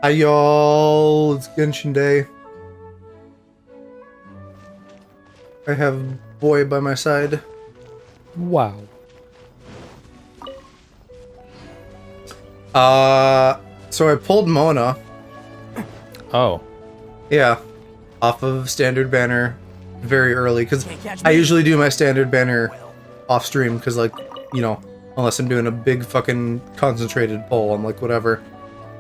Hi y'all, it's Genshin Day. I have boy by my side. Wow. So I pulled Mona. Oh. Yeah. Off of standard banner very early, because I usually do my standard banner off stream, because like, you know, unless I'm doing a big fucking concentrated pull, I'm like, whatever.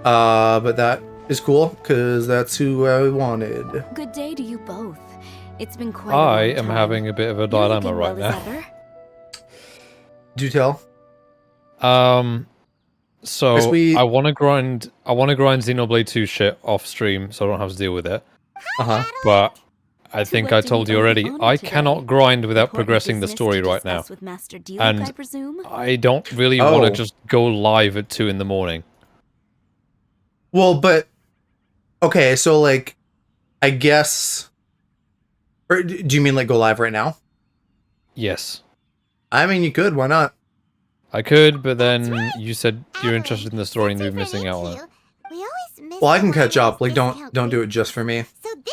But that is cool, because that's who I wanted. Good day to you both. It's been quite I a long am time. having a bit of a You're dilemma looking right well as now. ever. Do tell. So Guess we- I want to grind Xenoblade 2 shit off stream, so I don't have to deal with it. But I think I told you already, I cannot grind without progressing the story right now. With Master Diluc, And I presume? I don't really want to just go live at 2 in the morning. Well, but okay, so like, I guess. Or do you mean like go live right now? Yes. I mean, you could. Why not? I could, but then you said you're interested in the story and you're missing out on it. Well, I can catch up. Like, don't do it just for me.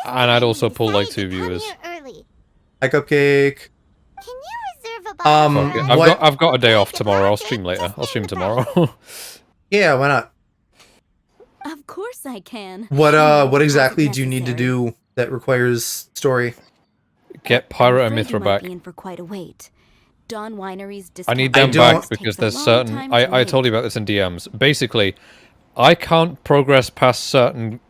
And I'd also pull like 2 viewers. Hi, Cupcake. Fuck it. I've got a day off tomorrow. I'll stream later. I'll stream tomorrow. Yeah, why not? Of course I can. What exactly do you need to do that requires story? Get Pirate and Mithra back. For quite a wait. Dawn Winery's I need them back because there's certain... I told you about this in DMs. Basically, I can't progress past certain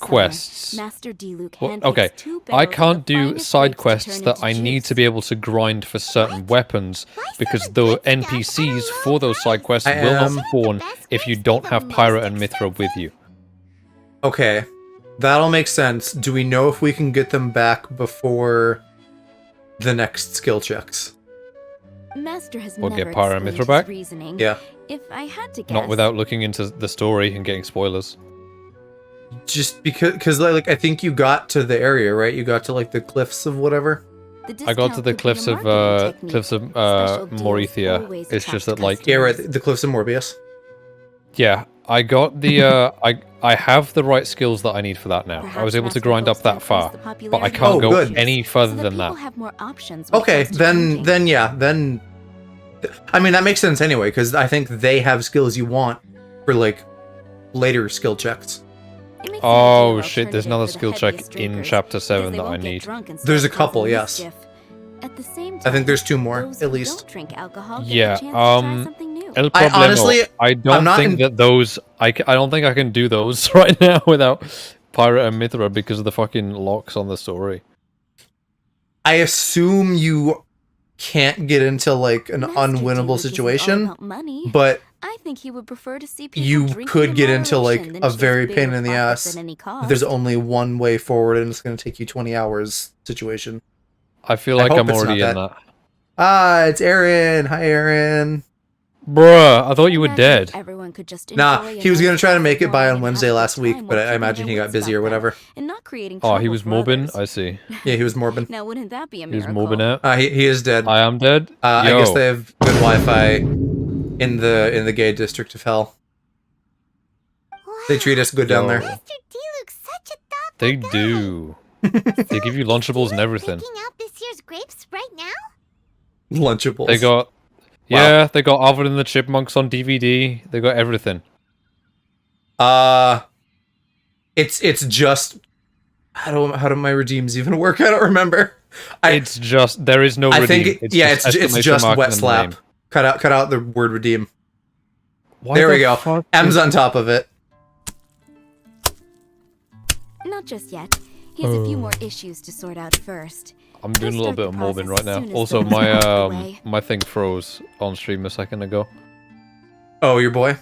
quests. Master Diluc Okay, I can't do side quests that I need to be able to grind for certain weapons because the NPCs for those side quests will not spawn if you don't have Pirate and Mithra with you. Okay, that'll make sense. Do we know if we can get them back before the next skill checks? Master has We'll never get Pyra and explained Mithra back? his reasoning. Yeah. If I had to guess, Not without looking into the story and getting spoilers. Just because like I think you got to the area, right? You got to like the cliffs of whatever. I got to the cliffs of Morethia. It's just that like Yeah, right. The cliffs of Morbius. Yeah, I got the I have the right skills that I need for that now. I was able to grind up that far, but I can't go any further than that. Okay, then yeah, then I mean that makes sense anyway because I think they have skills you want for like later skill checks. Oh shit, there's another skill check in chapter 7 that I need. There's a couple, yes. I think there's 2 more, at least. Yeah, El I Problemo, honestly, I don't think that those... I don't think I can do those right now without Pirate and Mithra because of the fucking locks on the story. I assume you can't get into like an unwinnable situation, but I think he would prefer to see you could get into like a very pain in the ass. There's only one way forward and it's going to take you 20 hours situation. I feel like I'm already in that. Ah, it's Aaron. Hi, Aaron. Bruh, I thought you were dead. Nah, he was gonna try to make it by on Wednesday last week, but I imagine he got busy or whatever. Oh, he was morbing? I see. Yeah, he was morbing. Now, wouldn't that be a He was miracle? morbing out? He is dead. I am dead? I guess they have good Wi-Fi in the gay district of hell. They treat us good down there. They do. They give you Lunchables and everything. Lunchables. They got... Yeah, they got Alvin and the Chipmunks on DVD. They got everything. It's just how do my redeems even work? I don't remember. It's just there is no redeem. I think it's just wet slap. Cut out the word redeem. There we go. M's on top of it. Not just yet. He has a few more issues to sort out first. I'm doing a little bit of morbing right now. Also, my thing froze on stream a second ago. Oh, your boy?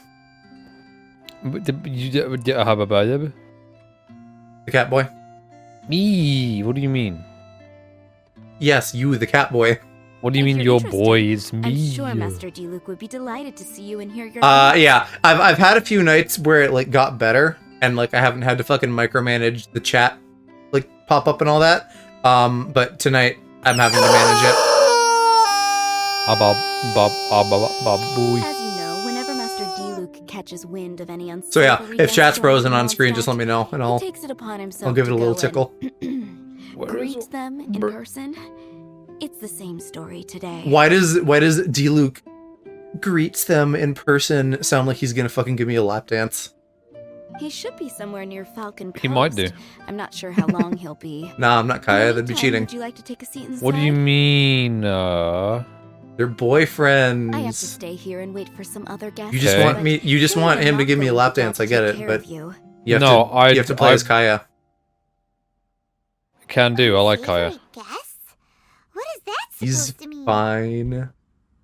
The The cat boy? Me? What do you mean? Yes, you, the cat boy. What do you mean your boy is me? I'm sure Master Diluc would be delighted to see you and hear your yeah. I've had a few nights where it like got better and like I haven't had to fucking micromanage the chat like pop up and all that. But tonight I'm having to manage it. As you know, whenever Master Diluc catches catches wind of any So yeah, unsavory if chat's dust frozen or on screen, anything just let me know, and he I'll takes it upon himself I'll give it to a little go tickle. and greet them in person. It's the same story today. Why does Diluc greets them in person sound like he's gonna fucking give me a lap dance? He should be somewhere near Falcon Coast. He might do. I'm not sure how long he'll be. Nah, I'm not Kaya. That'd be Meantime, cheating. Would you like to take a seat inside? What do you mean? They're I have to boyfriends. stay here and wait for some other guests. You just Okay. want me. You just want him to give me a lap dance. I get it, but you. you have No, to. You have to play as Kaya. Can do. I like Kaya. Favorite guest? What is that He's supposed to mean? fine.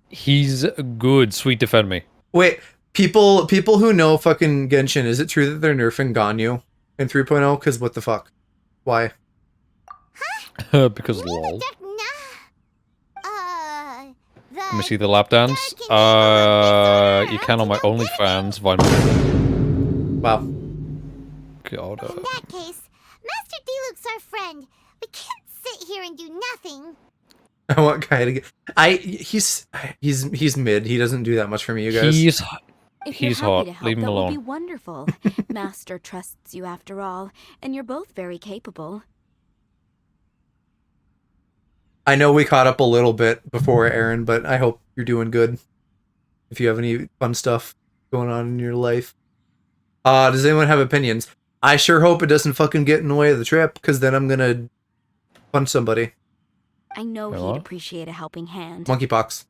He's good. Sweet, defend me. Wait, people who know fucking Genshin, is it true that they're nerfing Ganyu in 3.0? Because what the fuck? Why? Because lol. Let me see the lap dance. You can on my OnlyFans. Wow. God. In that case, Master Diluc's our friend. We can't sit here and do nothing. I want Kaya to get. He's mid. He doesn't do that much for me, you guys. He's If you're He's happy hot. to help, Leave him that alone. would be wonderful. Master trusts you after all, and you're both very capable. I know we caught up a little bit before, Aaron, but I hope you're doing good. If you have any fun stuff going on in your life. Does anyone have opinions? I sure hope it doesn't fucking get in the way of the trip, because then I'm gonna punch somebody. I know Hello? he'd appreciate a helping hand. Monkeypox.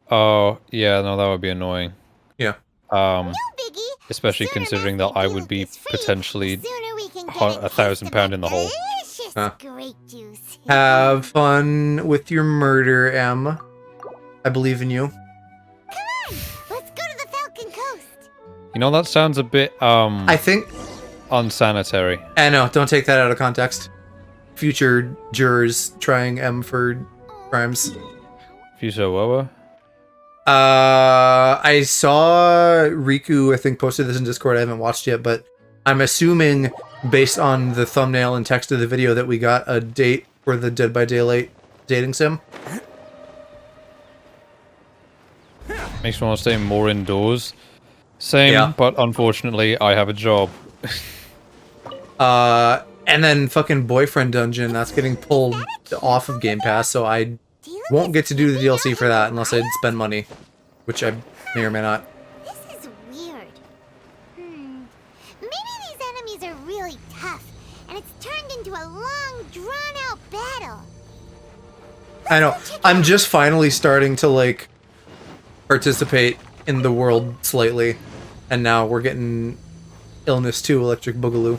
Oh, yeah, no, that would be annoying. Yeah. No biggie. Especially Sooner considering Master that I Diluc would be is free, potentially the sooner we can get £1,000 taste of in the hole. delicious Huh. grape juice. Have fun with your murder, Em. I believe in you. Let's go to the Falcon Coast. You know, that sounds a bit, I think... unsanitary. I know, don't take that out of context. Future jurors trying M for crimes. Fuso Wawa? I saw Riku, I think, posted this in Discord. I haven't watched yet, but I'm assuming, based on the thumbnail and text of the video, that we got a date for the Dead by Daylight dating sim. Makes me want to stay more indoors. Same, Yeah. but unfortunately, I have a job. And then fucking Boyfriend Dungeon, that's getting pulled off of Game Pass, so I Diluc won't is get to do the creeping DLC out for that here, unless I right? spend money, which I may or may not. This is weird. Maybe these enemies are really tough, and it's turned into a long, drawn-out battle. I know. I'm just finally starting to, like, participate in the world slightly, and now we're getting Illness 2 Electric Boogaloo.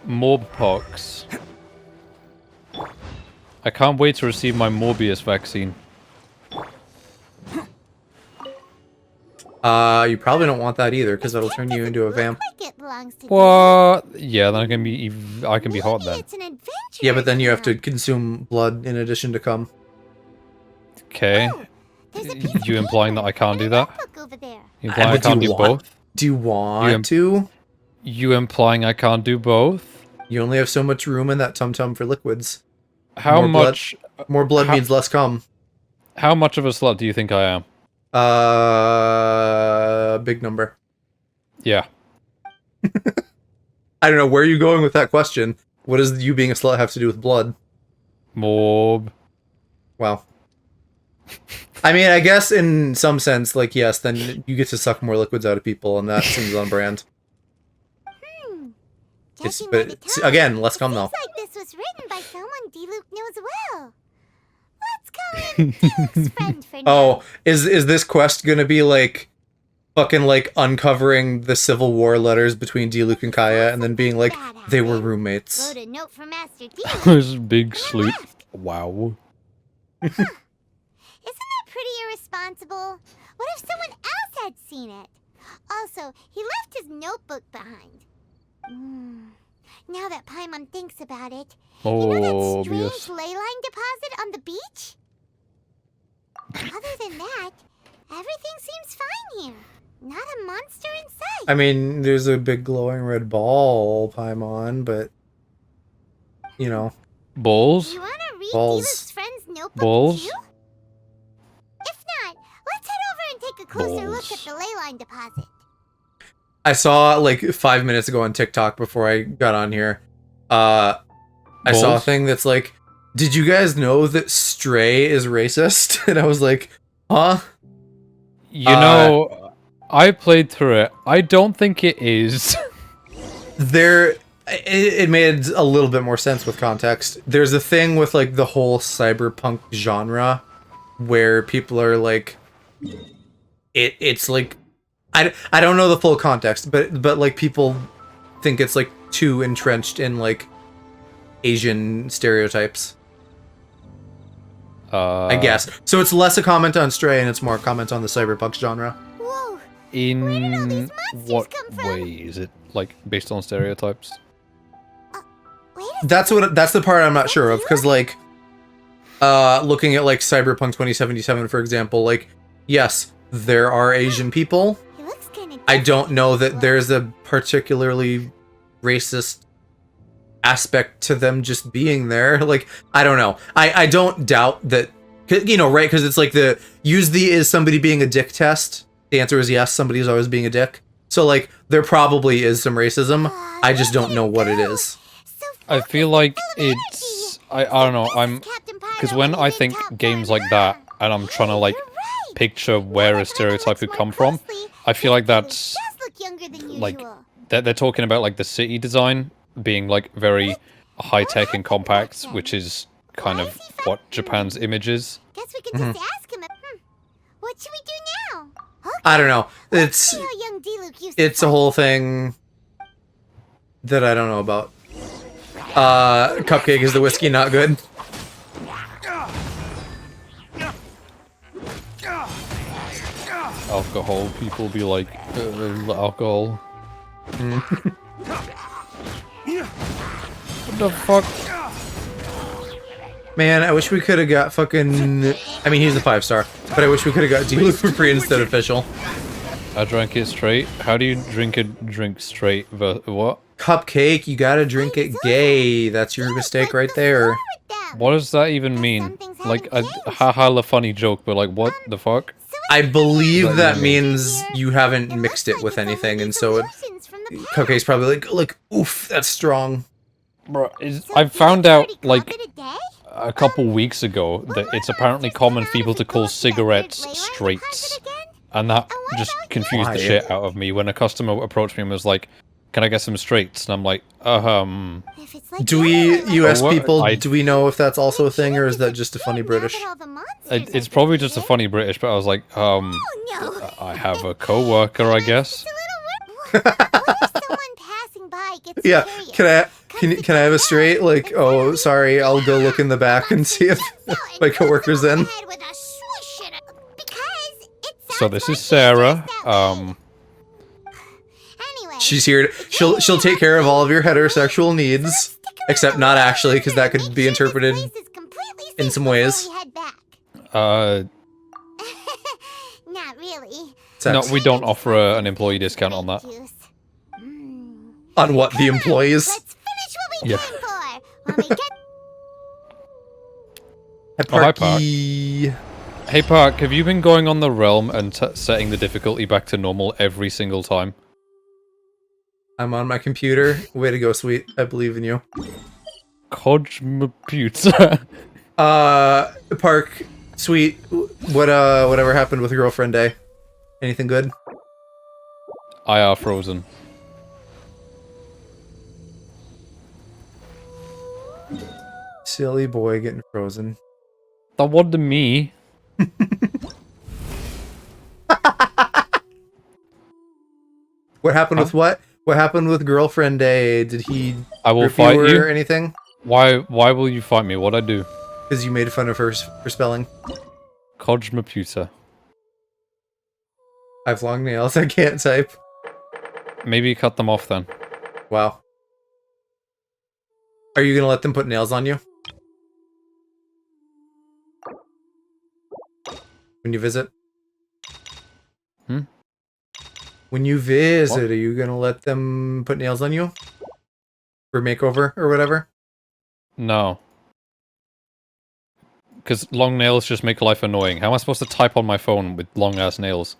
Morbpox. I can't wait to receive my Morbius vaccine. You probably don't want that either, because that'll turn you into a vamp. Like it belongs to What? Yeah, then I can be hot Maybe then. it's an adventure. Yeah, but then you have to consume blood in addition to cum. Okay. There's a piece of You implying that I can't do that? notebook over there. You implying I but do can't you do want- both? Do you want to? You implying I can't do both? You only have so much room in that tum-tum for liquids. How More blood- much? More blood How- means less cum. How much of a slut do you think I am? Big number. Yeah. I don't know, where are you going with that question? What does you being a slut have to do with blood? Morb. Wow. I mean, I guess in some sense, like, yes, then you get to suck more liquids out of people, and that seems on brand. It's, Judging by but the it's- tone, again, less cum it though. seems like this was written by someone Diluc knows well. Let's call him Diluc's friend for now. Oh, is this quest gonna be like fucking like uncovering the Civil War letters between Diluc and Kaya, and then being like they were roommates? Wrote a note for Master Diluc. This big sleep. Wow. Isn't that pretty irresponsible? What if someone else had seen it? Also, he left his notebook behind. Now that Paimon thinks about it, you know that strange Morbius. ley line deposit on the beach? Other than that, everything seems fine here. Not a monster in sight. I mean, there's a big glowing red ball, Paimon, but you know, Balls? You want to read Balls. Diluc's friend's notebook Balls? too? If not, let's head over and take take a closer look at Balls. the ley line deposit. I saw like 5 minutes ago on TikTok before I got on here. I saw a Balls? thing that's like, did you guys know that Stray is racist? And I was like, huh? You know, I played through it. I don't think it is. It made a little bit more sense with context. There's a thing with like the whole cyberpunk genre where people are like, it's like, I don't know the full context, but like people think it's like too entrenched in like Asian stereotypes. I guess. So it's less a comment on Stray and it's more a comment on the cyberpunk genre. Whoa! In Where did all these monsters what come from? way is it like based on stereotypes? Wait a That's the part I'm not sure of, because like looking at like Cyberpunk 2077 for example, like yes, there are Asian people. He looks kinda I don't know that there's a particularly racist aspect to them just being there. Like, I don't know. I don't doubt that, you know, right? Because it's like is somebody being a dick test? The answer is yes, somebody's always being a dick. So like, there probably is some racism. I just don't know what it is. I feel like it's I don't know. Because when I think games like that and I'm trying to like picture where a stereotype would come from, I feel like that's like they're talking about like the city design being like very high tech and compact, which is kind of what Japan's image is. Guess we could just ask him. What should we do now? I don't know. Let's see how young Diluc used to It's a fight. whole thing that I don't know about. Cupcake, is the whiskey not good? Alcohol, people be like, alcohol. What the fuck? Man, I wish we could have got fucking... I mean, he's a 5-star, but I wish we could have got Diluc for free instead of official. I drank it straight. How do you drink a drink straight? What? Cupcake, you gotta drink it gay. That's your mistake right there. What does that even mean? Like a haha funny joke, but like what the fuck? I believe that means you haven't mixed it with anything, and so Cupcake's probably like, oof, that's strong. Bro, I found out like a couple weeks ago that it's apparently common for people to call cigarettes straights, and that just confused the shit out of me when a customer approached me and was like, "Can I get some straights?" And I'm like, Do we, US what? people, do we know if that's also a thing, or is that just a funny British? It's probably just a funny British, but I was like, I have a co-worker, I guess. Yeah, can I have a straight? Like, oh, sorry, I'll go look in the back and see if my coworker's in. So this is Sarah. She's here. She'll take care of all of your heterosexual needs, except not actually, because that could be interpreted in some ways. Not really. No, we don't offer an employee discount on that. On what, the employees? Let's finish what we Yeah. came for. When we get Hi, Oh, hi, Parky. Hey Park, have you been going on the realm and setting the difficulty back to normal every single time? I'm on my computer. Way to go, sweet. I believe in you. Codgemuputa. Park, sweet. Whatever happened with Girlfriend Day? Anything good? I are frozen. Silly boy getting frozen. That wasn't me. What happened with what? What happened with Girlfriend Day? Did he I will rip fight you you. or anything? Why will you fight me? What'd I do? Because you made fun of her for spelling. Codgemuputa. I have long nails. I can't type. Maybe cut them off then. Wow. Are you gonna let them put nails on you? When you visit? Hmm? When you visit, What? are you gonna let them put nails on you? For makeover or whatever? No. because long nails just make life annoying. How am I supposed to type on my phone with long-ass nails?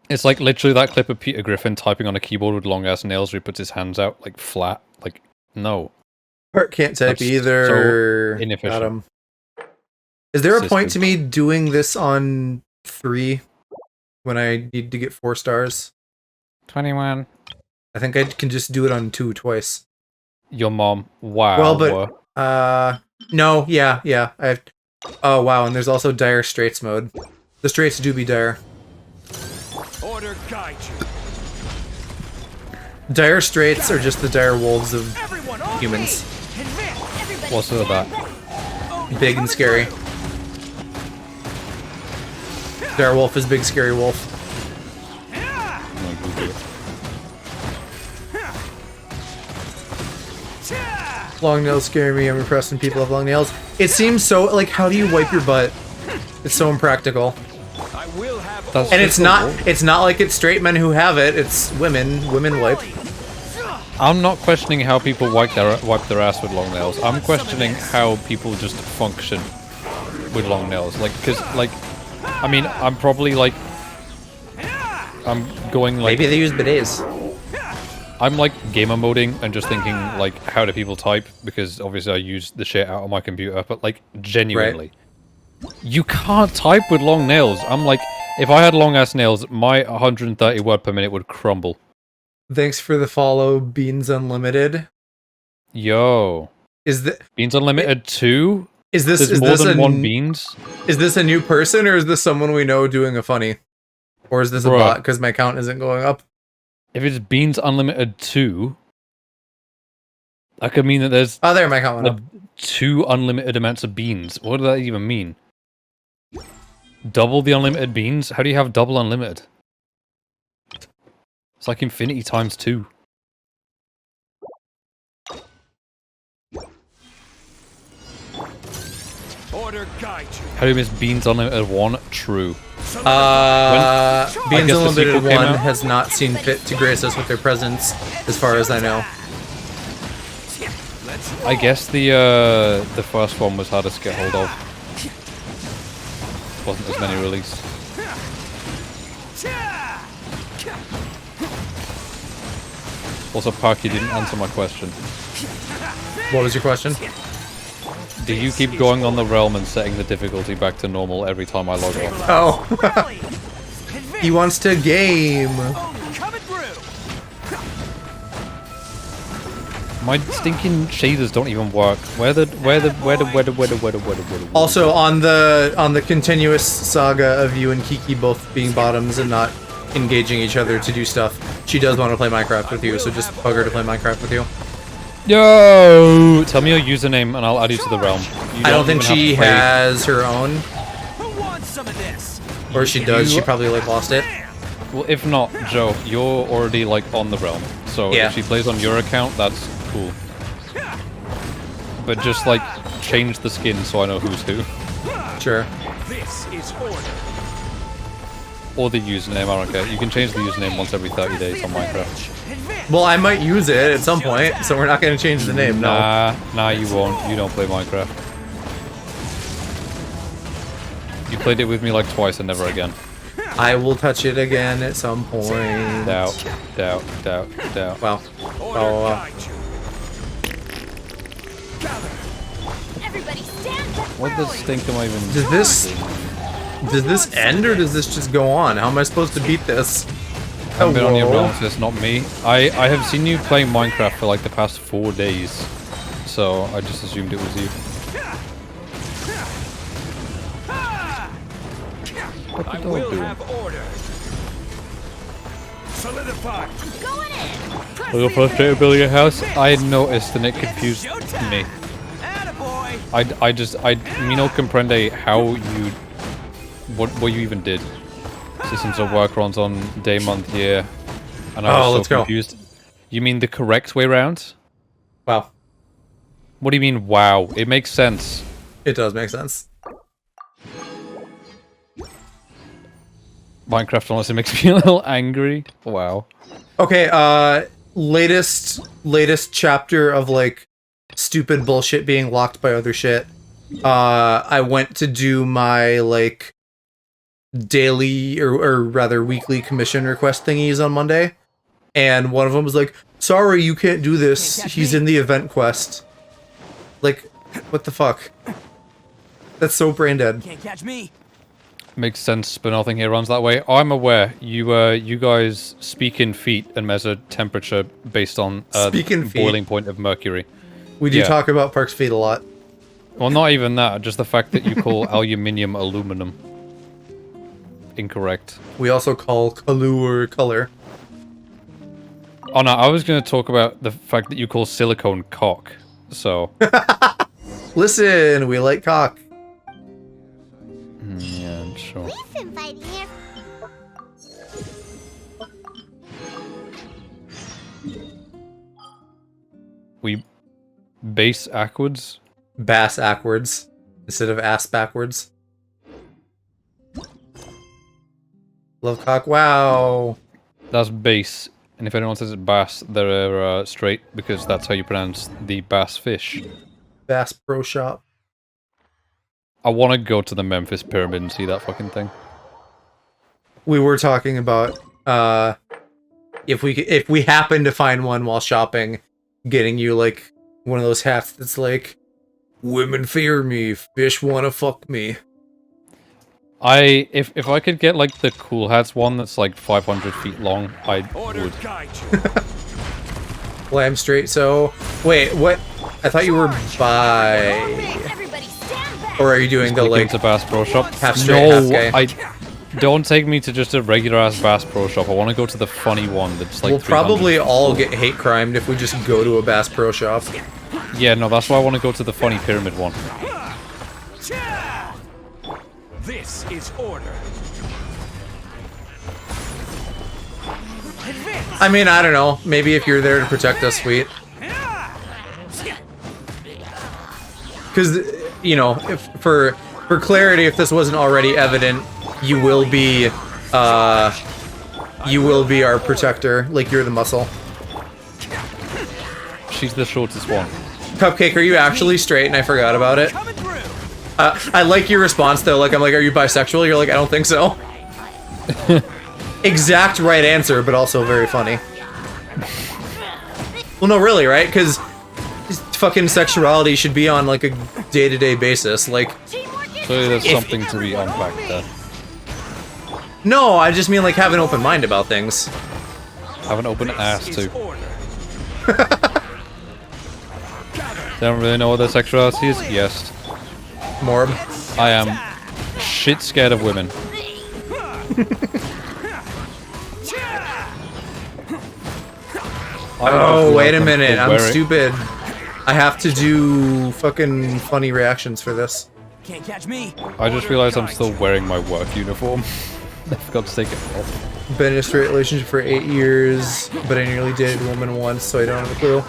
It's like literally that clip of Peter Griffin typing on a keyboard with long-ass nails where he puts his hands out, like, flat. Like, no. Bart can't type That's either. so inefficient. Got him. Is there a point to System. me doing this on 3 when I need to get 4 stars? 21. I think I can just do it on 2 twice. Your mom. Wow. Well, but no, yeah. I have. Oh wow, and there's also dire straits mode. The straits do be dire. Order guide you. Dire straits are just the dire wolves of Everyone, on humans. me. Advance. What's with that? Big and scary. Dire wolf is big scary wolf. I'm gonna Google it. Long nails scare me. I'm impressed when people have long nails. It seems so like, how do you wipe your butt? It's so impractical. I will have That's And just it's not like it's straight men who have it. It's women. Women wipe. I'm not questioning how people wipe their ass with long nails. I'm questioning how people just function with long nails. Like, cause like, I mean, I'm probably like, I'm going like, Maybe they use bidets. I'm like gamer moding and just thinking like, how do people type? Because obviously I use the shit out of my computer, but like genuinely, you can't type with long nails. I'm like, if I had long ass nails, my 130 word per minute would crumble. Thanks for the follow, Beans Unlimited. Yo, Is that Beans Unlimited 2? is this There's is more this than a one Beans? is this a new person or is this someone we know doing a funny? Or is this a Bruh. bot because my count isn't going up? If it's Beans Unlimited 2, that could mean that there's Oh, there, my count went up. 2 unlimited amounts of beans. What does that even mean? Double the unlimited beans? How do you have double unlimited? It's like infinity times 2. order guide you. How do you miss Beans Unlimited 1? True. Beans I guess the Unlimited sequel came 1 out. has not seen fit to grace us with their presence, as far as I know. I guess the first one was hardest to get hold of. Wasn't as many released. Also, Park, you didn't answer my question. What was your question? Do you keep going on the realm and setting the difficulty back to normal every time I log off? Oh. He wants to game. Coming through. My stinking shaders don't even work. Where the Also, on the continuous saga of you and Kiki both being bottoms and not engaging each other to do stuff, she does want to play Minecraft with you, so just bug her to play Minecraft with you. Yo! Tell me your username and I'll add you to the realm. You I don't think even have she to play- has her own, Who wants some of this? or she does. She probably like lost it. Well, if not, Joe, you're already like on the realm. So Yeah. if she plays on your account, that's cool. But just like change the skin so I know who's who. Sure. This is order. Or the username, I don't care. You can change the username once every 30 days on Minecraft. Well, I might use it at some point, so we're not going to change the name. No. Nah, you won't. You don't play Minecraft. You played it with me like twice and never again. I will touch it again at some point. Doubt. Wow. Order Oh, guide you. Gather. Everybody stand back. What the stink am I even Does this end or does this just go on? How am I supposed to beat this? I haven't been on your Hello? realm, so it's not me. I have seen you playing Minecraft for like the past 4 days. So I just assumed it was you. What I the dog will doing? have order. Solidify. Going in. Little frustrated building a house. I noticed and it confused me. Attaboy. I me no comprende how you what you even did. Systems of work runs on day, month, year, and I was let's so go. confused. You mean the correct way round? Wow. What do you mean? Wow, it makes sense. It does make sense. Minecraft honestly makes me a little angry. Wow. Okay, latest chapter of like stupid bullshit being locked by other shit. I went to do my like daily or rather weekly commission request thingies on Monday, and one of them was like, "Sorry, you can't do this. He's in the event quest." Like, what the fuck? That's so brain dead. Can't catch me. Makes sense, but nothing here runs that way. I'm aware. You guys speak in feet and measure temperature based on Speak in the feet. boiling point of mercury. We do Yeah. talk about Park's feet a lot. Well, not even that. Just the fact that you call aluminium aluminum. Incorrect. We also call color color. Oh no, I was going to talk about the fact that you call silicone cock. So. Listen, we like cock. Yeah, sure. We've been fighting here. We base backwards. Bass backwards instead of ass backwards. Love cock. Wow. That's base. And if anyone says it's bass, they're straight because that's how you pronounce the bass fish. Bass Pro Shop. I want to go to the Memphis Pyramid and see that fucking thing. We were talking about if we happen to find one while shopping, getting you like one of those hats that's like, "Women fear me, fish wanna fuck me." If I could get like the cool hats one that's like 500 feet long, I Order would. guide you. Well, I'm straight. So wait, what? I thought you were bi, Everybody stand back. or are you doing the Click like into Bass Pro Shop. half straight, half No, gay? don't take me to just a regular ass Bass Pro Shop. I want to go to the funny one that's like. We'll 300 probably feet all long. get hate crimed if we just go to a Bass Pro Shop. Yeah, no, that's why I want to go to the funny pyramid one. This is order. Advance. I mean, I don't know. Maybe if you're there to protect us, sweet. Because, you know, if for clarity, if this wasn't already evident, you will be our protector. Like, you're the muscle. She's the shortest one. Cupcake, are you actually straight? And I forgot about it. Coming through. I like your response though. Like, I'm like, are you bisexual? You're like, I don't think so. Exact right answer, but also very funny. Well, no, really, right? Because fucking sexuality should be on like a day-to-day basis. Like, Clearly, there's something to be unpacked there. no, I just mean like have an open mind about things. Have an open ass This is too. order. They don't really know what their sexuality is? Yes. Morb. I am shit scared of women. Oh, wait a minute. I'm wearing- stupid. I have to do fucking funny reactions for this. Can't catch me. I just realized I'm still wearing my work uniform. I forgot to take it off. Been in a straight relationship for 8 years, but I nearly dated a woman once, so I don't have a clue.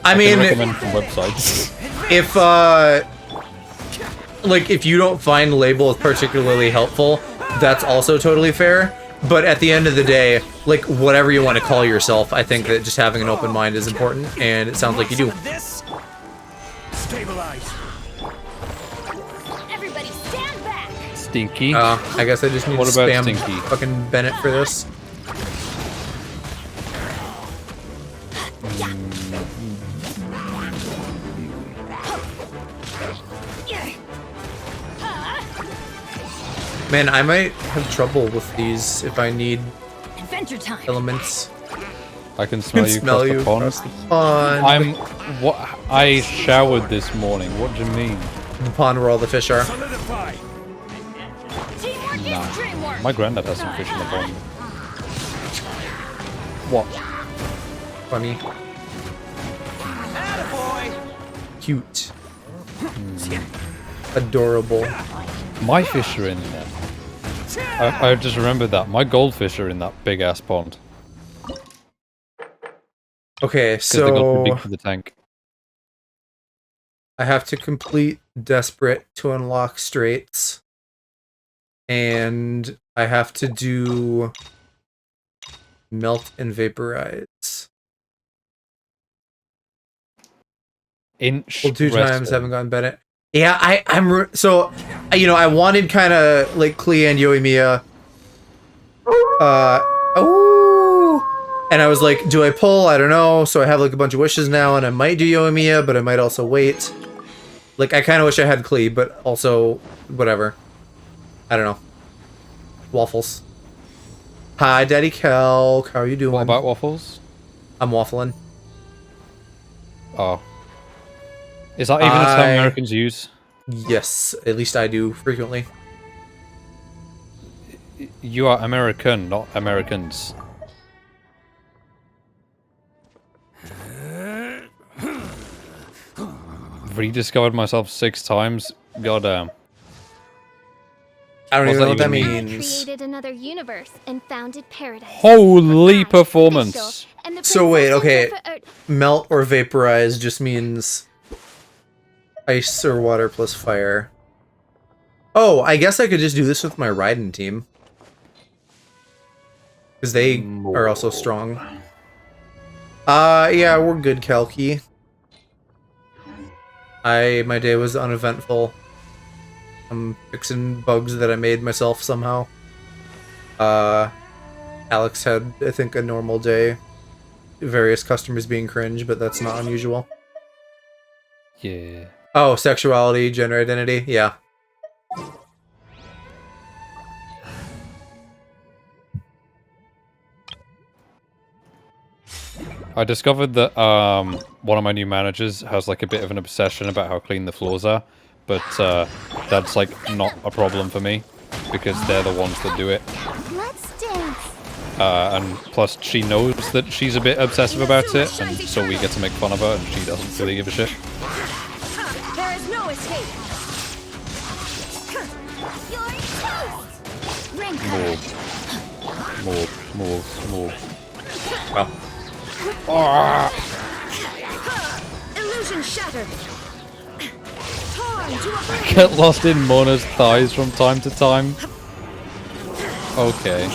I I can mean, recommend from websites. if like if you don't find label particularly helpful, that's also totally fair. But at the end of the day, like whatever you want to call yourself, I think that just having an open mind is important, and it sounds like you do. Some of this. Stabilize. Everybody stand back. Stinky. I guess I just need What to about spam Stinky? fucking Bennett for this. Man, I might have trouble with these if I need Adventure time. elements. I can smell you Smell across you the pond. across the pond. I showered this morning. What do you mean? The pond where all the fish are. Solidify. Teamwork is dreamwork. My granddad has some fish in the pond. What? Funny. Attaboy. Cute. Adorable. My fish are in there. I just remembered that. My goldfish are in that big ass pond. Okay, Because they got too so big for the tank. I have to complete Desperate to unlock Straits. And I have to do Melt and Vaporize. Inch Well, 2 times wrestle. haven't gotten better. Yeah, I wanted kind of like Klee and Yoimiya. And I was like, do I pull? I don't know. So I have like a bunch of wishes now, and I might do Yoimiya, but I might also wait. Like, I kind of wish I had Klee, but also whatever. I don't know. Waffles. Hi, Daddy Kelk. How are you doing? What about waffles? I'm waffling. Oh. Is that even a term Americans use? Yes, at least I do frequently. You are American, not Americans. Rediscovered myself 6 times. Goddamn. I don't even know what that even I means. created another universe and founded paradise. Holy I, performance! official, and the So wait, princess okay. Melt or vaporize just means ice or water plus fire. Oh, I guess I could just do this with my Raiden team. Because they are also strong. Yeah, we're good, Kelky. My day was uneventful. I'm fixing bugs that I made myself somehow. Alex had, I think, a normal day. Various customers being cringe, but that's not unusual. Yeah. Oh, sexuality, gender identity, yeah. I discovered that one of my new managers has like a bit of an obsession about how clean the floors are, but that's like not a problem for me because they're the ones that do it. Let's dance. And plus she knows that she's a bit obsessive about it, and so we get to make fun of her, and she doesn't really give a shit. There is no escape. You're toast. Ring Move. Well, illusion shattered. Torn to I get lost in Mona's thighs from time to time. Okay.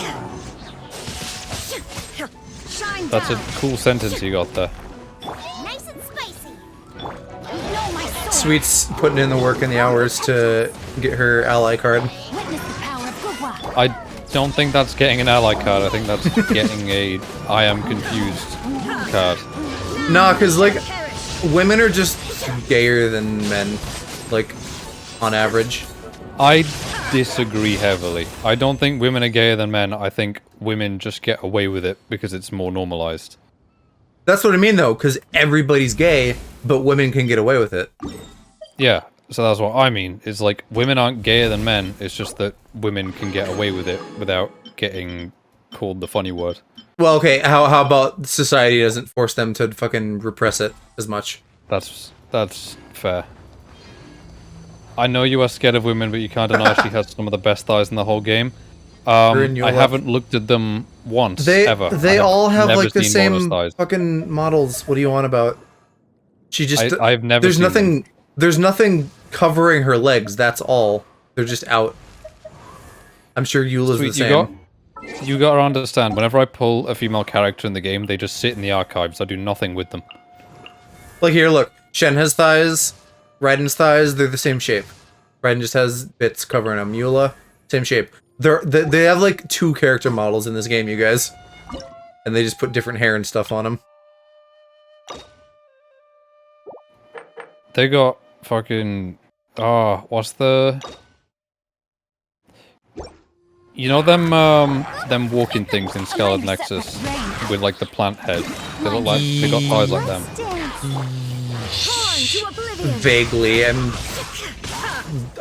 shine That's a down. cool sentence you got there. Nice and spicy. You know my sword. Sweet's putting in the work and the hours to get her ally card. Witness the power of Gugwa. I don't think that's getting an ally card, I think that's getting a I am confused card. Nah, because, like, women are just gayer than men. Like, on average. I disagree heavily. I don't think women are gayer than men. I think women just get away with it because it's more normalized. That's what I mean, though, because everybody's gay, but women can get away with it. Yeah, so that's what I mean. It's like women aren't gayer than men. It's just that women can get away with it without getting called the funny word. Well, okay, how about society doesn't force them to fucking repress it as much? That's fair. I know you are scared of women, but you can't deny she has some of the best thighs in the whole game. in your I love. haven't looked at them once, They ever. they I all have never like the seen Mona's same thighs. fucking models. What do you want about? She just I've never there's seen nothing there's nothing covering her legs. That's all. They're just out. I'm sure Eula's the Sweet, same. you gotta understand, whenever I pull a female character in the game, they just sit in the archives. I do nothing with them. Like here, look. Shen has thighs. Raiden's thighs. They're the same shape. Raiden just has bits covering them. Eula, same shape. They have like 2 character models in this game, you guys, and they just put different hair and stuff on them. They got fucking... Oh, what's the... You know them walking things in Scarlet Nexus with like the plant head? They look like they got thighs like them. Torn to oblivion. Vaguely,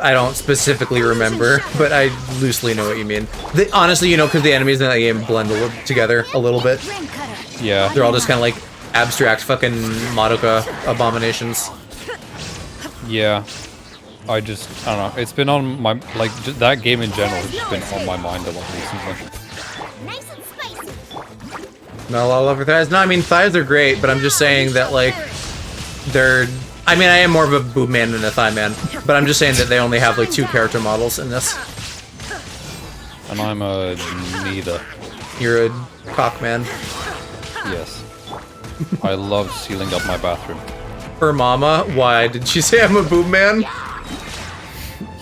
I don't specifically remember, but I loosely know what you mean. Honestly, you know, because the enemies in that game blend together a little bit. Ring cutter. Yeah. They're all just kind of like abstract fucking Madoka abominations. Yeah. I don't know. It's been on my... Like, that game in general has just been on my mind a lot recently. Nice and spicy. Not a lot of love for thighs. No, I mean, thighs are great, but I'm just saying that, like, they're... I mean, I am more of a boob man than a thigh man, but I'm just saying that they only have, like, 2 character models in this. And I'm a neither. You're a cock man. Yes. I love sealing up my bathroom. Her mama? Why? Did she say I'm a boob man?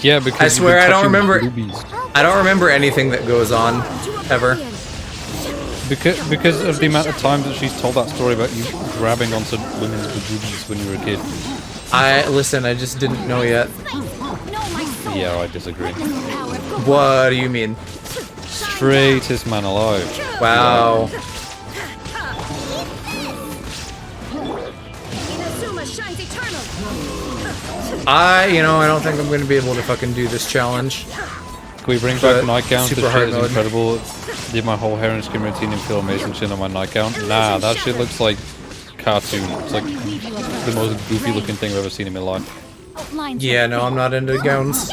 Yeah, because I you've swear been I don't touching remember. boobies. I don't remember anything that goes on ever. Because of the amount of times that she's told that story about you grabbing onto women's boobies when you were a kid. Listen. I just didn't know yet. Yeah, I disagree. What do you mean? Straightest man alive. Wow. I don't think I'm going to be able to fucking do this challenge. Can we bring back nightgowns? Super This hard shit is mode. incredible. Did my whole hair and skin routine and feel amazing shit on my nightgown? Nah, that shit looks like cartoon. It's like the most goofy looking thing I've ever seen in my life. Yeah, no, I'm not into gowns.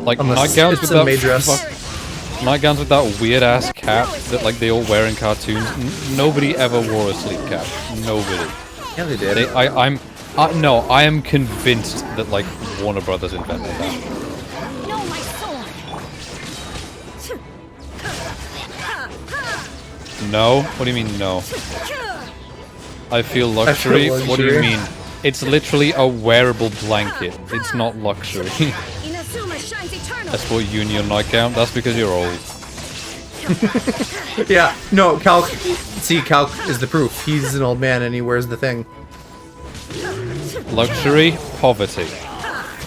Like Unless nightgowns it's with a May dress. nightgowns with that weird ass cap that like they all wear in cartoons. Nobody ever wore a sleep cap. Nobody. Yeah, they did. No, I am convinced that like Warner Brothers invented that. No? What do you mean no? I feel luxury? What do you luxury. mean? It's literally a wearable blanket. It's not luxury. That's what you in your nightgown? That's because you're old. Yeah, no, Calc. See, Calc is the proof. He's an old man and he wears the thing. Luxury, poverty.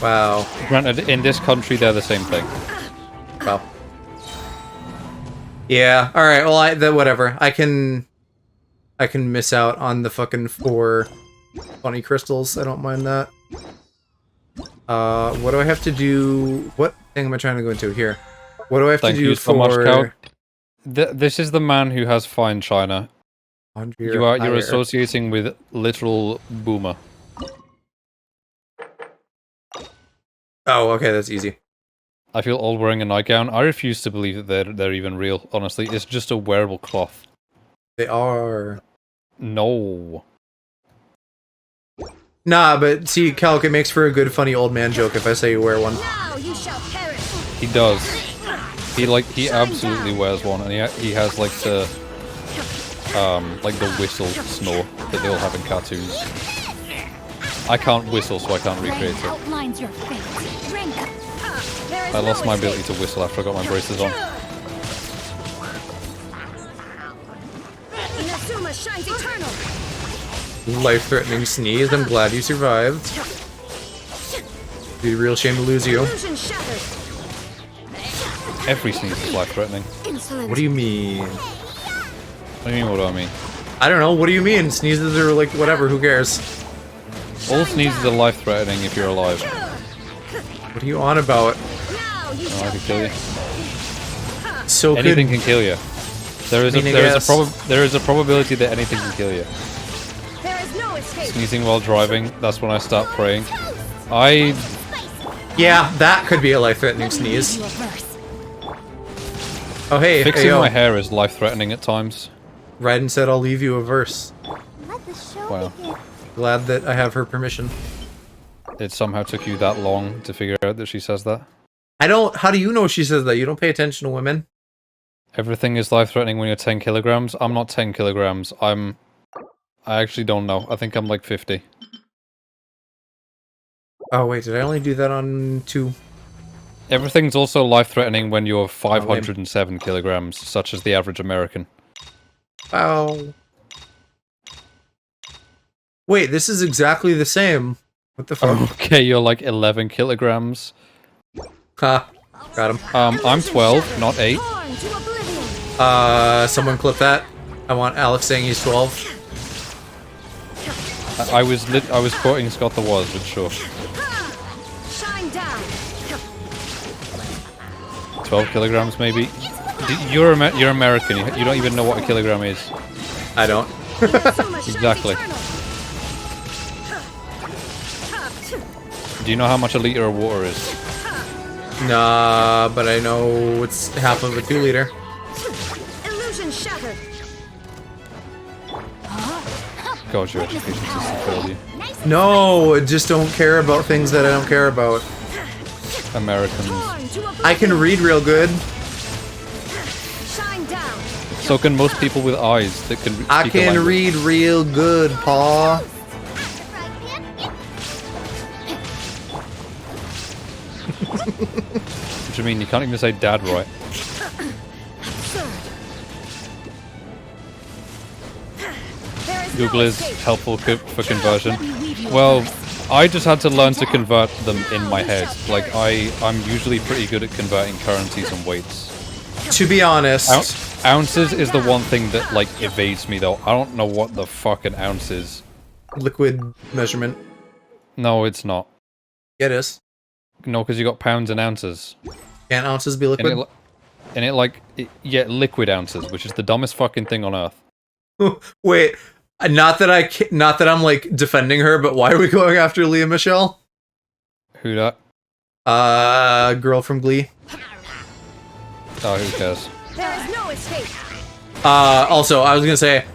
Wow. Granted, in this country, they're the same thing. Wow. Yeah. All right. Well, whatever. I can miss out on the fucking 4 funny crystals. I don't mind that. What do I have to do? What thing am I trying to go into here? What do I have Thank to do you so much, for? Cal. This is the man who has fine china. You're hire? associating with literal boomer. Oh, okay, that's easy. I feel old wearing a nightgown. I refuse to believe that they're even real. Honestly, it's just a wearable cloth. They are. No. Nah, but see, Calc, it makes for a good, funny old man joke if I say you wear one. He does. He absolutely wears one, and he has like the whistle snore that they all have in cartoons. I can't whistle, so I can't recreate it. I lost my ability to whistle after I got my braces on. Life-threatening sneeze. I'm glad you survived. It'd be a real shame to lose you. Every sneeze is life-threatening. What do you mean? What do you mean, what do I mean? I don't know. What do you mean? Sneezes are like whatever. Who cares? All sneezes are life-threatening if you're alive. What are you on about? Oh, I can kill you. So Anything good. can kill you. There is a probability that anything can kill you. Sneezing while driving, that's when I start praying. Yeah, that could be a life-threatening sneeze. Oh hey, Fixing yo. my hair is life-threatening at times. Raiden said I'll leave you a verse. Wow. Glad that I have her permission. It somehow took you that long to figure out that she says that. I don't. How do you know she says that? You don't pay attention to women. Everything is life-threatening when you're 10 kilograms. I'm not 10 kilograms. I actually don't know. I think I'm like 50. Oh wait, did I only do that on 2? Everything's also life-threatening when you're 507 kilograms, such as the average American. Ow. Wait, this is exactly the same. What the fuck? Okay, you're like 11 kilograms. Ha. Got him. I'm 12, not 8. Someone clip that. I want Alex saying he's 12. I was quoting Scott the Woz, but sure. 12 kilograms, maybe. You're American. You don't even know what a kilogram is. I don't. Exactly. Do you know how much a liter of water is? Nah, but I know it's half of a 2 liter. God, your education system failed you. No, I just don't care about things that I don't care about. Americans. I can read real good. So can most people with eyes that can speak I a can language. read real good, paw. What do you mean? You can't even say dad right. Google is helpful for conversion. Well, I just had to learn to convert them in my head. Like, I'm usually pretty good at converting currencies and weights. To be honest... Ounces is the one thing that, like, evades me, though. I don't know what the fuck an ounce is. Liquid measurement. No, it's not. Yeah, it is. No, because you got pounds and ounces. Can't ounces be liquid? Yeah, liquid ounces, which is the dumbest fucking thing on earth. Wait, not that I'm like defending her, but why are we going after Leah Michelle? Who that? Girl from Glee. Oh, who cares? There is no escape. Also, I was gonna say,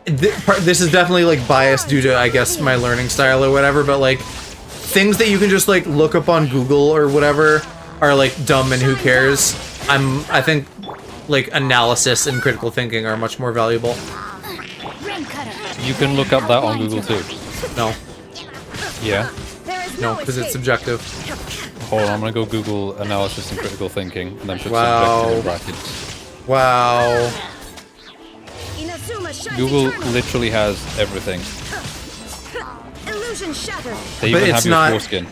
this is definitely like biased due to, I guess, my learning style or whatever, but like, things that you can just like look up on Google or whatever are like dumb and who cares. I think like analysis and critical thinking are much more valuable. You can look up that on Google too. No. Yeah. No, because it's subjective. Hold on, I'm gonna go Google analysis and critical thinking, and then put Wow. subjective in brackets. Wow. Google literally has everything. Illusion shattered. They But even it's have your not- foreskin.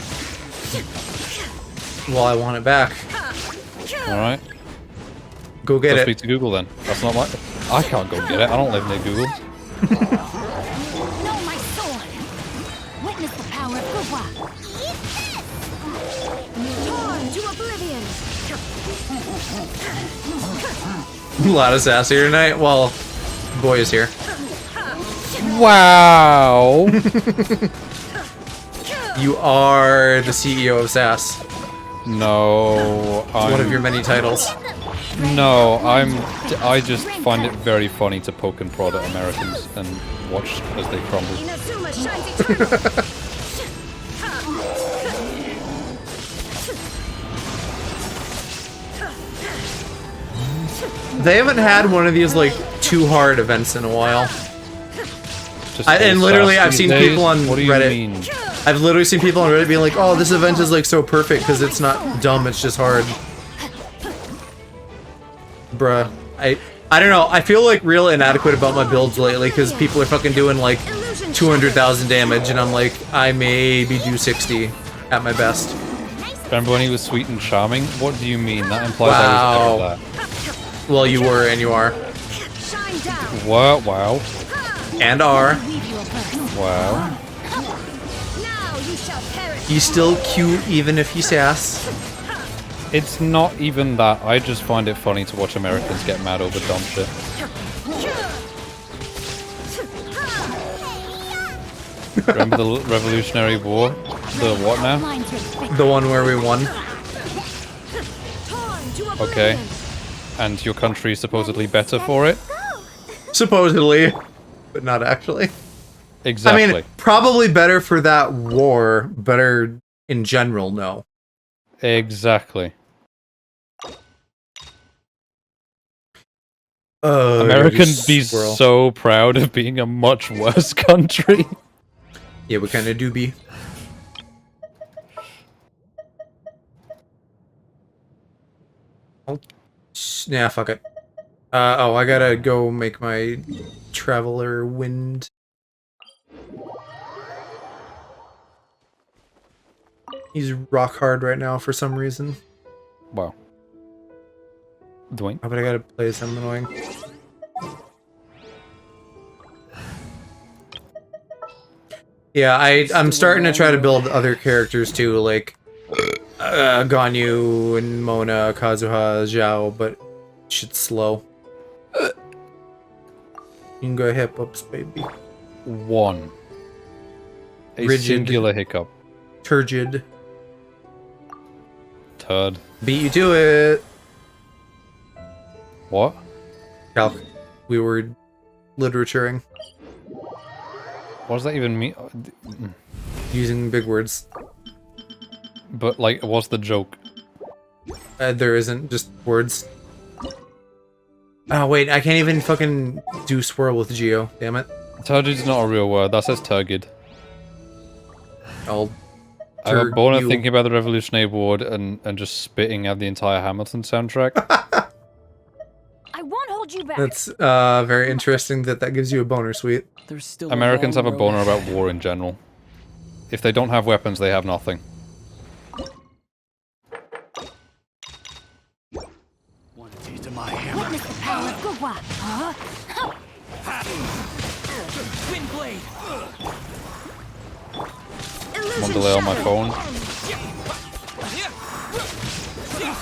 Well, I want it back. Alright. Go get Go it. speak to Google then. That's not my... I can't go get it. I don't live near Google. Know my sword. Witness the power of Gugwa. Torn to oblivion. A lot of sass here tonight. Well, boy is here. Wow! You are the CEO of SAS. No, One of your many titles. No, I just find it very funny to poke and prod at Americans and watch as they crumble. Inazuma shines eternal. They haven't had one of these like too hard events in a while. Just And all literally, sass I've these seen days? people on What do you Reddit. mean? I've literally seen people on Reddit being like, "Oh, this event is like so perfect because it's not dumb, it's just hard." Bruh, I don't know. I feel like real inadequate about my builds lately because people are fucking doing like 200,000 damage, and I'm like, I maybe do 60 at my best. Remember when he was sweet and charming? What do you mean? That implies I was ever that. Well, you were and you are. Shine down. Wow, wow, And are. Leave you a burst. wow. Now you shall perish. He's still cute even if he's sass. It's not even that. I just find it funny to watch Americans get mad over dumb shit. Remember the Revolutionary War? The what now? Mind your quick. The one where we won. Torn to Okay. oblivion. And your country is supposedly better for it? Supposedly. But not actually. Exactly. I mean, probably better for that war. Better in general, no. Exactly. you Americans be squirrel. so proud of being a much worse country. Yeah, we kind of do be. Oh, nah, fuck it. Oh, I gotta go make my Traveler Wind. He's rock hard right now for some reason. Wow. Dwayne? Oh, but I gotta play some annoying. Yeah, I'm starting to try to build other characters too, like Ganyu and Mona, Kazuha, Zhao, but shit's slow. You can go hip ups, baby. One. A Rigid. singular hiccup. Turgid. Turd. Beat you to it. What? Calc. We were literaturing. What does that even mean? Using big words. But, like, what's the joke? There isn't, just words. Oh, wait, I can't even fucking do swirl with Geo. Damn it. Turgid's not a real word. That says turgid. I'll I have a boner thinking about the Revolutionary Award and just spitting out the entire Hamilton soundtrack. I won't hold you back. That's very interesting that gives you a boner, sweet. There's still Americans have a road boner ahead. about war in general. If they don't have weapons, they have nothing. Want a taste of my hammer? Witness the power of Gugwa. Wind blade. I'm on delay on my phone.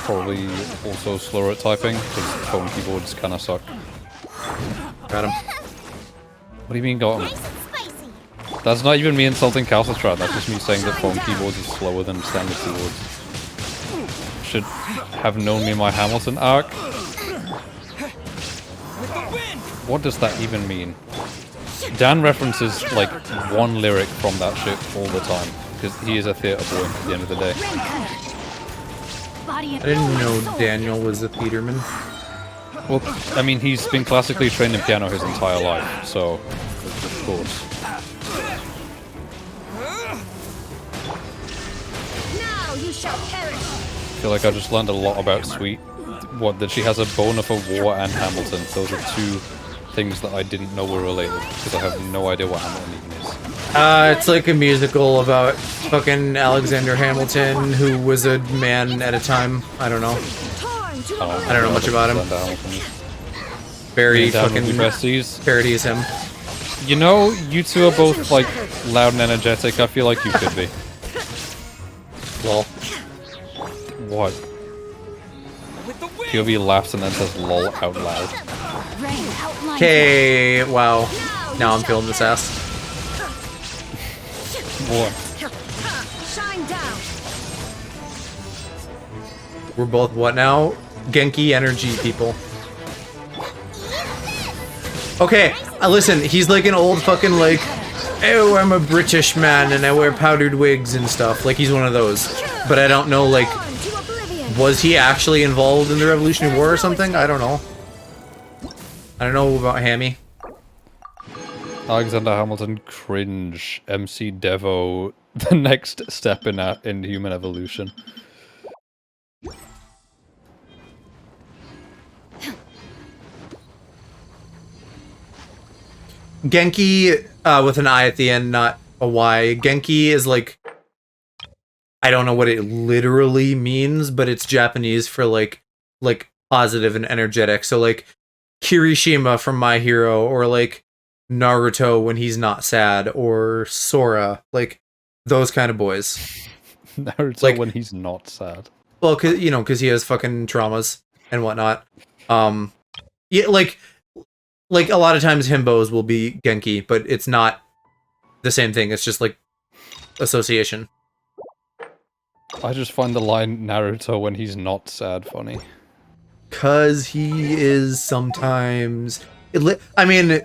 Probably also slower at typing, because phone keyboards kinda suck. Got him. What do you mean got him? Nice and spicy. That's not even me insulting Calcitran, that's just me saying that phone keyboards are slower than standard keyboards. Should have known me my Hamilton arc. What does that even mean? Dan references like one lyric from that shit all the time, because he is a theatre boy at the end of the day. Body I didn't know Daniel was a theaterman. Well, I mean, he's been classically trained in piano his entire life, so of course. Now you shall perish. I feel like I just learned a lot about Sweet. What, that she has a boner for war and Hamilton. Those are two things that I didn't know were related, because I have no idea what Hamilton even is. It's like a musical about fucking Alexander Hamilton, who was a man at a time. I don't know. I don't know much about him. Very fucking besties. parodies him. You know, you two are both like loud and energetic. I feel like you could be. Lol. What? POV laughs and then says lol out loud. Okay, wow. Now I'm feeling this ass. What? Shine down. We're both what now? Genki energy people. Okay, listen, he's like an old fucking like, oh, I'm a British man and I wear powdered wigs and stuff. Like he's one of those. But I don't know, like, was he actually involved in the Revolutionary War or something? I don't know. I don't know about Hammy. Alexander Hamilton cringe. MC Devo. The next step in human evolution. Genki, with an I at the end, not a Y. Genki is like, I don't know what it literally means, but it's Japanese for like positive and energetic. So like Kirishima from My Hero, or like Naruto when he's not sad, or Sora, like those kind of boys. Naruto Like- when he's not sad. Well, cause he has fucking traumas and whatnot. Yeah, like a lot of times himbos will be Genki, but it's not the same thing. It's just like association. I just find the line Naruto when he's not sad funny. Cause he is sometimes. I mean,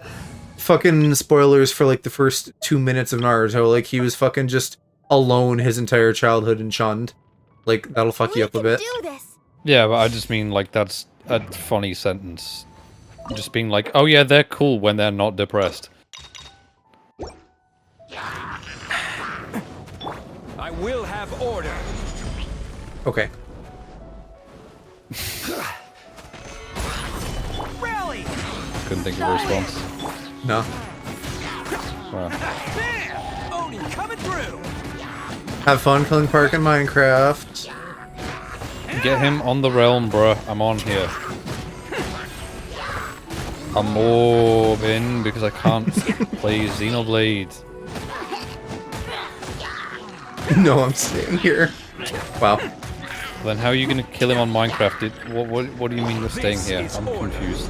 fucking spoilers for like the first 2 minutes of Naruto. Like he was fucking just alone his entire childhood and shunned. Like that'll fuck you up a bit. Do this. Yeah, but I just mean like that's a funny sentence. Just being like, oh yeah, they're cool when they're not depressed. I will have order. Okay. Rally. Couldn't think of a response. No. Wow. Bam! Oni coming through. Have fun killing Park in Minecraft. Get him on the realm, bruh. I'm on here. I'm mobbing because I can't play Xenoblade. No, I'm staying here. Wow. Then how are you gonna kill him on Minecraft? What do you mean you're staying here? I'm confused.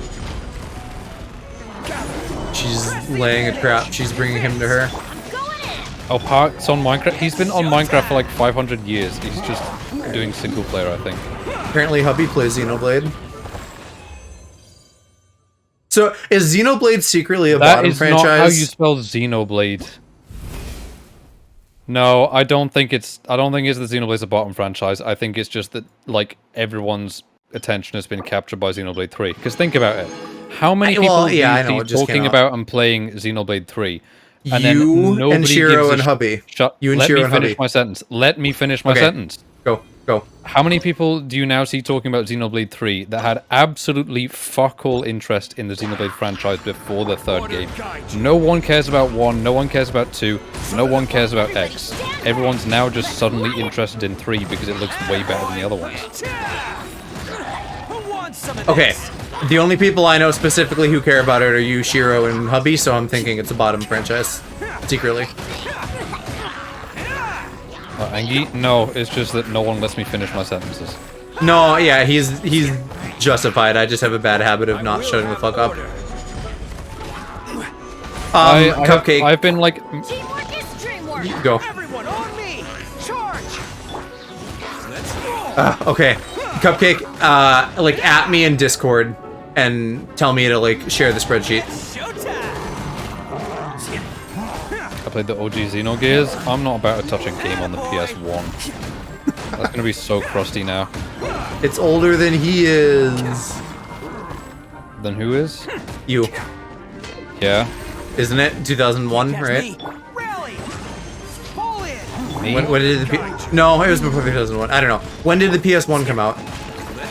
She's laying a trap. She's bringing him to her. Oh, Park's on Minecraft? He's been on Minecraft for like 500 years. He's just doing single player, I think. Apparently, hubby plays Xenoblade. So, is Xenoblade secretly a That bottom is franchise? not how you spell Xenoblade. No, I don't think it's the Xenoblade's a bottom franchise. I think it's just that, like, everyone's attention has been captured by Xenoblade 3. Because think about it. How many people do you I know, see it just talking came out. about and playing Xenoblade 3? And then You nobody and Shiro gives a and Hubby. Shut. You and Let Shiro me and finish Hubby. my sentence. Let me finish my Okay. sentence. Go. How many people do you now see talking about Xenoblade 3 that had absolutely fuck all interest in the Xenoblade franchise before the third game? No one cares about 1, no one cares about 2, no one cares about X. Everyone's now just suddenly interested in 3 because it looks way better than the other ones. Who wants some of Okay. this? The only people I know specifically who care about it are you, Shiro, and Hubby, so I'm thinking it's a bottom franchise. Secretly. Angie? No, it's just that no one lets me finish my sentences. No, yeah, he's justified. I just have a bad habit of not shutting the fuck up. Cupcake. I've been like... Teamwork is dreamwork. Go. Everyone on me! Charge! Let's go! Okay. Cupcake, like, at me in Discord and tell me to, like, share the spreadsheet. Showtime! I played the OG Xenogears. I'm not about to touch a game on the PS1. That's gonna be so crusty now. It's older than he is. Then who is? You. Yeah. Isn't it? 2001, Catch right? me. Rally! Pull in! Me? When did the No, it was before 2001. I don't know. When did the PS1 come out?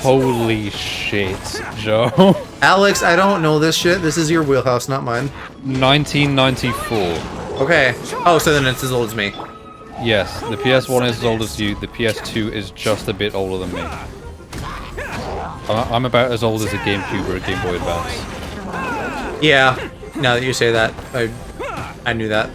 Holy shit, Joe. Alex, I don't know this shit. This is your wheelhouse, not mine. 1994. Okay. Oh, so then it's as old as me. Yes, the PS1 is as old as you. The PS2 is just a bit older than me. I'm about as old as a GameCube or a Game Boy Advance. Yeah. Now that you say that, I knew that.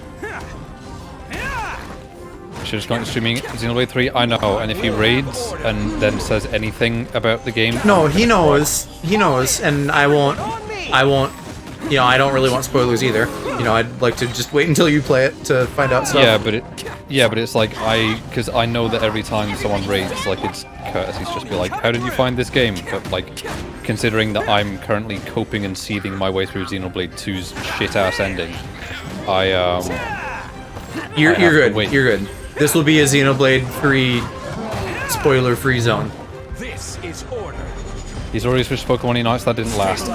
Should have gone streaming Xenoblade 3. I know, and if he raids and then says anything about the game, No, he knows. He knows, and I won't. You know, I don't really want spoilers either. You know, I'd like to just wait until you play it to find out stuff. yeah, but it's like because I know that every time someone raids, like it's courtesy to just be like, how did you find this game? But like, considering that I'm currently coping and seething my way through Xenoblade 2's shit ass ending, You're have to good. wait. You're good. This will be a Xenoblade 3 spoiler-free zone. This is order. he's already switched Pokemon Unites. That didn't last.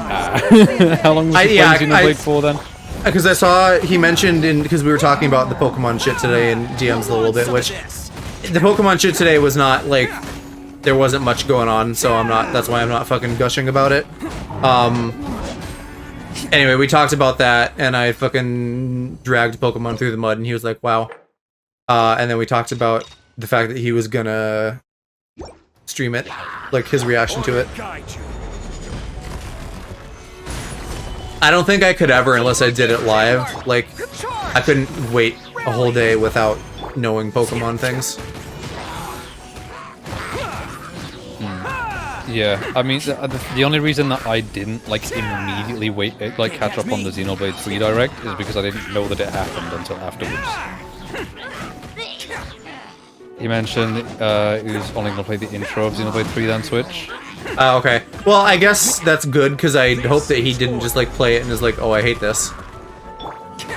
How long was he playing Xenoblade for then? Because I saw he mentioned because we were talking about the Pokemon shit today in DMs a little bit, which the Pokemon shit today was not like there wasn't much going on, so I'm not. That's why I'm not fucking gushing about it. Anyway, we talked about that, and I fucking dragged Pokemon through the mud, and he was like, "Wow." And then we talked about the fact that he was gonna stream it, like his reaction to it. Guide you. I don't think I could ever unless I did it live. Like, I couldn't wait a whole day without knowing Pokemon things. Yeah, I mean, the only reason that I didn't like immediately catch up on the Xenoblade 3 Direct is because I didn't know that it happened until afterwards. He mentioned he was only going to play the intro of Xenoblade 3 then Switch. Okay. Well, I guess that's good because I hope that he didn't just like play it and is like, "Oh, I hate this."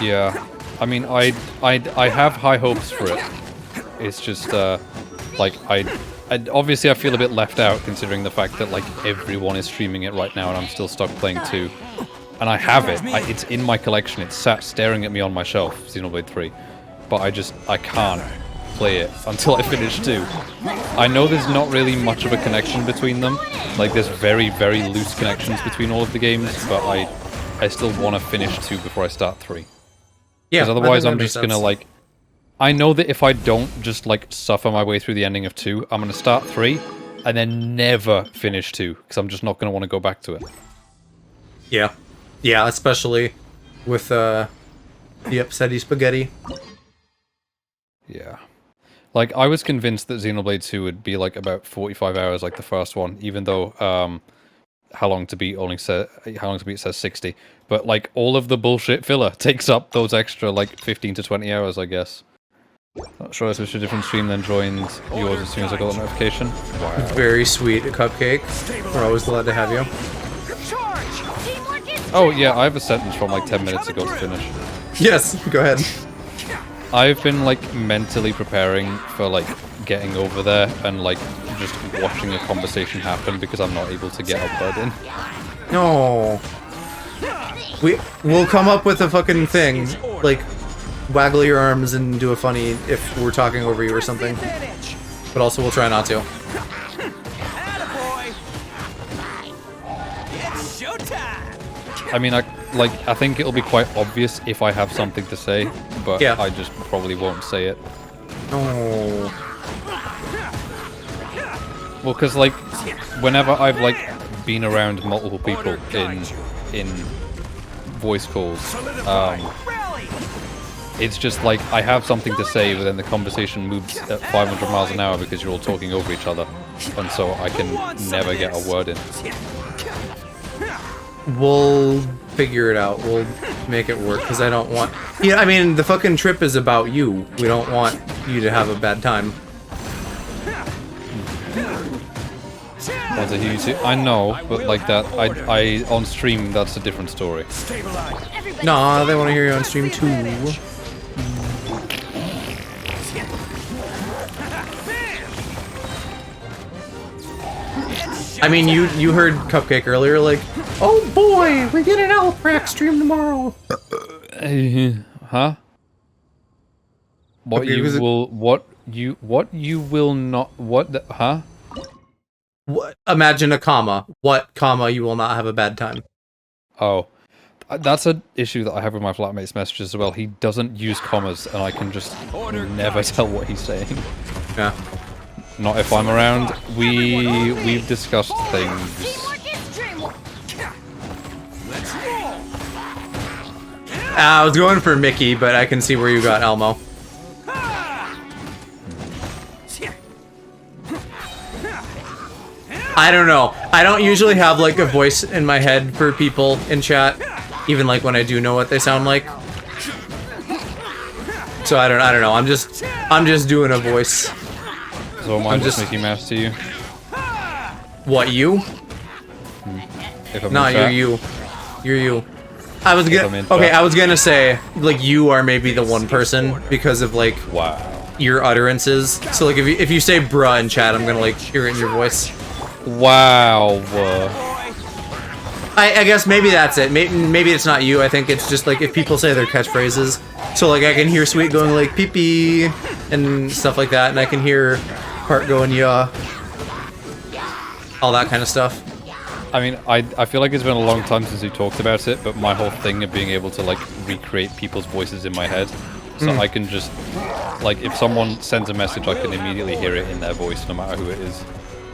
Yeah, I mean, I have high hopes for it. It's just like obviously I feel a bit left out considering the fact that like everyone is streaming it right now and I'm still stuck playing 2. And I have it. It's in my collection. It's sat staring at me on my shelf, Xenoblade 3. But I can't play it until I finish 2. I know there's not really much of a connection between them. Like there's very, very loose connections between all of the games, but I still want to finish 2 before I start 3. Yeah. Because otherwise I'm just gonna like... I know that if I don't just like suffer my way through the ending of 2, I'm gonna start 3 and then never finish 2 because I'm just not gonna want to go back to it. Yeah. Yeah, especially with the upsetty spaghetti. Yeah. Like, I was convinced that Xenoblade 2 would be, like, about 45 hours like the first one, even though, How Long to Beat says 60. But, like, all of the bullshit filler takes up those extra, like, 15 to 20 hours, I guess. Not sure I switched to a different stream, then joined yours as soon as I got the notification. Wow. Very sweet, Cupcake. We're always glad to have you. Oh, yeah, I have a sentence from, like, 10 minutes ago to finish. Yes, go ahead. I've been, like, mentally preparing for, like, getting over there and, like, just watching a conversation happen because I'm not able to get upload in. No. We'll come up with a fucking thing. Like, waggle your arms and do a funny if we're talking over you or something. Advantage. But also, we'll try not to. Attaboy. It's showtime. I mean, I think it'll be quite obvious if I have something to say, but Yeah. I just probably won't say it. Oh. Well, because like, whenever I've like been around multiple people in voice calls, Rally. it's just like I have something to say, but then the conversation moves at 500 miles an hour because you're all talking over each other, and so I can never get a word in. We'll figure it out. We'll make it work, because I don't want... Yeah, I mean, the fucking trip is about you. We don't want you to have a bad time. What's a huge... I know, but like that, I on stream, that's a different story. Everybody Nah, they want to hear you on stream too. I mean, you heard Cupcake earlier, like, oh boy, we get an aloprax stream tomorrow. Huh? What Okay, you was it- will... What you will not... What the... Huh? What? Imagine a comma. What comma you will not have a bad time. Oh. That's an issue that I have with my flatmate's messages as well. He doesn't use commas, and I can just never tell what he's saying. Yeah. Not if I'm around. We've discussed things. Teamwork is dreamwork. Let's roll. I was going for Mickey, but I can see where you got Elmo. I don't know. I don't usually have like a voice in my head for people in chat, even like when I do know what they sound like. So I don't know. I'm just doing a voice. So am I I'm just just- Mickey Mouse to you? What, you? If I'm No, in you're chat? you. You're you. I was I'm gonna in okay. chat. I was gonna say like you are maybe the one person because of like Wow. your utterances. So like if you say bruh in chat, I'm gonna like hear it in your voice. Wow. I guess maybe that's it. Maybe it's not you. I think it's just like if people say their catchphrases. So like I can hear Sweet going like pee pee and stuff like that, and I can hear Part going yeah, all that kind of stuff. I mean, I feel like it's been a long time since we talked about it, but my whole thing of being able to like recreate people's voices in my head, so I can just like if someone sends a message, I can immediately hear it in their voice, no matter who it is.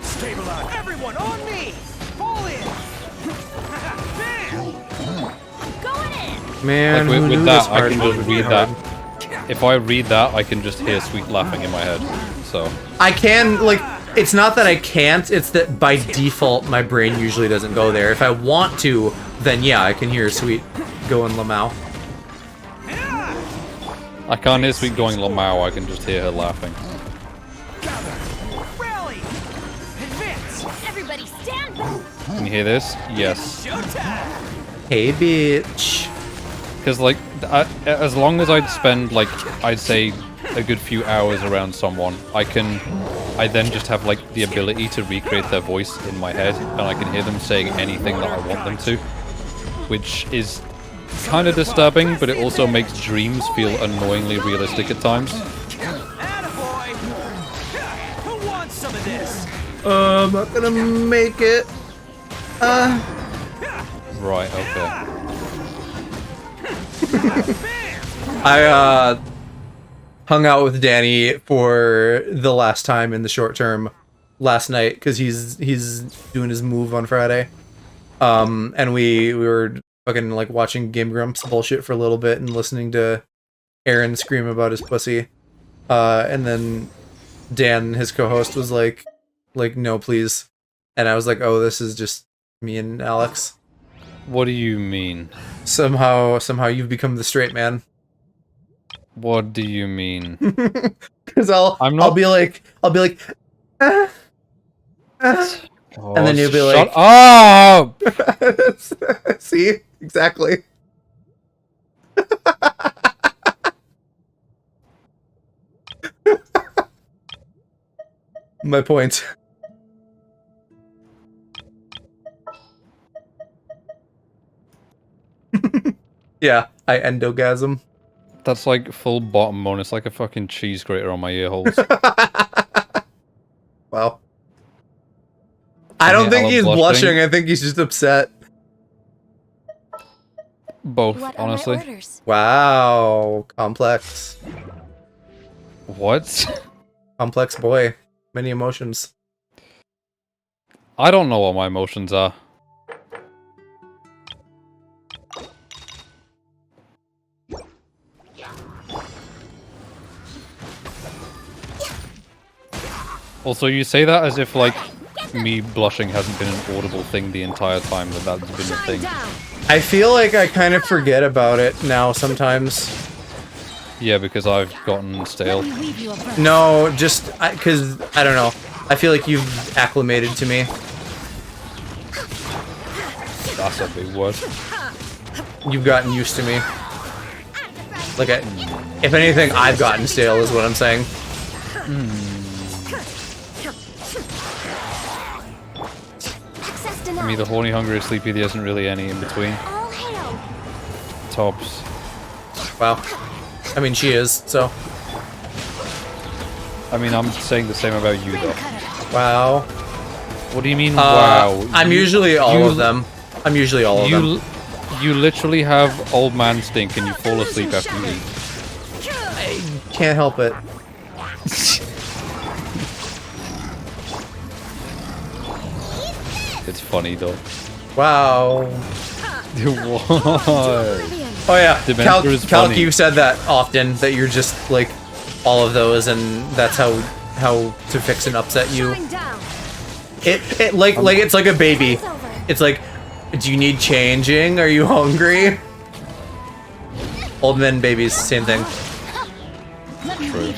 Stabilize. Everyone on me. Fall in. Bam. Going in. Man, Like who knew with this that, I hard can mode just would be read hard? that. If I read that, I can just hear Sweet laughing in my head. So I can like. It's not that I can't. It's that by default my brain usually doesn't go there. If I want to, then yeah, I can hear Sweet going Lamau. I can't hear Sweet going Lamau. I can just hear her laughing. Rally. Advance. Everybody stand back. Can you hear this? Yes. Showtime. Hey, bitch. Because like, as long as I'd spend like, I'd say a good few hours around someone, I then just have like the ability to recreate their voice in my head, and I can hear them saying anything that I want them to, which is kind of disturbing, but it also makes dreams feel annoyingly realistic at times. Attaboy. Who wants some of this? I'm not gonna make it. Right, okay. I hung out with Danny for the last time in the short term last night because he's doing his move on Friday. And we were fucking like watching Game Grumps bullshit for a little bit and listening to Aaron scream about his pussy. And then Dan, his co-host, was like no please. And I was like, oh, this is just me and Alex. What do you mean? Somehow you've become the straight man. What do you mean? Because I'll be like, Oh, and then you'll be like, shut up! see, exactly. My point. Yeah, I endogasm. That's like full bottom moan. It's like a fucking cheese grater on my ear holes. Wow. I don't think he's blushing. blushing. I think he's just upset. Both, What honestly. are my orders? Wow. Complex. What? Complex boy. Many emotions. I don't know what my emotions are. Also, you say that as if, like, me blushing hasn't been an audible thing the entire time that that's been a thing. I feel like I kind of forget about it now sometimes. Yeah, because I've gotten stale. No, just because I don't know. I feel like you've acclimated to me. That's a big word. You've gotten used to me. Like, if anything, I've gotten stale, is what I'm saying. I mean, the horny, hungry, sleepy, there isn't really any in between. All hail. Tops. Wow. I mean, she is, so. I mean, I'm saying the same about you, though. Wow. What do you mean, wow? I'm usually all of them. I'm usually all of them. You literally have old man stink and you fall asleep after you eat. I can't help it. It's funny, though. Wow. What? Oh yeah, Dementor is Calc, funny. you've said that often, that you're just like all of those, and that's how to fix and upset you. It like it's like a baby. It's like, do you need changing? Are you hungry? Old men, babies, same thing. True.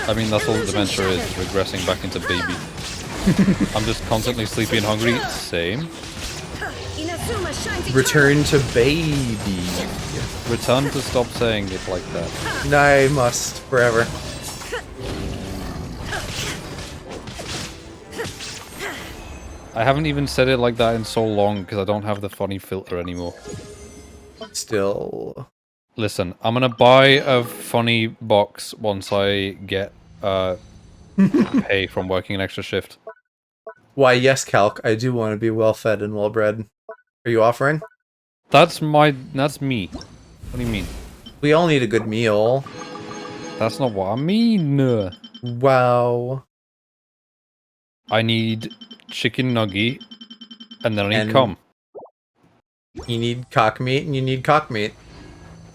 I mean, that's all dementia is, regressing back into baby. I'm just constantly sleepy and hungry. Same. Return to baby. Return to stop saying it like that. I must forever. I haven't even said it like that in so long because I don't have the funny filter anymore. Still. Listen, I'm gonna buy a funny box once I get pay from working an extra shift. Why, yes, Calc, I do want to be well fed and well bred. Are you offering? That's me. What do you mean? We all need a good meal. That's not what I mean. Wow. I need chicken nugget, and then I need And- cum. You need cock meat and you need cock meat.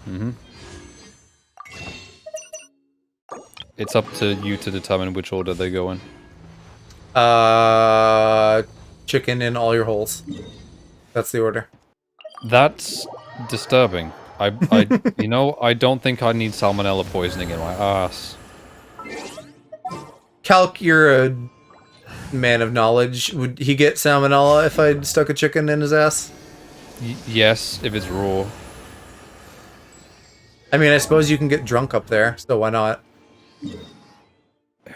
Mm-hmm. It's up to you to determine which order they go in. Chicken in all your holes. That's the order. That's disturbing. I you know, I don't think I need salmonella poisoning in my ass. Calc, you're a man of knowledge. Would he get salmonella if I stuck a chicken in his ass? Yes, if it's raw. I mean, I suppose you can get drunk up there, so why not?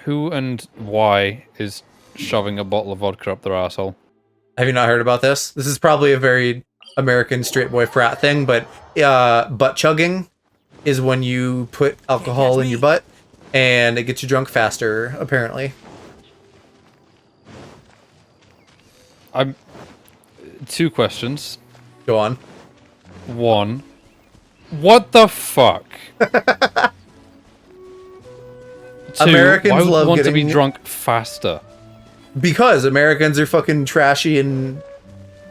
Who and why is shoving a bottle of vodka up their asshole? Have you not heard about this? This is probably a very American straight boy frat thing, but butt chugging is when you put alcohol in your butt, and it gets you drunk faster, apparently. Two questions. Go on. One, what the fuck? Two, Americans why would love you want to getting- be drunk faster? Because Americans are fucking trashy and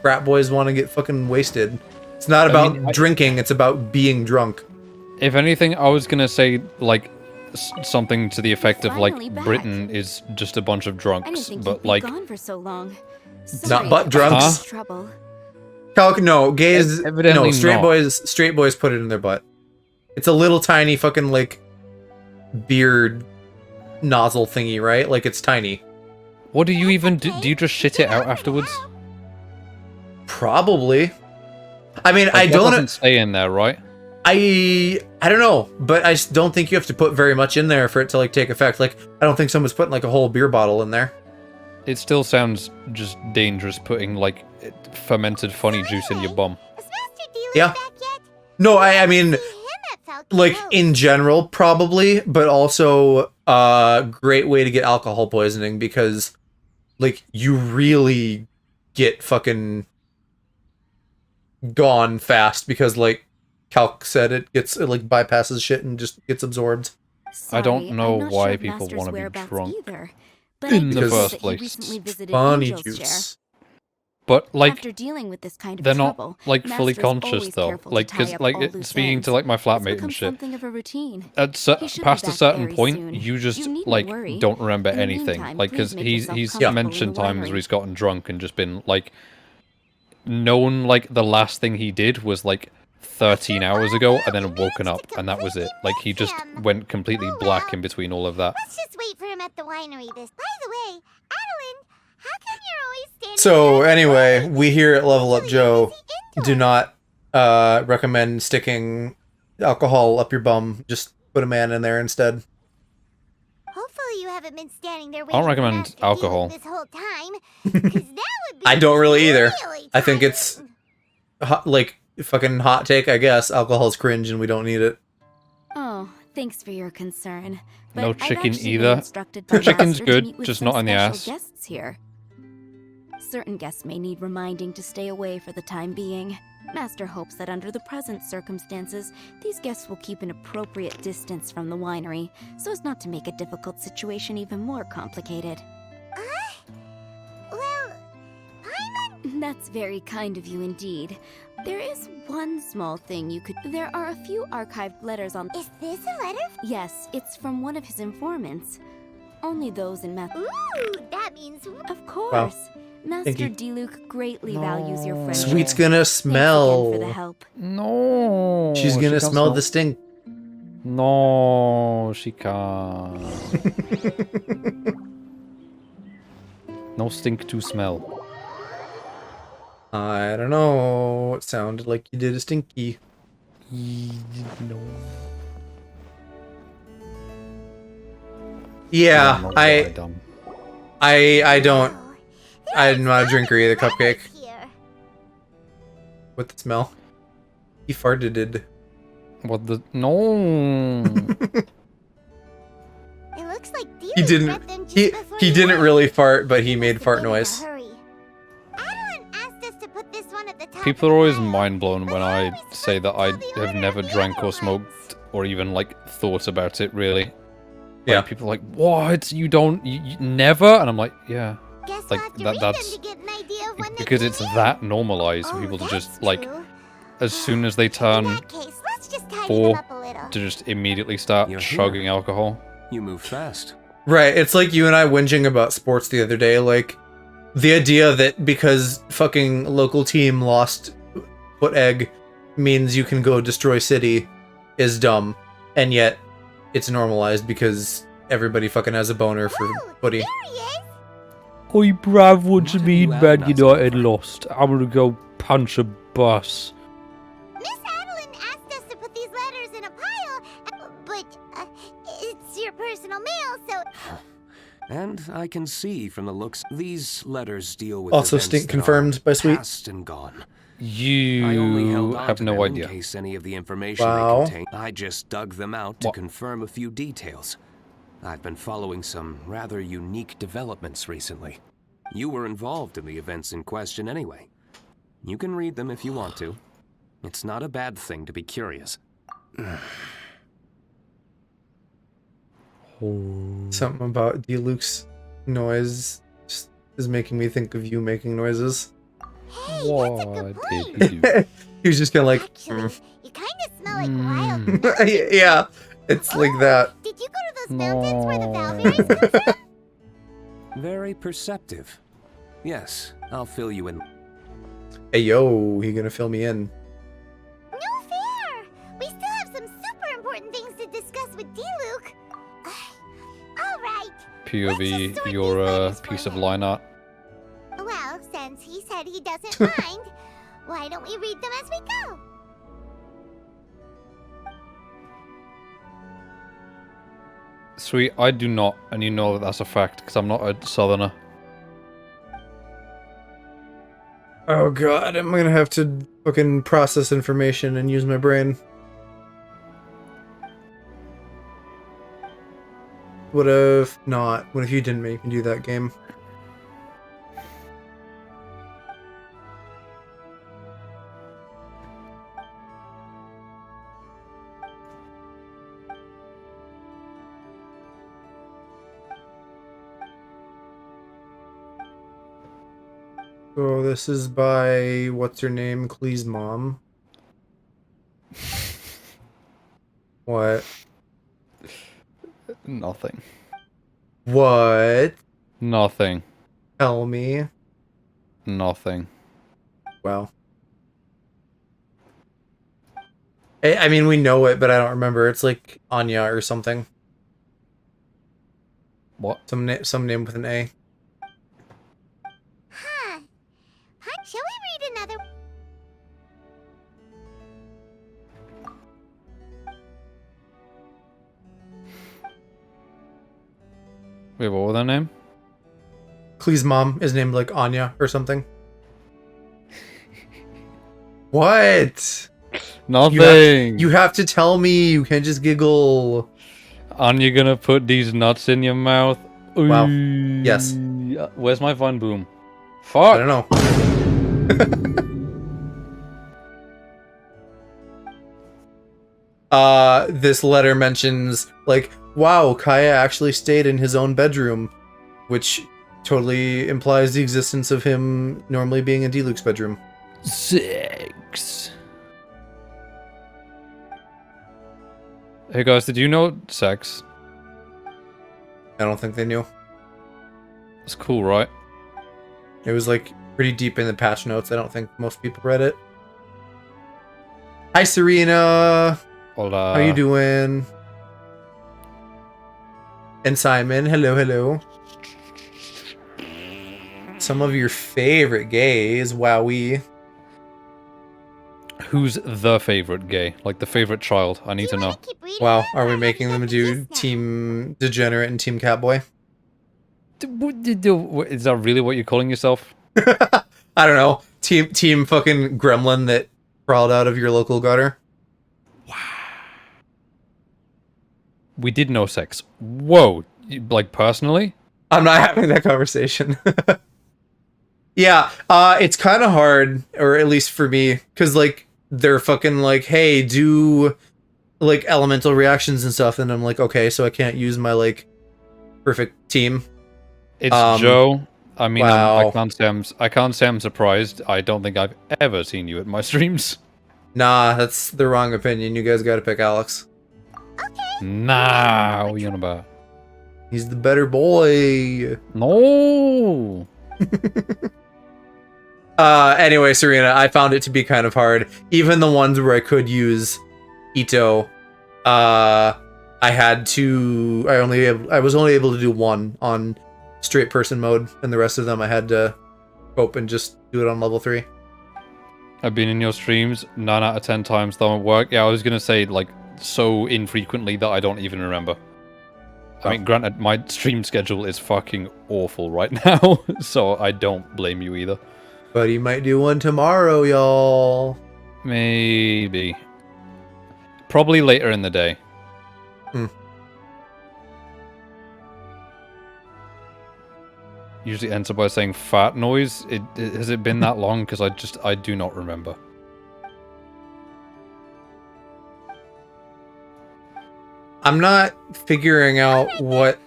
frat boys want to get fucking wasted. It's not about mean, drinking, it's about being drunk. If anything, I was gonna say, like, something to the effect of, like, Finally back. Britain is just a bunch of I didn't drunks, think but, you'd be like, gone for so long. Not butt drunks. Huh? Trouble. Calc, no, gays, Evidently no, straight not. straight boys put it in their butt. It's a little tiny fucking, like, beard nozzle thingy, right? Like, it's tiny. what do you even do? Do you just shit it out afterwards? Probably. I mean, Like, I that don't... doesn't stay in there, right? I don't know, but I don't think you have to put very much in there for it to, like, take effect. Like, I don't think someone's putting, like, a whole beer bottle in there. It still sounds just dangerous putting, like, fermented funny juice in your bum. Is Master Diluc Yeah. back yet? No, I mean... See him at like in general, probably, but also great way to get alcohol poisoning because like you really get fucking gone fast because like Calc said it like bypasses shit and just gets absorbed. I don't Sorry, know I'm not why sure of people Master's want to be whereabouts drunk either, but in I the noticed first that he place. recently visited Funny Angel's juice. Share. But like After dealing with this kind of they're trouble, not like fully Master's conscious always though. careful to Like tie because up like all loose speaking ends. to like my It's flatmate become and shit. something of a routine. At He should be past a back certain very point, soon. you just needn't like worry. don't remember In the anything. meantime, Like because please make he's yourself comfortable in mentioned the times where winery. he's gotten drunk and just been like known like the last thing he did was like 13 hours ago and then woken up and that was it. Like he just went completely black in between all of that. Let's just wait for him at the winery. By the way, Adeline, how come you're always standing So there? anyway, we here at Level Up Usually you're Joe busy do indoors. not recommend sticking alcohol up your bum. Just put a man in there instead. Hopefully you haven't been standing there I don't waiting for recommend Master Diluc alcohol. this whole time, 'cause that would be I don't really either. really I think it's tiring. like fucking hot take, I guess. Alcohol's cringe and we don't need it. Oh, thanks for your concern. But No I've chicken actually either. been instructed by Chicken's Master to good, meet with just some not in the special ass. guests here. Certain guests may need reminding to stay away for the time being. Master hopes that under the present circumstances, these guests will keep an appropriate distance from the winery, so as not to make a difficult situation even more complicated. Well, Paimon, That's very kind of you indeed. There is one small thing you could... There are a few archived letters on... is this a letter? Yes, it's from one of his informants. Only those in Math... Ooh, that means Of course. Master you. Diluc greatly values your friendship. Sweet's gonna Thanks smell. again for the help. No. She's she gonna can't smell the stink. No, she can't. No stink to smell. I don't know. It sounded like you did a stinky. No. Yeah, don't know what I done. don't. I'm not a drinker either, letters Cupcake. here. With the smell. He farted it. What the? No. It looks like Diluc He didn't. read them just He before didn't left. really fart, but he Must made have fart been in a noise. hurry. Adeline asked us to put this one at the top People of are the always pile. mind blown when I But how are we say that I supposed to tell the have order never of the drank other or smoked or even like thought about it really. Yeah. Like, people are like, what? You don't? You never? And I'm like, yeah. Guess like, we'll have to that- read that's- them to get an idea of when they Because came it's in. that normalized for Oh, people to that's just like, true. as soon as they In turn that case, let's just tidy 4 them up a little. to just immediately start You're chugging here. alcohol. You move fast. Right, it's like you and I whinging about sports the other day, like, the idea that because fucking local team lost foot egg means you can go destroy city is dumb, and yet it's normalized because everybody fucking has a boner for footy. There he is. Oi, bruv, what do you mean Man United lost? I'm gonna go punch a bus. Miss Adeline asked us to put these letters in a pile, but it's your personal mail, so And I can see from the looks, these letters deal with Also events stink that confirmed are by Sweet. past and gone. I only You held on have to no them idea. in case any of the information Wow. they contain. I just dug them out to What? confirm a few details. I've been following some rather unique developments recently. You were involved in the events in question anyway. You can read them if you want to. It's not a bad thing to be curious. Something about Diluc's noise just is making me think of you making noises. hey, that's a good What point. did you do? He was just kind of like, Actually, you kind of smell like wild. yeah, it's like that. Did you go to those mountains where the No. Valkyries come from? Very perceptive. Yes, I'll fill you in. Hey yo, he gonna fill me in. No fair. We still have some super important things to discuss with Diluc. All right. POV, sort you're these a letters for piece of him. line art. Well, since he said he doesn't mind, why don't we read them as we go? Sweet, I do not, and you know that that's a fact, because I'm not a southerner. Oh god, I'm gonna have to fucking process information and use my brain. What if not? What if you didn't make me do that game? So this is by what's her name? Klee's mom. What? Nothing. What? Nothing. Tell me. Nothing. Wow. I mean, we know it, but I don't remember. It's like Anya or something. What? Some name with an A. Huh. Shall we read another? Wait, what was their name? Klee's mom is named like Anya or something. What? Nothing. You have to tell me. You can't just giggle. Aren't you gonna put these nuts in your mouth? Wow. Ooh. Yes. Where's my fun boom? I Fuck. don't know. This letter mentions, like, wow, Kaya actually stayed in his own bedroom, which totally implies the existence of him normally being in Diluc's bedroom. 6. Hey guys, did you know sex? I don't think they knew. It's cool, right? It was, like, pretty deep in the patch notes. I don't think most people read it. Hi, Serena! Hola. How you doing? And Simon, hello, hello. Some of your favorite gays, wowee. Who's the favorite gay? Like the favorite child? I need to know. Wow, are we making them do Team Degenerate and Team Catboy? Is that really what you're calling yourself? I don't know. Team fucking gremlin that crawled out of your local gutter. We did know sex. Whoa. Like personally? I'm not having that conversation. Yeah, it's kind of hard, or at least for me, because, like, they're fucking like, hey, do, like, elemental reactions and stuff, and I'm like, okay, so I can't use my, like, perfect team. It's Joe. I mean, wow. I can't say I'm surprised. I don't think I've ever seen you at my streams. Nah, that's the wrong opinion. You guys gotta pick Alex. Nah, what are you on about? He's the better boy. No. Anyway, Serena, I found it to be kind of hard. Even the ones where I could use Ito, I was only able to do one on straight person mode, and the rest of them I had to cope and just do it on level 3. I've been in your streams 9 out of 10 times. Don't work. Yeah, I was gonna say like so infrequently that I don't even remember. I mean, granted, my stream schedule is fucking awful right now, so I don't blame you either. But he might do one tomorrow, y'all. Maybe. Probably later in the day. Usually ends up by saying fat noise. Has it been that long? Because I do not remember. I'm not figuring out what...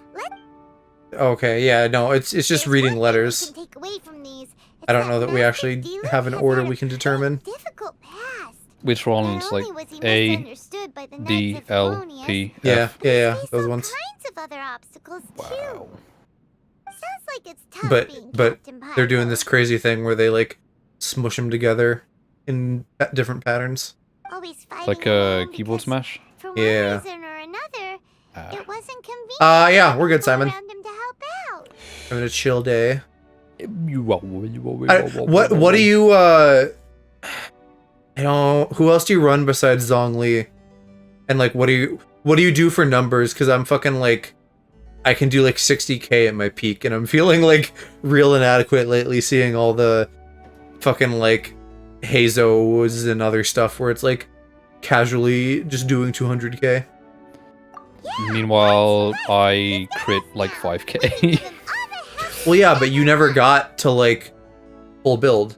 Okay, yeah, no, it's just reading letters. I don't know that we actually have an order we can determine. Which ones? Like A, D, L, P, F? Yeah, those ones. Wow. But they're doing this crazy thing where they, like, smush them together in different patterns. Like a keyboard smash? Yeah. It wasn't convenient. Yeah, we're good, Simon. Having a chill day. What do you, I don't... Who else do you run besides Zhongli? And, like, what do you do for numbers? Because I'm fucking, like... I can do, like, 60k at my peak, and I'm feeling, like, real inadequate lately, seeing all the fucking, like, Hazos and other stuff where it's, like, casually just doing 200k. Yeah, Meanwhile, I crit like 5k. Well, yeah, but you never got to like full build.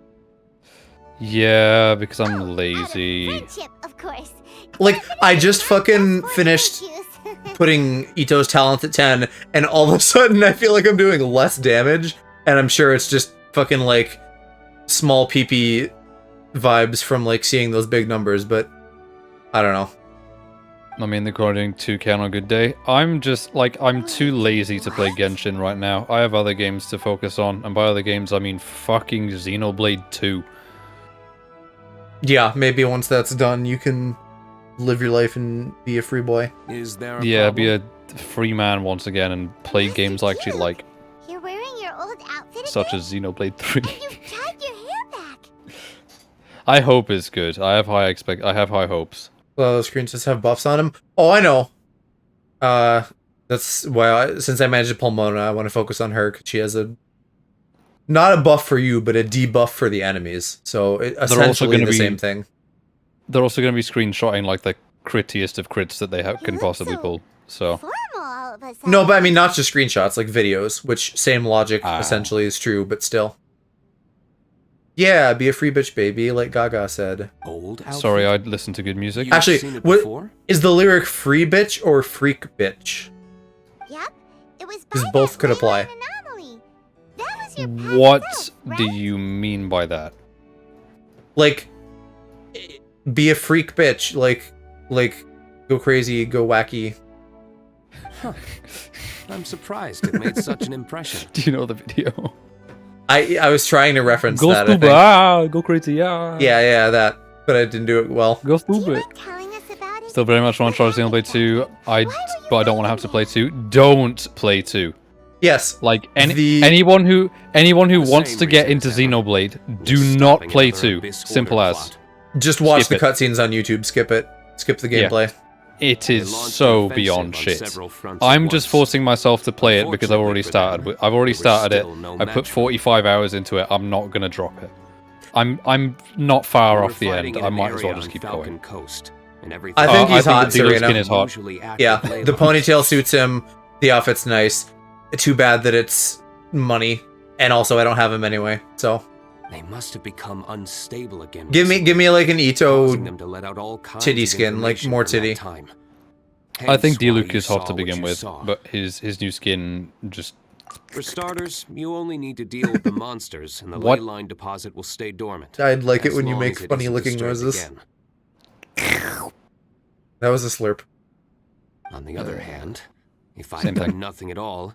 Yeah, because I'm lazy. Friendship, of course. Like, I just fucking finished putting Ito's talent at 10, and all of a sudden I feel like I'm doing less damage, and I'm sure it's just fucking like small PP vibes from like seeing those big numbers, but I don't know. I mean, they're grinding 2k on a good day. I'm just, like, I'm too lazy to play Genshin right now. I have other games to focus on, and by other games, I mean fucking Xenoblade 2. Yeah, maybe once that's done, you can live your life and be a free boy. Is there a Yeah, problem? be a free man once again and play games I actually like, You're wearing your old outfit such again? as Xenoblade 3. And you've tied your hair back. I hope it's good. I have high hopes. Well, those screens just have buffs on them. Oh, I know. That's why, since I managed to pull Mona, I want to focus on her, because she has not a buff for you, but a debuff for the enemies. So, essentially the same thing. They're also going to be screenshotting, like, the crittiest of crits that they can look possibly so pull, so... Formal all of a sudden. No, but I mean, not just screenshots, like videos, which same logic Ah. essentially is true, but still. Yeah, be a free bitch, baby, like Gaga said. Old outfit? Sorry, I'd listen to good music. You've Actually, seen it what- before? Is the lyric free bitch or freak bitch? Yep. It was 'Cause by both that could apply. leyline anomaly. That was your pet What self, do right? you mean by that? Like, be a freak bitch, like, go crazy, go wacky. I'm surprised it made such an impression. Do you know the video? I was trying to reference Go that, I stupid, think. go crazy, yeah. Yeah, that. But I didn't do it well. Go Do you stupid. mind telling us about it? Still very much want to try Xenoblade 2. Why were you But I don't want to have to play 2. Don't play 2. Yes. Like The- anyone who The wants same to get reason into as ever. Xenoblade, do Just not stopping play another 2. Abyss Simple Order as. plot. Just watch Skip the it. cutscenes on YouTube. Skip it. Skip the Yeah. gameplay. It They is launched so an offensive beyond on shit. several fronts at I'm just once. forcing myself to play it because I've already Unfortunately for them, started. I've already there was started it. still no I match put for 45 hours into it. I'm not gonna drop it. I'm not far We off were the fighting end. in I an might as well area just on keep Falcon going. Coast, and everything I think he's I hot, think the Diluc Serena. skin is hot. Usually active Yeah, labor. the ponytail suits him. The outfit's nice. Too bad that it's money, and also I don't have him anyway. So They must have become unstable again. give me like an Ito. causing them to let out all kinds titty of skin, like information more from that titty. time. I think Hence why Diluc you is hot saw to what begin you with, saw. but his new skin just For starters, you only need to deal with the monsters, and the What? ley line deposit will stay dormant. I'd like it as when you long make as it funny isn't looking disturbed noises. again. That was a slurp. On the other hand, if I'd Same done thing. nothing at all,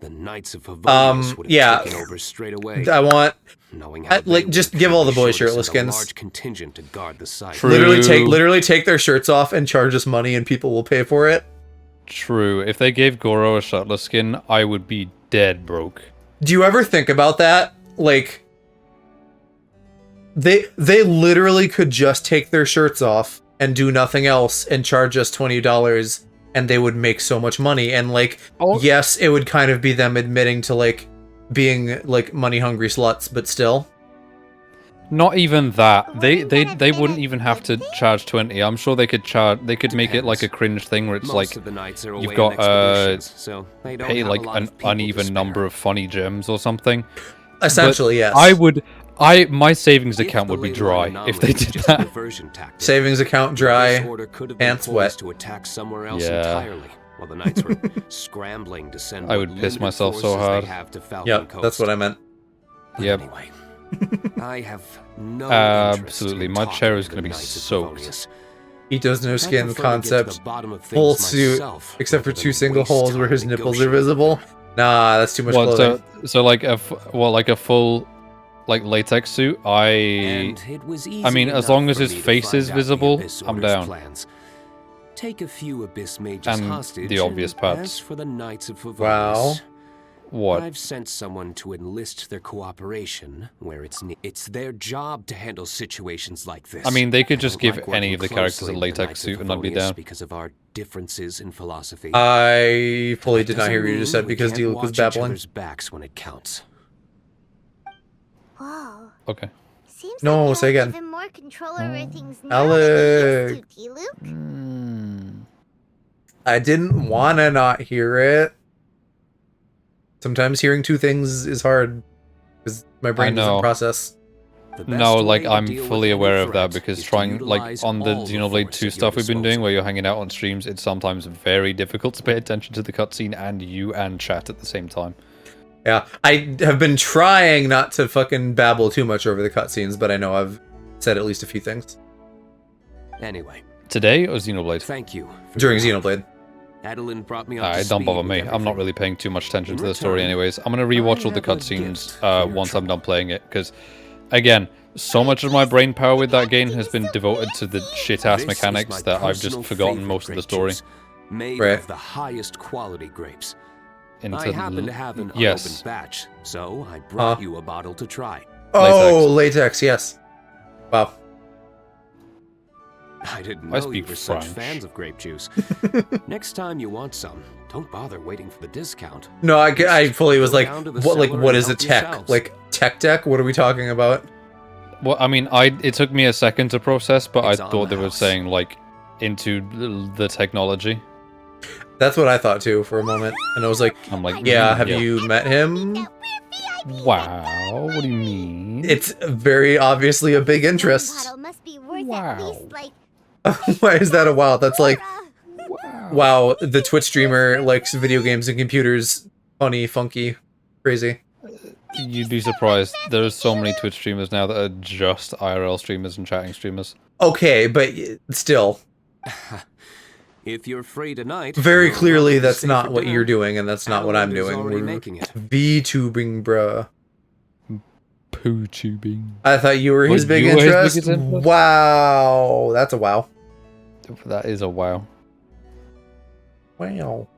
the Knights of Favonius would have yeah. taken over straight away. I want knowing how like, they just would give all the be boys sure to shirtless send a skins. large contingent to guard the site. True. literally take their shirts off and charge us money, and people will pay for it. true. If they gave Goro a shirtless skin, I would be dead broke. Do you ever think about that? Like, they literally could just take their shirts off and do nothing else and charge us $20, and they would make so much money. And like, Oh. yes, it would kind of be them admitting to like being like money hungry sluts, but still. Not even that. They Wouldn't they that wouldn't be even have to good? charge 20. I'm sure they could charge. They could make it like a Depends. cringe thing where it's Most like of the Knights are you've away got, on expeditions, so they don't pay have like a lot an of people to uneven spare. number of funny gems or something. Essentially, But yes. my savings If account the would be ley dry line if they anomaly was did just a that. diversion tactic, Savings account the Abyss dry. Order could have been pants poised wet. to attack somewhere else Yeah. entirely, while the Knights were scrambling to send I what would piss limited myself so forces they hard. have to Falcon Yep, Coast. that's what I meant. But Yep. Anyway, I have no Absolutely, interest in my chair talking is to gonna the be Knights of soaked. Favonius. Ito's no I'd skin prefer to get to concept. the bottom of Full things suit, myself, except for rather 2 than single waste holes where time his nipples are negotiating with visible. them. Nah, that's too much What, clothing. so like a full like latex suit. And it was I mean, easy as enough long as for his me to face find is out the visible, Abyss I'm Order's down. plans. Take a few Abyss mages And hostage the obvious and parts. as for the Knights of Favonius, Wow. What? I've sent someone to enlist their cooperation where it's their job to handle situations like this. I mean, they could I just don't give like any working of the characters a closely with the latex Knights suit of and I'd be Favonius down. because of our differences in philosophy. I fully did not Doesn't hear what you just mean said we because can't Diluc was watch each babbling. other's backs when it counts. Whoa. Okay. Seems No, like you say have again. even more control over things now than you used to, Diluc. I didn't want to not hear it. Sometimes hearing two things is hard because my brain doesn't process. No, like, I'm fully aware of that because trying, like, on the Xenoblade 2 stuff we've been doing where you're hanging out on streams, it's sometimes very difficult to pay attention to the cutscene and you and chat at the same time. Yeah, I have been trying not to fucking babble too much over the cutscenes, but I know I've said at least a few things. Anyway. Today or Xenoblade? Thank you. During Xenoblade. Adeline brought me up to Don't bother speed me. with I'm not everything. really paying too much attention to the In story return, anyways. I'm going to rewatch all the I have a cutscenes gift for your once I'm trouble. done playing it, because, again, so much of my brain power with that game has been devoted to the shit-ass This is mechanics my that I've personal just forgotten favorite most of the grape story. juice, made Right. of the highest quality grapes. Into I happen to have an yes. unopened batch, so I brought you a bottle to try. Oh, latex, yes. Wow. I didn't I know you speak were such French. fans of grape juice. Next time you want some, don't bother waiting for the discount. No, I fully was Go like, down to the what cellar is a and tech? help yourselves. Like tech deck? What are we talking about? Well, I mean, it took me a second to process, but It's I on thought the they were house. saying, like, into the technology. That's what I thought too for a moment, and I was like, I'm like, yeah, have you met him? Wow, what do you mean? It's very obviously a big interest. Bottle must be worth Wow. at least like Why is that a wow? That's like, Laura. wow, the Twitch streamer likes video games and computers. Funny, funky, crazy. You'd be surprised. There's so many Twitch streamers now that are just IRL streamers and chatting streamers. Okay, but still, If you're free tonight, very you're clearly welcome to that's stay not for what dinner. you're doing, and that's not what I'm Adeline is doing. already We're making it. VTubing, bruh. Poo tubing. I thought you were his Oh, big you were his interest. biggest interest? Wow, that's a wow. That is a wow. Wow.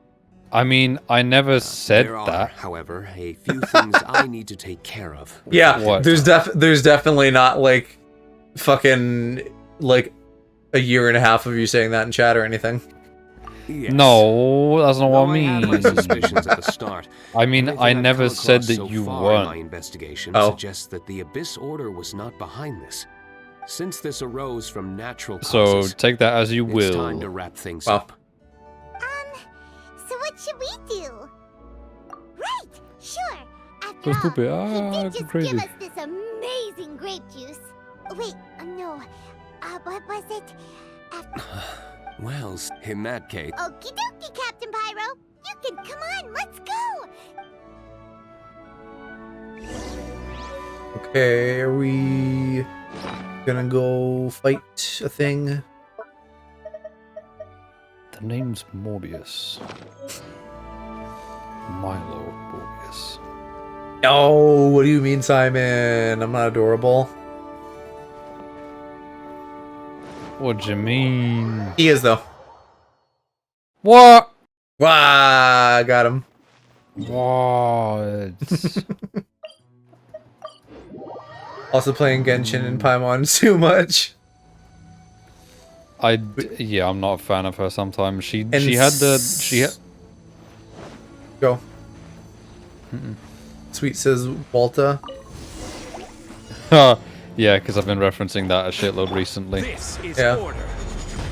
I mean, I never said There are, that. however, a few things I need to take care of. Yeah, What? there's definitely not like fucking like a year and a half of you saying that in chat or anything. Yes. No, that's not what Though I had my mean. suspicions at the start. I mean, everything I I've never come said across that so you far in my weren't. investigation Oh. suggests that the Abyss Order was not behind this. Since this arose from natural So causes, take that as you it's time to will. wrap things Wow. up. So what should we do? Right, sure. After Go all, stupid. he Ah, did just crazy. give us this amazing grape juice. Wait, no. What was it? Well, in that case, Okie dokie, Captain Pyro. You can come on, let's go. Okay, are we gonna go fight a thing? The name's Morbius. Milo Morbius. Oh, what do you mean, Simon? I'm not adorable. What do you mean? He is though. What? Wow, got him. What? Also playing Genshin and Paimon too much. Yeah, I'm not a fan of her sometimes. She And had Go. Sweet says Walta. yeah, because I've been referencing that a shitload recently. This is Yeah. order.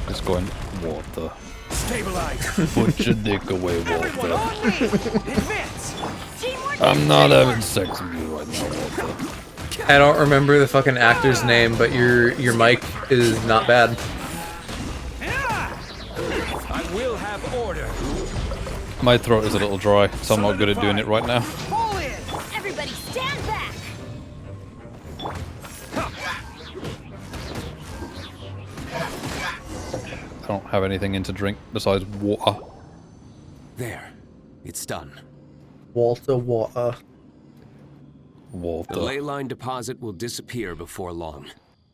Just going, Walter. Stabilize. Put your dick away, Everyone Walter. on me. Advance. Teamwork I'm is not teamwork. having sex with you right now, Walter. I don't remember the fucking actor's name, but your mic is not bad. I will have order. My throat is a little dry, so I'm not good at doing it right now. Fall in. Everybody stand back. I don't have anything in to drink besides water. there. It's done. Walta Water. The Walter. ley line deposit will disappear before long.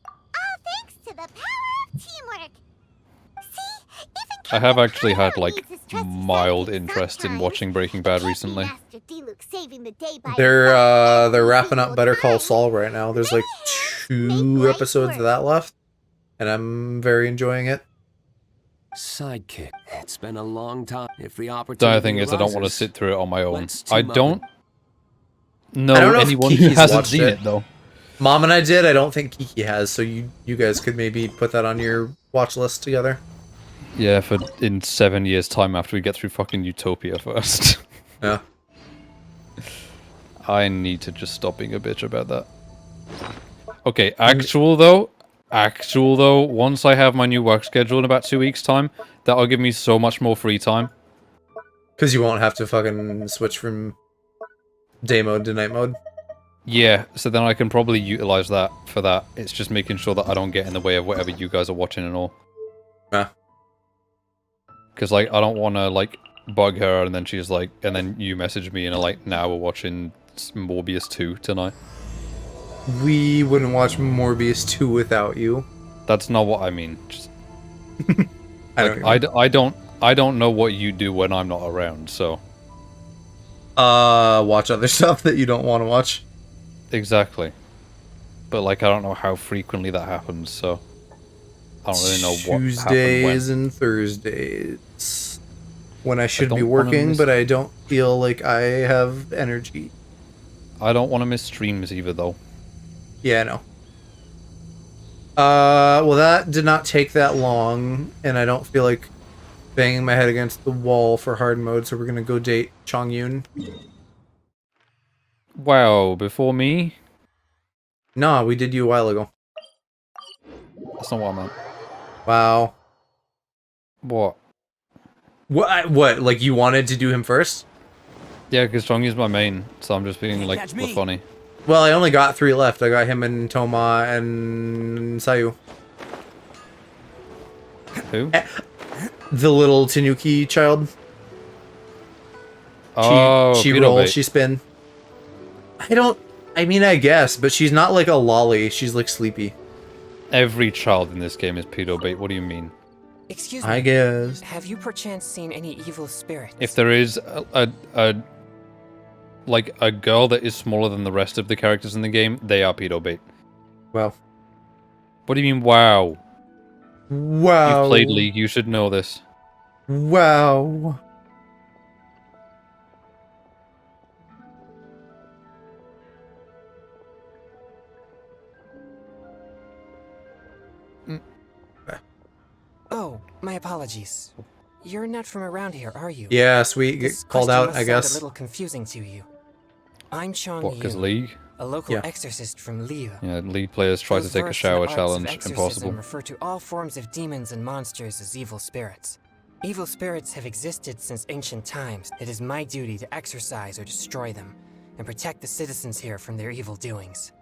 All thanks to the power of teamwork. See, even I have Captain actually had, Pyro like, needs his trusty mild sidekick interest in sometimes. watching Breaking Bad It can't be recently. Master Diluc saving the day by They're himself every wrapping up single Better Call time. Saul right now. There's like Make 2 life episodes of work. that left, and I'm very enjoying it. Sidekick. It's been a long time. If the The opportunity only thing is, I don't want to arises, sit through it on my own. let's I team up don't know I don't know if anyone who Kiki's hasn't watched seen it. it though. Mom and I did. I don't think Kiki has, so you guys could maybe put that on your watch list together. Yeah, for in 7 years' time after we get through fucking Utopia first. Yeah. I need to just stop being a bitch about that. Okay, actual though, once I have my new work schedule in about 2 weeks' time, that'll give me so much more free time. Because you won't have to fucking switch from day mode to night mode. Yeah, so then I can probably utilize that for that. It's just making sure that I don't get in the way of whatever you guys are watching and all. Yeah. Because, like, I don't want to, like, bug her and then she's like, and then you message me and are like, now we're watching Morbius 2 tonight. We wouldn't watch Morbius 2 without you. That's not what I mean. Just, I don't know what you do when I'm not around, so. Watch other stuff that you don't want to watch. Exactly. But, like, I don't know how frequently that happens, so. I don't really know what Tuesdays and Thursdays. When I should be working, but I don't feel like I have energy. I don't want to miss streams either, though. Yeah, I know. Well, that did not take that long, and I don't feel like banging my head against the wall for hard mode, so we're gonna go date Chongyun. Wow, before me? Nah, we did you a while ago. That's not what I meant. Wow. What? What? Like, you wanted to do him first? Yeah, because Chongyun's my main, so I'm just being, like, we're funny. Well, I only got 3 left. I got him and Toma and Sayu. Who? The little Tanuki child. Oh, she roll, she spin. I mean, I guess, but she's not like a lolly. She's like sleepy. Every child in this game is pedo bait. What do you mean? Excuse me. I guess. Have you perchance seen any evil spirits? If there is like a girl that is smaller than the rest of the characters in the game, they are pedo bait. Well. What do you mean, wow? Wow. You've played League, you should know this. Wow. Oh, my apologies. You're not from around here, are you? Yeah, sweet. Get This called question out, must I sound guess. a little confusing to you. I'm Chong What, because Yu, League? a local Yeah. exorcist from Liu. Yeah, League players try to Those take a versed in shower arts of challenge. exorcism Impossible. refer to all forms of demons and monsters as evil spirits. Evil spirits have existed since ancient times. It is my duty to exorcise or destroy them, and protect the citizens here from their evil doings.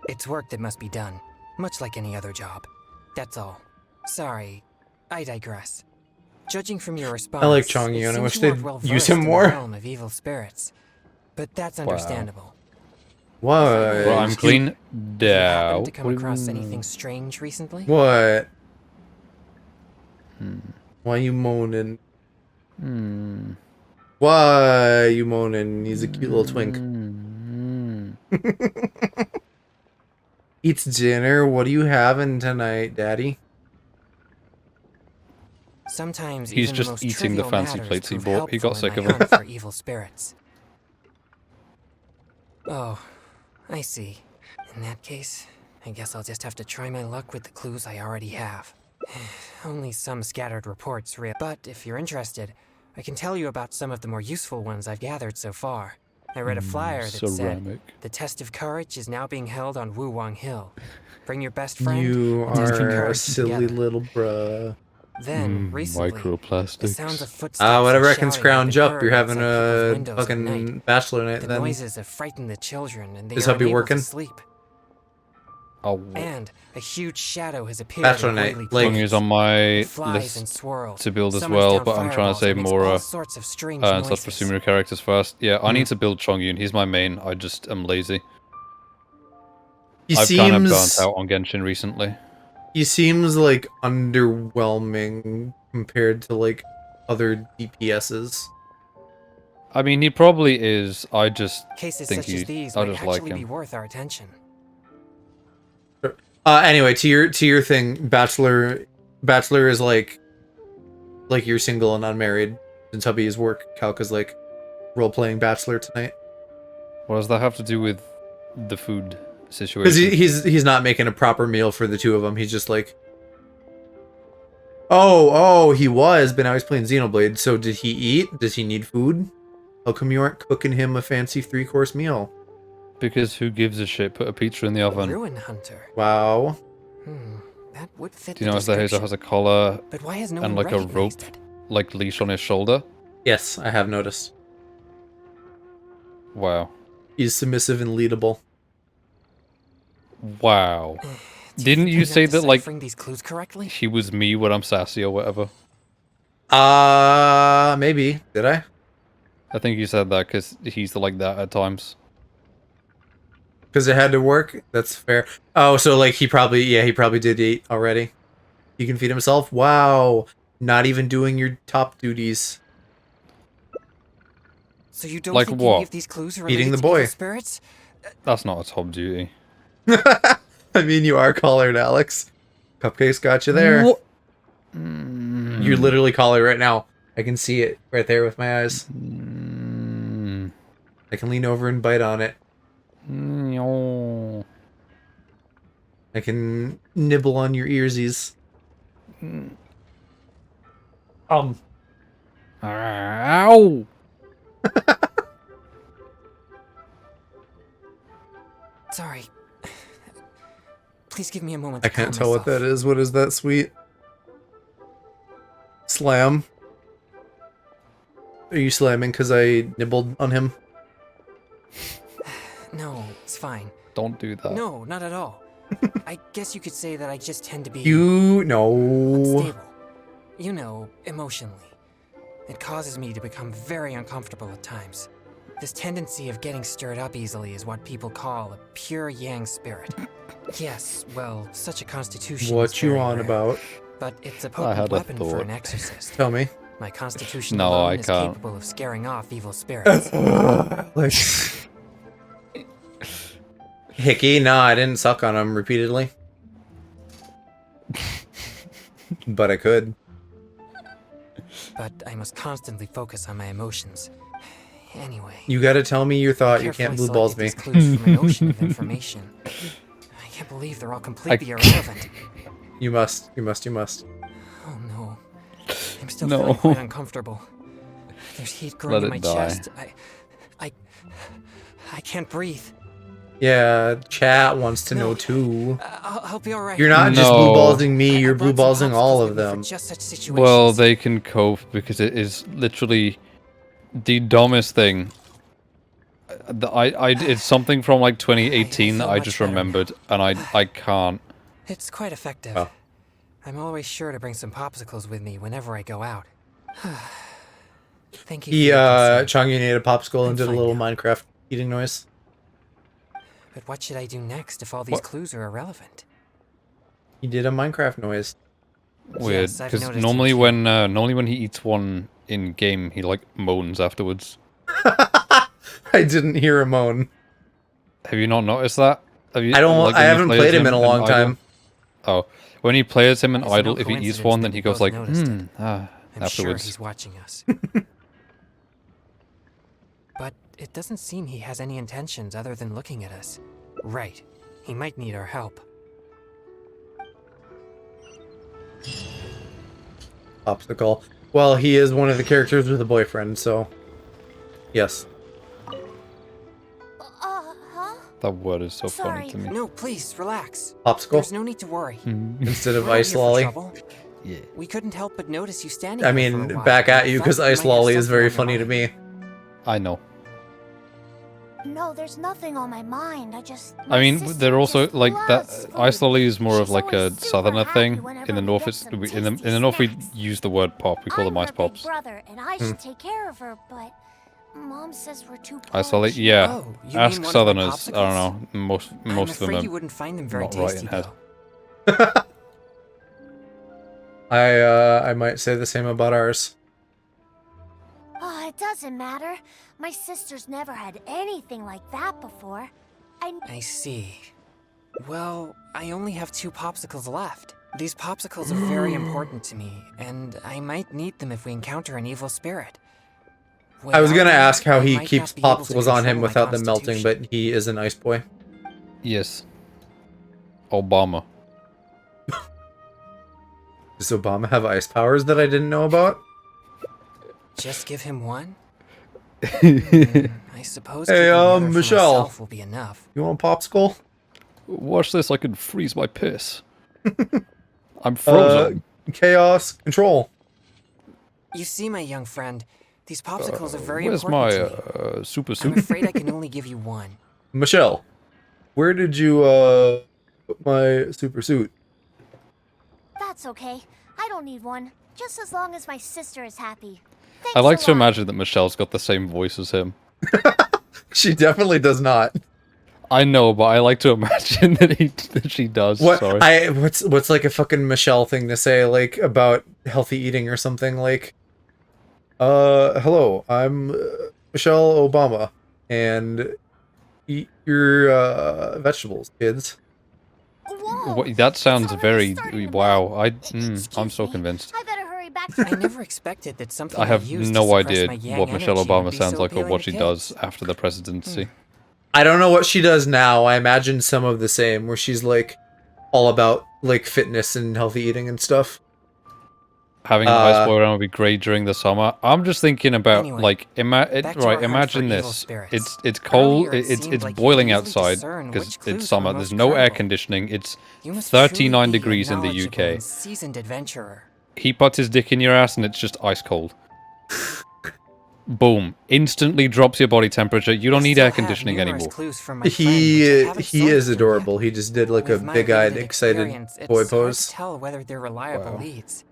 It's work that must be done, much like any other job. That's all. Sorry, I digress. Judging from your response, I like Chongyun. I it wish seems you they'd aren't use well-versed him in the more. realm of evil spirits. But that's understandable. What? Well, I'm clean. Have you happened to What come do you across mean? anything strange recently? What? Why you moaning? Why you moaning? He's a cute little twink. It's dinner. What are you having tonight, Daddy? Sometimes He's even just the most eating the trivial fancy matters plates he prove bought. He got helpful in sick of my them. hunt for evil spirits. Oh, I see. In that case, I guess I'll just have to try my luck with the clues I already have. Only some scattered reports, but if you're interested, I can tell you about some of the more useful ones I've gathered so far. I read a flyer that said, ceramic. "The test of courage is now being held on Wulong Hill. Bring your best friend You and test your are a courage silly together." little bruh. Then, recently, the Microplastics. sounds of footsteps Whatever I and can shouting scrounge have been up. You're heard having outside people's a windows at fucking night. bachelor night The then. noises have frightened the children, and they Is are hubby unable working? to sleep. Oh, And a huge shadow has appeared. Bachelor in night, Whaley like- Chong Place. is on my It flies and list swirls, to build as summons well, down but I'm trying to fireballs, save and makes more all sorts of strange and stuff for noises. similar characters first. Yeah, I need to build Chongyun. He's my main. I just am lazy. He I've kind of burnt seems. out on Genshin recently. He seems like underwhelming compared to like other DPSs. I mean, he probably is. I just Cases think such as these I might just like actually be him. worth our attention. Anyway, to your thing, Bachelor is like you're single and unmarried. Since hubby is work, Kalka's like role playing Bachelor tonight. What does that have to do with the food Because situation? he's not making a proper meal for the two of them. He's just like Oh, he was, but now he's playing Xenoblade. So did he eat? Does he need food? How come you aren't cooking him a fancy 3-course meal? Because who gives a shit? Put a pizza in the oven. Ruin hunter. Wow. That would fit Do you the notice that Hazel description. has a collar But why has no and one like a rope, recognized it? like leash on his shoulder? Yes, I have noticed. Wow. He's submissive and leadable. Wow. Do Didn't think you I'm say not that, like, deciphering these clues correctly? he was me when I'm sassy or whatever? Maybe. Did I? I think you said that because he's like that at times. Because it had to work? That's fair. Oh, so like he probably did eat already. He can feed himself? Wow. Not even doing your top duties. So you don't Like think what? any of these clues are Eating related the to boy. evil spirits? That's not a top duty. I mean, you are collared, Alex. Cupcake's got you there. What? You're literally collared right now. I can see it right there with my eyes. I can lean over and bite on it. No. I can nibble on your earsies. Ow! Sorry. Please give me a moment I to can't calm tell what myself. that is. What is that, sweet? Slam. Are you slamming because I nibbled on him? No, it's fine. Don't do that. No, not at all. I guess you could say that I just tend to be You no. unstable. You know, emotionally. It causes me to become very uncomfortable at times. This tendency of getting stirred up easily is what people call a pure yang spirit. Yes, well, such a constitution is What you very on rare, about? But it's a I potent had a weapon for thought. an exorcist. Tell me. My constitution No, alone I is can't. capable of scaring off evil spirits. Like Hickey? No, I didn't suck on him repeatedly. But I could. But I must constantly focus on my emotions. Anyway. You gotta tell me your thought. You can't carefully blue balls me. selected these clues from an ocean of information. I can't believe they're all completely irrelevant. You must. You must. You must. Oh no. I'm still No. feeling quite uncomfortable. There's heat growing Let in my it die. chest. I can't breathe. Yeah, chat wants to know No. too. I'll be alright. You're not just No. blue ballsing me, I you're blue brought some ballsing all popsicles of with me for them. just such situations. Well, they can cope because it is literally the dumbest thing. It's something from like 2018 that feel I much just better remembered, and I can't. It's quite effective. Oh. I'm always sure to bring some popsicles with me whenever I go out. Thank you. He, for your concern. Chongy ate a popsicle and I'm did a fine little now. Minecraft eating noise. But what should I do next if all these What? clues are irrelevant? He did a Minecraft noise. Weird, Yes, I've because noticed normally him too. normally when he eats one in game, he like moans afterwards. I didn't hear a moan. Have you not noticed that? Have you, I don't. like, I when you haven't play played as him in a in long Idle? time. Oh, when he plays him in It's no Idle, if he eats coincidence one, that then we he goes both like, noticed it. I'm sure afterwards. he's watching us. But it doesn't seem he has any intentions other than looking at us. Right. He might need our help. Popsicle. Well, he is one of the characters with a boyfriend, so yes. Huh? That word is so funny Sorry. to me. No, please, relax. Popsicle There's no need to worry. instead of We're not ice here for lolly. trouble. Yeah. We couldn't help but notice you standing I there for a mean, while. back at We you thought because you ice might have lolly is something very on your funny to mind. me. I know. No, there's nothing on my mind. I mean, they're also like that. Ice lolly is more of like a southerner thing. In the north, it's in the north we use the word pop. We call them ice pops. brother, and I should take care of her, but Mom says we're too poor. Ice lolly, yeah. Oh, you Ask mean one of the southerners. I don't popsicles? know. Most I'm of them afraid are you wouldn't find them very not right tasty, in head. though. I might say the same about ours. Oh, it doesn't matter. My sister's never had anything like that before. I see. Well, I only have 2 popsicles left. These popsicles are very important to me, and I might need them if we encounter an evil spirit. I was Without gonna them, ask how I he might keeps not be able to popsicles on him control my without them melting, constitution. but he is an ice boy. Yes. Obama. Does Obama have ice powers that I didn't know about? Just give him one? I suppose Hey, keeping the other for Michelle. myself will be enough. You want a popsicle? Watch this, I can freeze my piss. I'm frozen. Chaos control. You see, my young friend, these popsicles are very Where's important my to me. super I'm suit? afraid I can only give you one. Michelle, where did you put my super suit? That's okay. I don't need one. Just as long as my sister is happy. I like Thanks a to lot. imagine that Michelle's got the same voice as him. She definitely does not. I know, but I like to imagine that she does. What Sorry. what's like a fucking Michelle thing to say, like, about healthy eating or something, like, hello, I'm Michelle Obama, and eat your vegetables, kids. Whoa, What, that sounds already very... starting to Wow, melt. I'm Excuse so me. convinced. I better hurry back I never expected that something I have used no to suppress idea my yang what Michelle energy would Obama be sounds so like or appealing what to she kids. does after the presidency. I don't know what she does now. I imagine some of the same, where she's like all about like fitness and healthy eating and stuff. Having an ice boy around would be great during the summer. I'm just thinking about Anyway, like back to our right. hunt Imagine for evil this. spirits. It's cold. Earlier, it It's seemed like you boiling could easily outside discern because which clues it's were summer. most There's no air credible. conditioning. It's You must truly 39 be a degrees in the knowledgeable UK. and seasoned adventurer. He puts his dick in your ass and it's just ice cold. Boom! Instantly drops your body temperature. You don't I need still air have conditioning numerous anymore. clues from my friend, which I haven't He sorted is through yet. adorable. He just did like a With my big-eyed, limited excited experience, boy it's hard pose. to tell whether they're reliable Wow. leads.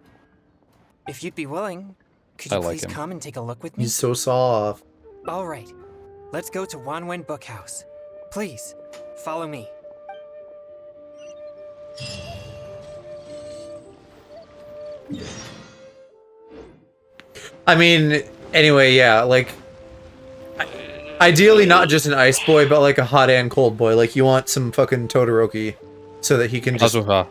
If you'd be willing, could I you like please him. come and take a look with me? He's so soft. All right, let's go to Wanwen Bookhouse. Please, follow me. I mean, anyway, yeah, like, ideally not just an ice boy, but like a hot and cold boy. Like, you want some fucking Todoroki so that he can just... Kazuha,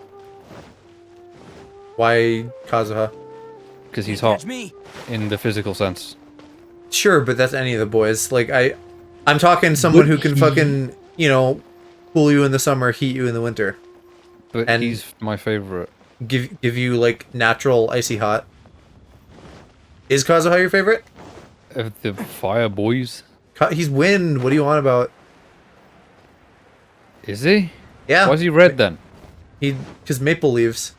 Why Kazuha? because he's Catch hot me. in the physical sense. Sure, but that's any of the boys. Like, I'm talking someone who can fucking, you know, cool you in the summer, heat you in the winter. But And- he's my favorite. Give you, like, natural icy hot. Is Kazuha your favorite? Of the fire boys, He's wind. What do you want about? is he? Yeah. Why is he red then? Because maple leaves.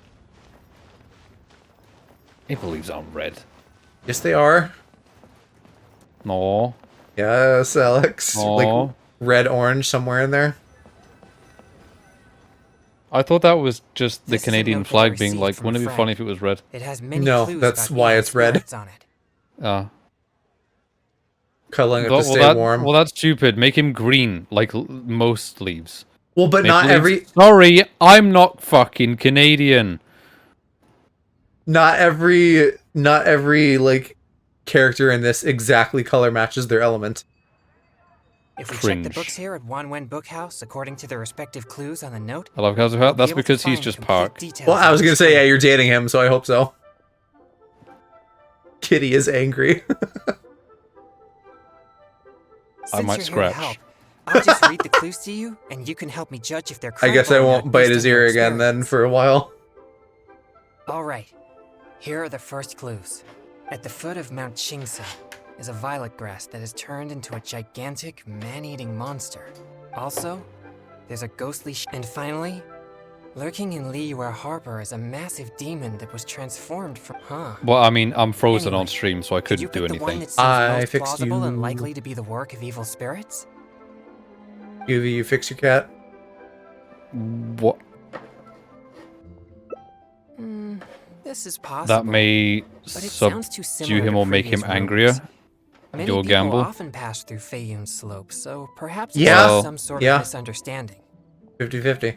Maple leaves aren't red. Yes, they are. No. Yes, Alex. Aw. Like, red, orange, somewhere in there. I thought that was just the This is a Canadian note that I flag being received like, from a wouldn't it be friend. funny if it was red? It has many No, clues that's about why evil it's red. spirits on it. Cuddling it Well, to stay that- warm. well, that's stupid. Make him green, like most leaves. Well, but Maple not leaves- Sorry, I'm not fucking Canadian. every like character in this exactly color matches their element. If we check Cringe. the books here at Wanwen Bookhouse according to the respective clues on the note, I love Kazuha. we'll be That's able to because he's find just complete Park. details Well, I of was each gonna say, yeah, clue. you're dating him, so I hope so. Kitty is angry. I Since might you're scratch. Here to help, I'll just read the clues to you, and you can help me judge if they're I guess I credible or won't not bite based his on your ear again then experience. for a while. All right, here are the first clues. At the foot of Mount Chingsa is a violet grass that has turned into a gigantic man-eating monster. Also, there's a ghostly and finally, lurking in Liyue Harbor is a massive demon that was transformed from... Well, I mean, I'm frozen Anyway, on stream, so I Could you couldn't pick do the one anything. that seems I most fixed plausible and you. likely to be the work of evil spirits? UV, you fix your cat. What? This is possible. That may but it sounds too subdue similar him to or make him previous angrier. rumors. Many Your people gamble. often pass through Feiyun Slope, so perhaps Yeah. it's some sort Yeah. of misunderstanding. 50-50.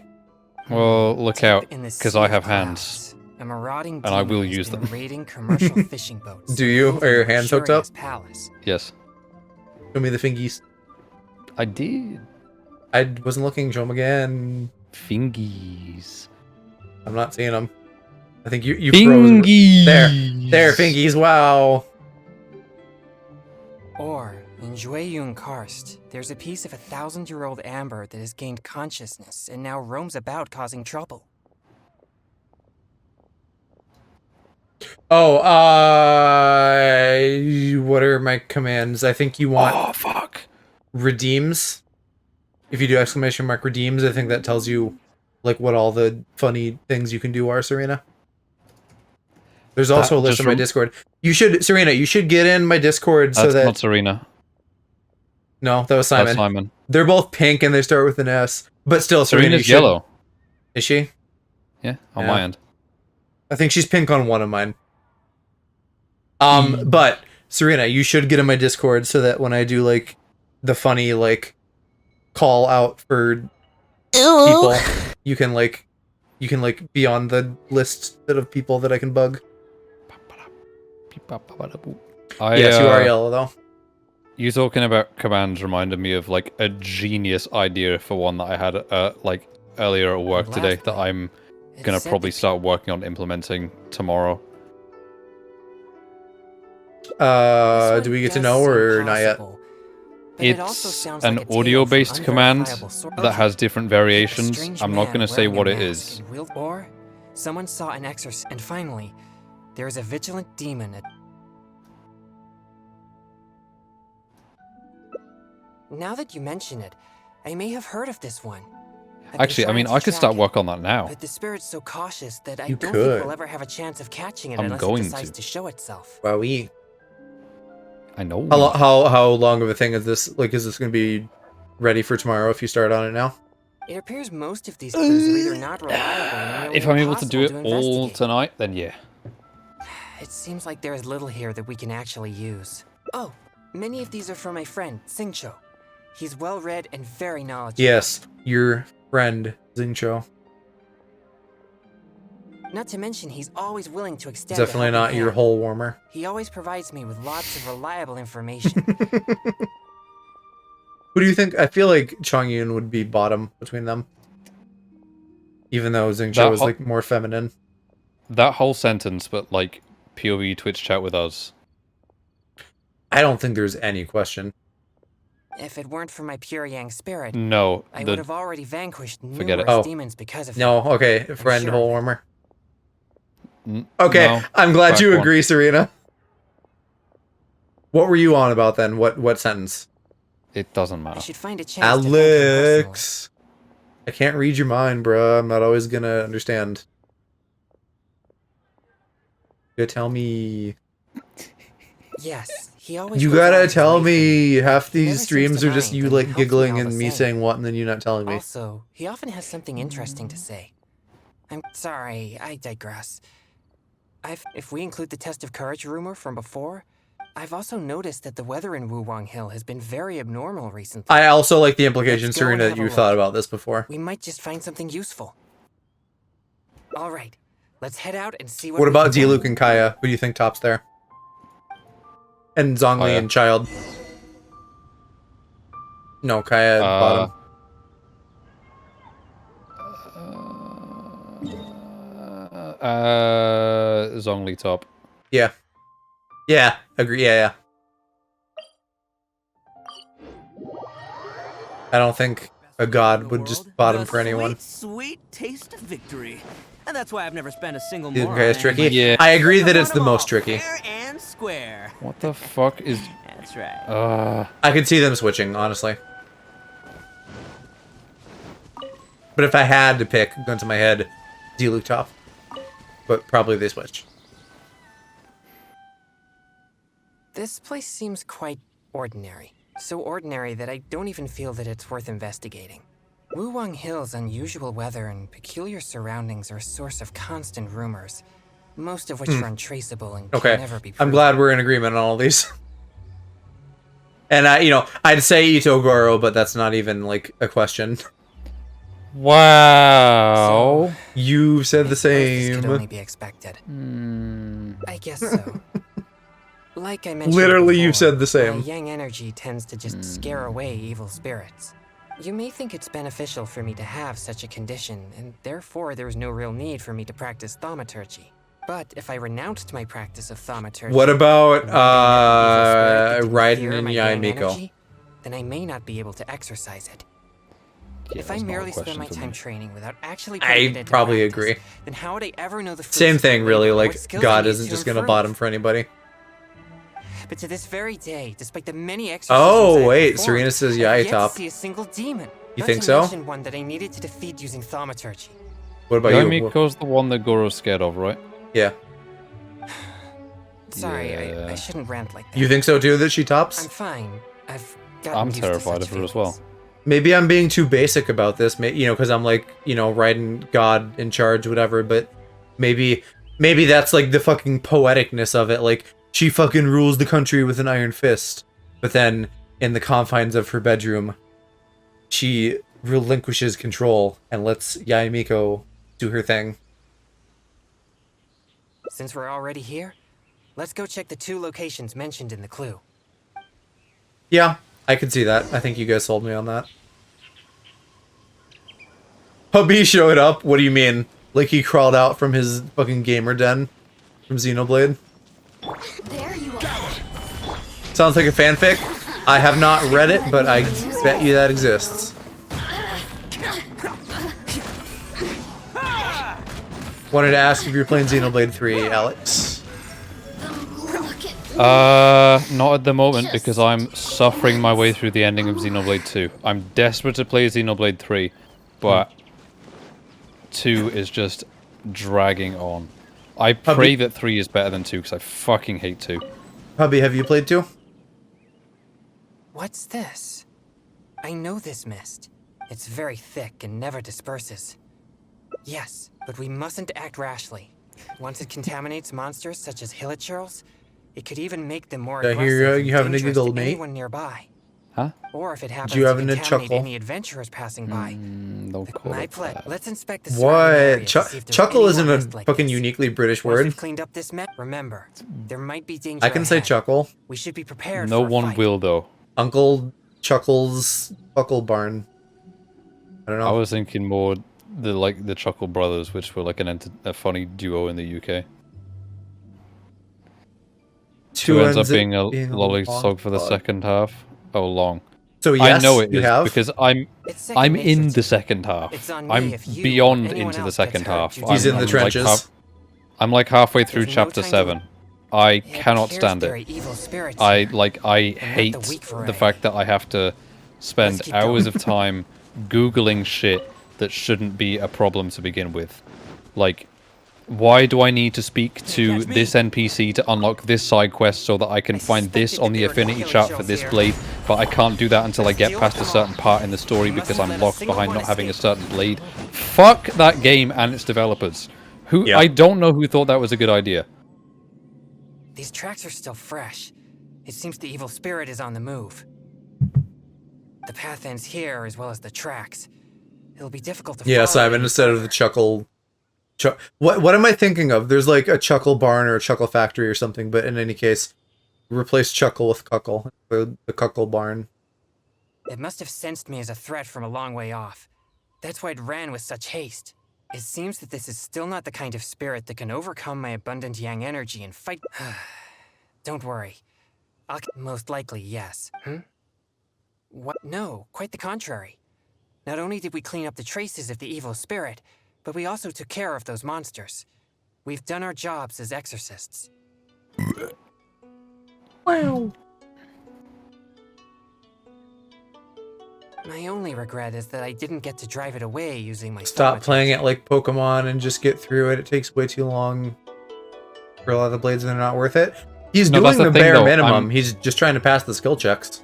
Well, look Deep out, in the because sea I of have clouds, hands. A marauding And I demon will has use been them. raiding commercial fishing boats. Do you? and Are your building hands hooked up? luxurious Palace. Yes, Show me the fingies. I did. I wasn't looking. Show them again. Fingies. I'm not seeing them. I think you froze. Fingies. There, fingies. Wow. Or, in Jueyun Karst, there's a piece of 1,000-year-old amber that has gained consciousness and now roams about causing trouble. Oh, what are my commands? I think you want Oh, fuck. redeems. If you do exclamation mark redeems, I think that tells you like what all the funny things you can do are, Serena. There's also a list on my Discord. You should, Serena, you should get in my Discord so That's that... not Serena. No, that was Simon. That's Simon. They're both pink and they start with an S. But still, Serena, Serena's yellow. Is she? Yeah, on Yeah. my end. I think she's pink on one of mine. But Serena, you should get in my Discord so that when I do like the funny like call out for people, you can be on the list of people that I can bug. Yes, you are yellow though. You talking about commands reminded me of like a genius idea for one that I had like earlier at work today that I'm gonna probably start working on implementing tomorrow. Do we get to know or not yet? It's an audio-based command that has different variations. I'm not going to say what it is. Or someone saw an exorcist, and finally, there is a vigilant demon. Now that you mention it, I may have heard of this one. Actually, I mean, I could start work on that now. But the spirit's so cautious that I You don't could. think we'll ever have a chance of catching it I'm unless going it decides to. to show itself. Wowee. I know. How long of a thing is this? Like, is this going to be ready for tomorrow if you start on it now? It appears most of these clues are either not reliable or If I'm able to do it impossible to all investigate. tonight, then yeah. It seems like there is little here that we can actually use. Oh, many of these are from my friend, Singcho. He's well-read and very knowledgeable. Yes, your friend Xingqiu. Not to mention, he's always willing to extend Definitely a not helping your hand. hole warmer. He always provides me with lots of reliable information. Who do you think? I feel like Chongyun would be bottom between them. Even though Xingqiu is like more feminine. That whole sentence, but like POV Twitch chat with us. I don't think there's any question. If it weren't for my pure yang spirit, No, I would have already vanquished Forget it. numerous Oh. demons because of No, it. okay, friend sure hole of it. warmer. Okay, no. I'm glad Back you one. agree, Serena. What were you on about then? What sentence? It doesn't I matter. should find a chance to thank him personally. Alex. I can't read your mind, bruh. I'm not always gonna understand. You gotta tell me. Yes, he always. You goes out gotta of his tell way for me. Half He never these seems streams to are just mind, you and he like helps me giggling all and the me same. saying what and then you not telling me. Also, he often has something interesting to say. I'm sorry, I digress. If we include the test of courage rumor from before, I've also noticed that the weather in Wuwang Hill has been very abnormal recently. I also like the implication, Let's go and Serena, that have a you look. thought about this before. We might just find something useful. All right, let's head out and see what. What we about can find. Diluc and Kaya? Who do you think tops there? And Zhongli Kaya. and Child. No, Kaya bottom. Zhongli top. Yeah. Yeah, agree. Yeah. I don't think a god would just bottom for anyone. Sweet taste of victory. And that's why I've never spent a single Diluc and moron. Kaya is tricky. Yeah. I agree that I it's want the 'em most all tricky. fair and square. What the fuck is... That's right. I could see them switching, honestly. But if I had to pick, gun to my head, Diluc top. But probably they switch. This place seems quite ordinary. So ordinary that I don't even feel that it's worth investigating. Wuwang Hill's unusual weather and peculiar surroundings are a source of constant rumors, most of which are untraceable and Okay, can never be I'm proven. glad we're in agreement on all these. And I'd say Itogoro, but that's not even like a question. Wow. You said the This could only same. be expected. I guess so. Like I mentioned Literally, you before, said the same. My yang energy tends to just scare away evil spirits. You may think it's beneficial for me to have such a condition, and therefore there's no real need for me to practice thaumaturgy. But if I renounced my practice of thaumaturgy, What about and that evil spirit could Raiden interfere and my yang Yae Miko? energy, then I may not be able to exercise it. Yeah, If I that's not a merely spend question my for time me. training without actually putting it I into probably practice, agree. then how would I ever know the fruits Same of my thing, really. labor and what Like, skills I God need isn't to just gonna improve? bottom for anybody. But to this very day, despite the many exorcisms Oh, I have wait. performed, Serena says I've yay yet top. to see a single demon. You Not think to so? mention one that I needed to defeat using thaumaturgy. What about you? Yomiko's the one that Goro's scared of, right? Yeah. Sorry, Yeah. I shouldn't rant like that. You think so too, that she I'm tops? fine. I've gotten I'm used to terrified such of her as well. feelings. Maybe I'm being too basic about this, because I'm like, riding God in charge, whatever, but maybe that's like the fucking poeticness of it, like, she fucking rules the country with an iron fist, but then, in the confines of her bedroom, she relinquishes control and lets Yaemiko do her thing. Since we're already here, let's go check the 2 locations mentioned in the clue. Yeah, I can see that. I think you guys sold me on that. Hubby showed up? What do you mean? Like he crawled out from his fucking gamer den from Xenoblade? There you are. Sounds like a fanfic. I have not read it, but I bet you that exists. Wanted to ask if you're playing Xenoblade 3, Alex. Not at the moment, because I'm suffering my way through the ending of Xenoblade 2. I'm desperate to play Xenoblade 3, but 2 is just dragging on. I pray that 3 is better than 2, because I fucking hate 2. Hubby, have you played 2? What's this? I know this mist. It's very thick and never disperses. Yes, but we mustn't act rashly. Once it contaminates monsters such as hilichurls, it could even make them more Did I aggressive hear and you having a dangerous giggle, to mate? anyone nearby. Huh? Or if it happens you to having a contaminate chuckle? any adventurers passing by. Don't call My it play. that. Let's inspect the surrounding area What? to see if there's Chuckle any isn't more a mist like fucking this. uniquely British Once word. we've cleaned up this mess, remember, there might be danger I can say ahead. chuckle. We should be prepared No for a one fight. will, though. Uncle Chuckle's Buckle Barn. I don't know. I was thinking more the Chuckle Brothers, which were like a funny duo in the UK. Two ends up being a lolly sog for the second half. Oh, long. So yes, I know it you is have. because I'm nature in to the me. second half. It's on me I'm if you or beyond anyone into the else second gets hurt half. due to He's in the Like trenches. I'm like halfway through There's no chapter time to 7. I It cannot appears stand there are it. evil spirits I here. hate the weak the variety. fact that I have to spend Let's keep hours going. of time googling shit that shouldn't be a problem to begin with. Like, why do I need to speak to this NPC to unlock this side quest so that I can find this on the affinity chart for this blade, but I can't do that until I get past a certain part in the story because I'm locked behind not having a certain blade? Fuck that game and its developers. I don't know who thought that was a good idea. These tracks are still fresh. It seems the evil spirit is on the move. The path ends here as well as the tracks. It'll be difficult to Yeah, follow Simon, any instead of further. the Chuckle... What am I thinking of? There's like a Chuckle Barn or a Chuckle Factory or something, but in any case, replace Chuckle with Cuckle. The Cuckle Barn. It must have sensed me as a threat from a long way off. That's why it ran with such haste. It seems that this is still not the kind of spirit that can overcome my abundant yang energy and fight. Don't worry. Most likely, yes. What? No, quite the contrary. Not only did we clean up the traces of the evil spirit, but we also took care of those monsters. We've done our jobs as exorcists. Wow. My only regret is that I didn't get to drive it away using my Stop thaumaturgy. playing it like Pokemon and just get through it. It takes way too long for a lot of the blades and they're not worth it. He's No, that's doing the the thing, bare though. minimum. He's just trying to pass the skill checks.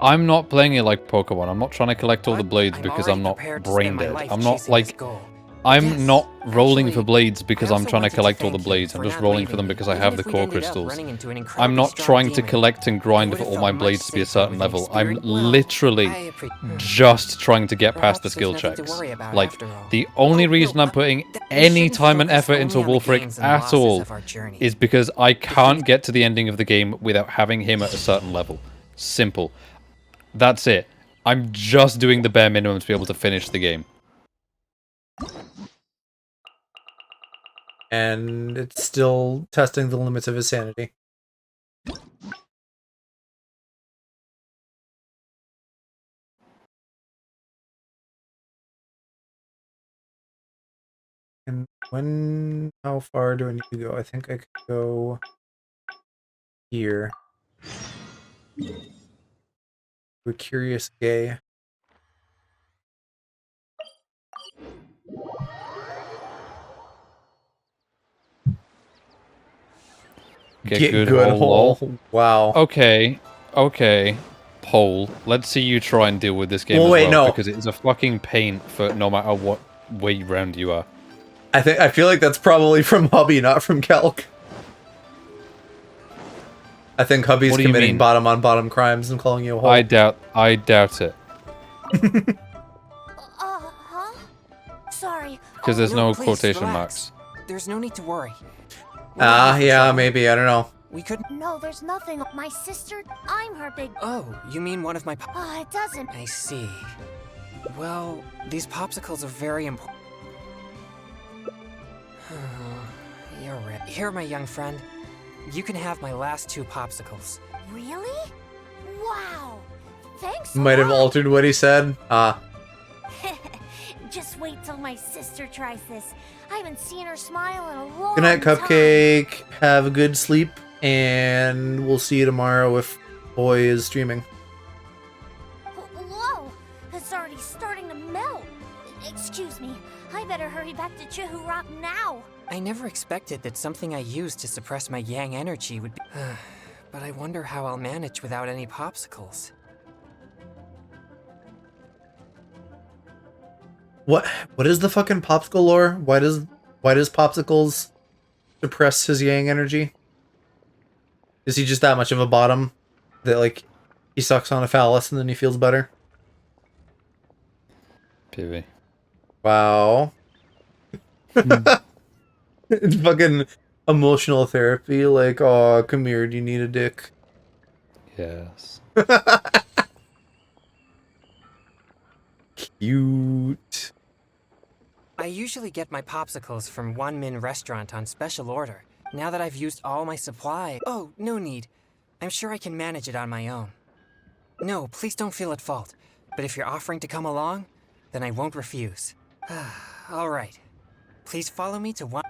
I'm not playing it like Pokemon. I'm not trying to collect all the But blades I'm because already I'm not prepared to brain spend my dead. life I'm not chasing this like... goal. I'm Yes, not rolling actually, for blades because I I'm also trying to wanted to collect all the thank you blades. I'm for just not rolling for leaving them me, because I even have if the we'd core ended up crystals. running into an I'm incredibly not strong trying to demon. collect and I grind would for have all my felt blades much to be a safer certain with level. the I'm spirit. Well, literally I just trying to get past the Perhaps skill there's nothing to checks. worry about Like, after all. the only Oh, no, reason I'm putting we any shouldn't time and focus effort into only on the Wolfric gains and at losses all of our journey. is because I can't get to the ending of the game without having him at a certain level. Simple. That's it. I'm just doing the bare minimum to be able to finish the game. And it's still testing the limits of his sanity. And how far do I need to go? I think I could go here. We're curious gay. Get good hole, lol. Wow. Okay. Poll. Let's see you try and deal with this game Well, as wait, well, no. because it's a fucking pain for no matter what way round you are. I feel like that's probably from Hubby, not from Calc. I think Hubby's committing bottom on bottom crimes and calling you a hole. I doubt it. Huh? Sorry. Because there's no please, quotation relax. marks. There's no need to worry. Yeah, maybe, I don't know. We could. No, there's nothing. My sister, I'm her big. Oh, you mean one of my. It doesn't. I see. Well, these popsicles are very important. You're right. Here, my young friend. You can have my last 2 popsicles. Really? Wow. Thanks. Might have altered what he said. Just wait till my sister tries this. I haven't seen her smile in a long Good night, time. Cupcake. Have a good sleep, and we'll see you tomorrow if Boy is streaming. Whoa! It's already starting to melt. Excuse me. I better hurry back to Chihu Rock now. I never expected that something I used to suppress my yang energy would be. But I wonder how I'll manage without any popsicles. What is the fucking popsicle lore? Why does popsicles suppress his yang energy? Is he just that much of a bottom that like he sucks on a phallus and then he feels better? PV. Wow. It's fucking emotional therapy, like, oh, come here, do you need a dick? Yes. Cute. I usually get my popsicles from One Min Restaurant on special order. Now that I've used all my supply... Oh, no need. I'm sure I can manage it on my own. No, please don't feel at fault. But if you're offering to come along, then I won't refuse. All right. Please follow me to one...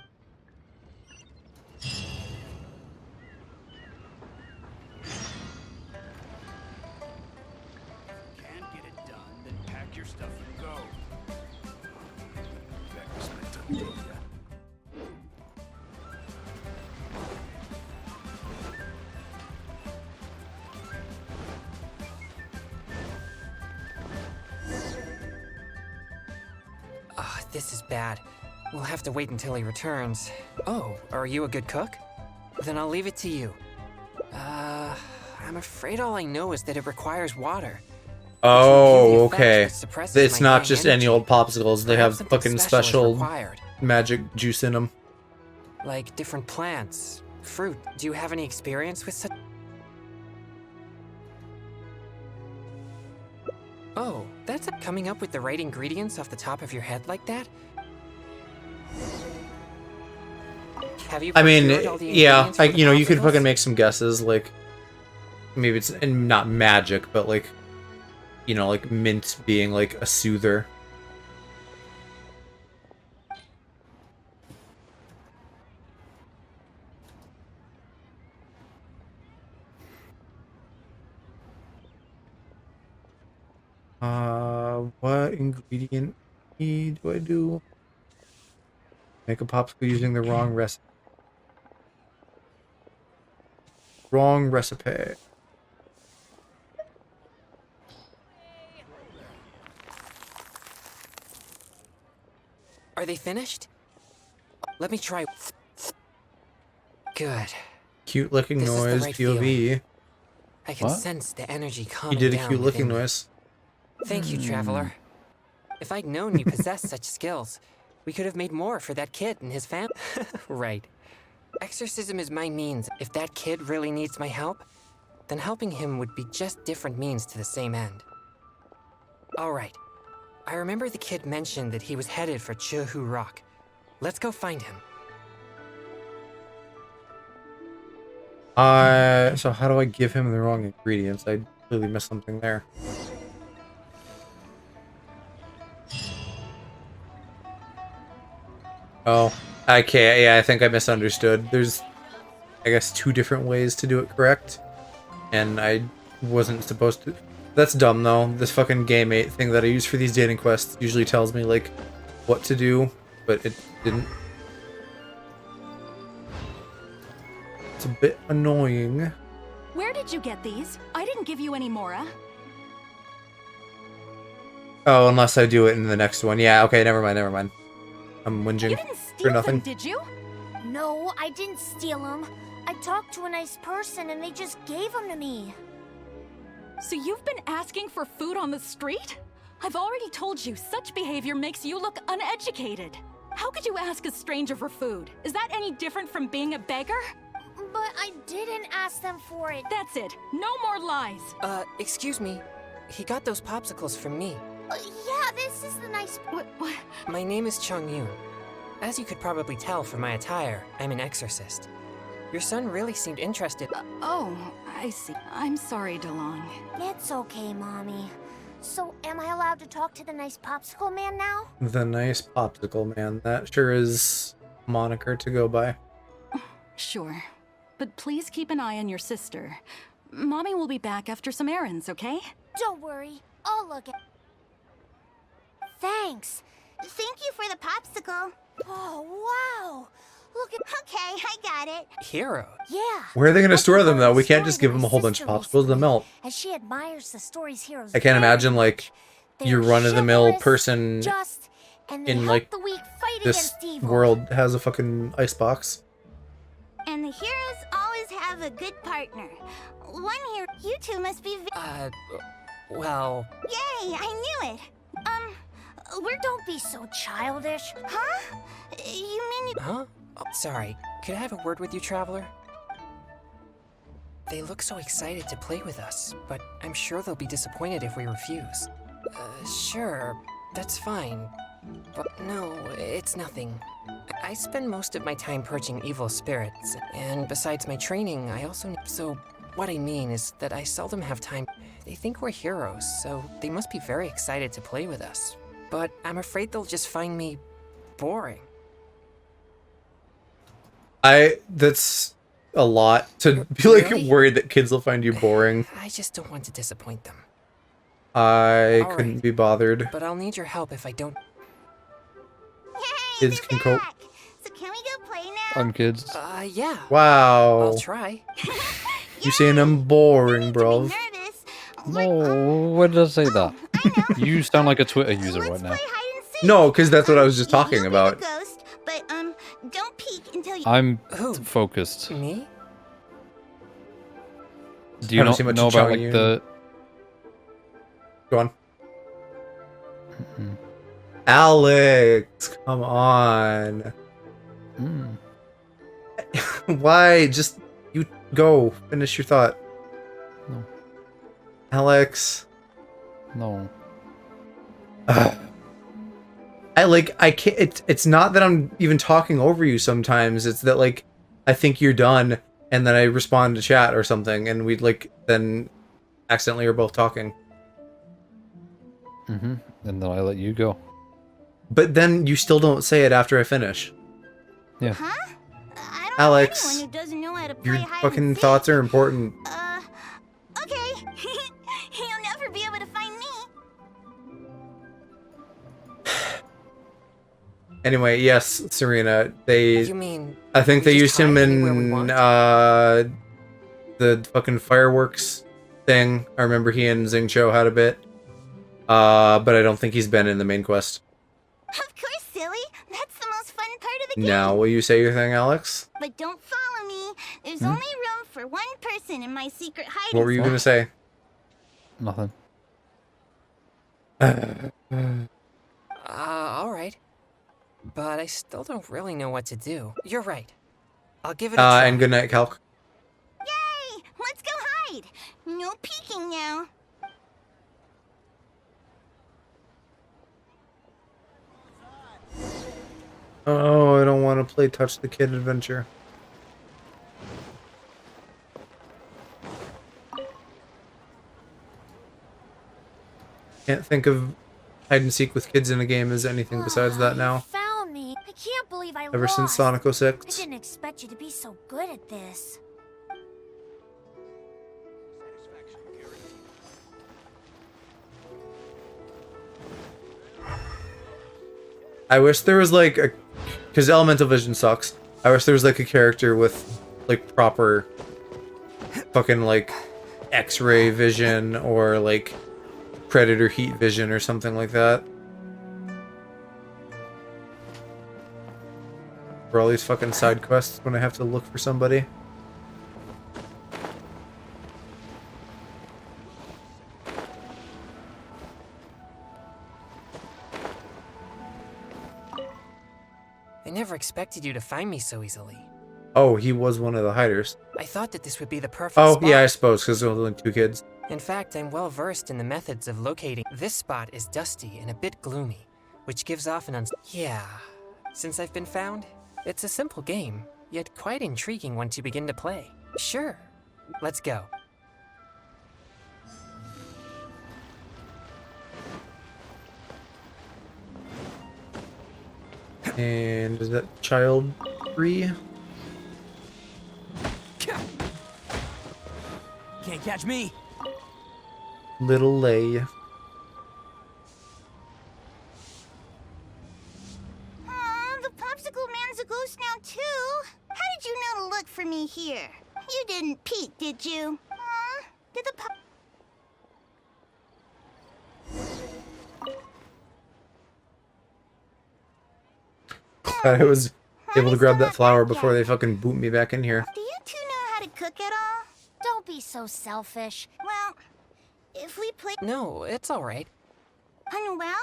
Can't get it done, then pack your stuff and go. This is bad. We'll have to wait until he returns. Oh, are you a good cook? Then I'll leave it to you. I'm afraid all I know is that it requires water. Oh, okay. It's not just any old popsicles. They have fucking special magic juice in them. Like different plants, fruit. Do you have any experience with such? Oh, that's coming up with the right ingredients off the top of your head like that? Have you? I mean, yeah, you could popsicles? fucking make some guesses, like maybe it's not magic, but like, like mint being like a soother. What ingredient do I do? Make a popsicle using the wrong recipe. Wrong recipe. Are they finished? Let me try. Good. Cute licking This is the noise, right POV. I can What? sense the energy He calming did a down cute licking within me. noise. Thank you, Traveler. If I'd known you possessed such skills, we could have made more for that kid and his family. Right. Exorcism is my means. If that kid really needs my help, then helping him would be just different means to the same end. All right. I remember the kid mentioned that he was headed for Chihu Rock. Let's go find him. So how do I give him the wrong ingredients? I clearly missed something there. Oh, okay, yeah, I think I misunderstood. There's, I guess, 2 different ways to do it correct, and I wasn't supposed to. That's dumb, though. This fucking Game 8 thing that I use for these dating quests usually tells me, like, what to do, but it didn't. It's a bit annoying. Where did you get these? I didn't give you any, Mora. Oh, unless I do it in the next one. Yeah, okay, never mind, never mind. I'm You whinging didn't for steal nothing. them, did you? No, I didn't steal them. I talked to a nice person and they just gave them to me. So you've been asking for food on the street? I've already told you, such behavior makes you look uneducated. How could you ask a stranger for food? Is that any different from being a beggar? But I didn't ask them for it. That's it. No more lies. Excuse me. He got those popsicles from me. Yeah, this is the nice... What? My name is Chung Yoon. As you could probably tell from my attire, I'm an exorcist. Your son really seemed interested. Oh, I see. I'm sorry, DeLong. It's okay, Mommy. So, am I allowed to talk to the nice popsicle man now? The nice popsicle man. That sure is a moniker to go by. Sure. But please keep an eye on your sister. Mommy will be back after some errands, okay? Don't worry. I'll look at... Thanks. Thank you for the popsicle. Oh, wow. Look at... Okay, I got it. Hero? Yeah. Where are they going to That's store them, the though? We can't story just that give my them a whole bunch of sister popsicles to recently melt. As she admires the story's heroes. I can't imagine, like, They're your run-of-the-mill chivalrous, person just, and they in, help like, the weak fight this against evil. world has a fucking icebox. And the heroes always have a good partner. One hero... You two must be... Well... Yay, I knew it. Don't be so childish. Huh? You mean you... Huh? Oh, sorry. Could I have a word with you, Traveler? They look so excited to play with us, but I'm sure they'll be disappointed if we refuse. Sure. That's fine. But no, it's nothing. I spend most of my time purging evil spirits, and besides my training, I also... So, what I mean is that I seldom have time. They think we're heroes, so they must be very excited to play with us. But I'm afraid they'll just find me... boring. That's a lot to be, like, Really? worried that kids will find you boring. I just don't want to disappoint them. I All couldn't right. be bothered. But I'll need your help if I don't... Yay, Kids they're can cope. back. So can we go play now? On kids. Yeah. Wow. I'll try. You saying I'm boring, Don't bro? be nervous. No, when did I say that? I know. You sound like a Twitter user Let's right now. play hide and seek. No, because that's what I was just talking You'll be about. the ghost, but don't peek until you... I'm Who? focused. Me? Do you Haven't not seen much know of about Chong like Yun. the... Go on. Alex, come on. Mm, Why? Just you go. Finish your thought. No. Alex. no. I can't. It's not that I'm even talking over you sometimes. It's that, like, I think you're done, and then I respond to chat or something, and we'd, like, then accidentally are both talking. Mm-hmm. And then I let you go. But then you still don't say it after I finish. Yeah. Huh? I don't Alex, know anyone who doesn't know how to play Your hide fucking and seek. thoughts are important. Okay. He'll never be able to find me. Anyway, yes, Serena, they... You mean... I think we they just used him hide anywhere we in want? the fucking fireworks thing. I remember he and Xingqiu had a bit. But I don't think he's been in the main quest. Of course, silly. That's the most fun part of the game. Now, will you say your thing, Alex? But don't follow me. There's only room for one person in my secret hiding What were you spot. gonna say? Nothing. Alright. But I still don't really know what to do. You're right. I'll give it a try. And good night, Calc. Yay! Let's go hide. No peeking now. Oh, I don't want to play Touch the Kid Adventure. Can't think of hide and seek with kids in a game as anything besides that now. Found me. I can't believe I ever since lost. Sonic I 06. didn't expect you to be so good at this. I wish there was like a, because elemental vision sucks. I wish there was like a character with like proper fucking like X-ray vision or like predator heat vision or something like that. For all these fucking side quests when I have to look for somebody. I never expected you to find me so easily. Oh, he was one of the hiders. I thought that this would be the perfect Oh, spot. yeah, I suppose, because there were only 2 kids. In fact, I'm well versed in the methods of locating. This spot is dusty and a bit gloomy, which gives off an Yeah, since I've been found, it's a simple game, yet quite intriguing once you begin to play. Sure, let's go. And is that child free? Can't catch me. Little Lay. The popsicle man's a ghost now too. How did you know to look for me here? You didn't peek, did you? Did the pop... I was able to grab that flower before they fucking boot me back in here. Do you two know how to cook at all? Don't be so selfish. Well, if we play... No, it's alright. Unwell?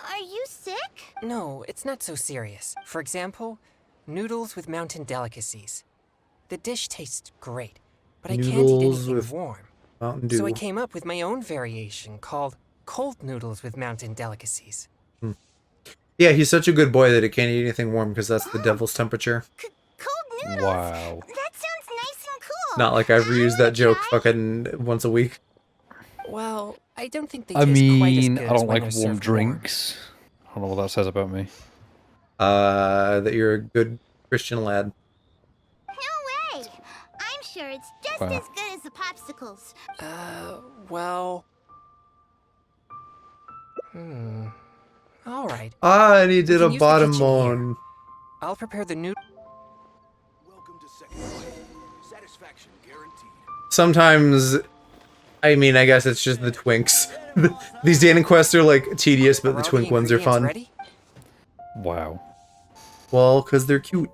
Are you sick? No, it's not so serious. For example, noodles with mountain delicacies. The dish tastes great, but I can't eat Noodles anything with warm. Mountain Dew. So I came up with my own variation called cold noodles with mountain delicacies. Yeah, he's such a good boy that he can't eat anything warm because that's the devil's temperature. Cold noodles? Wow. That sounds nice and cool. Not like I've reused that joke try? fucking once a week. Well, I don't think they I taste quite as mean, good I as don't when like they're warm served drinks. I don't know what that says about me. That you're a good Christian lad. No way. I'm sure it's just Wow. as good as the popsicles. Well... Alright, Ah, and he did can a use the bottom kitchen here. moan. I'll prepare the noodle. Welcome to second life. Satisfaction guaranteed. Sometimes, I mean, I guess it's just the twinks. These Danon quests are like tedious, but the twink ones are fun. Ready? Wow. Well, because they're cute.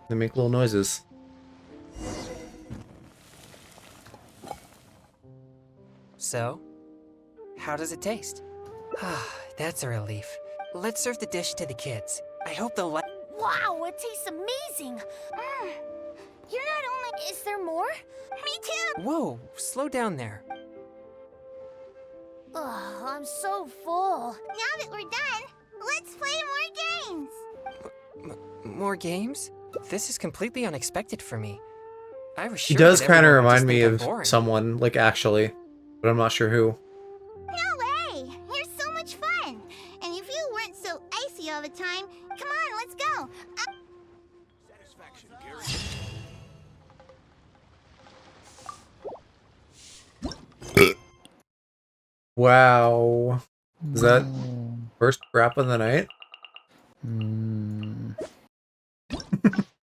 They make little noises. So, how does it taste? Ah, that's a relief. Let's serve the dish to the kids. I hope they'll like. Wow, it tastes amazing. You're not only... Is there more? Me too. Whoa, slow down there. Oh, I'm so full. Now that we're done, let's play more games. More games? This is completely unexpected for me. I was He sure does that kind of everyone would remind just me think I'm of boring. someone, like actually, but I'm not sure who. No way. You're so much fun. And if you weren't so icy all the time, come on, let's go. Satisfaction guaranteed. Wow. Is that first rap of the night?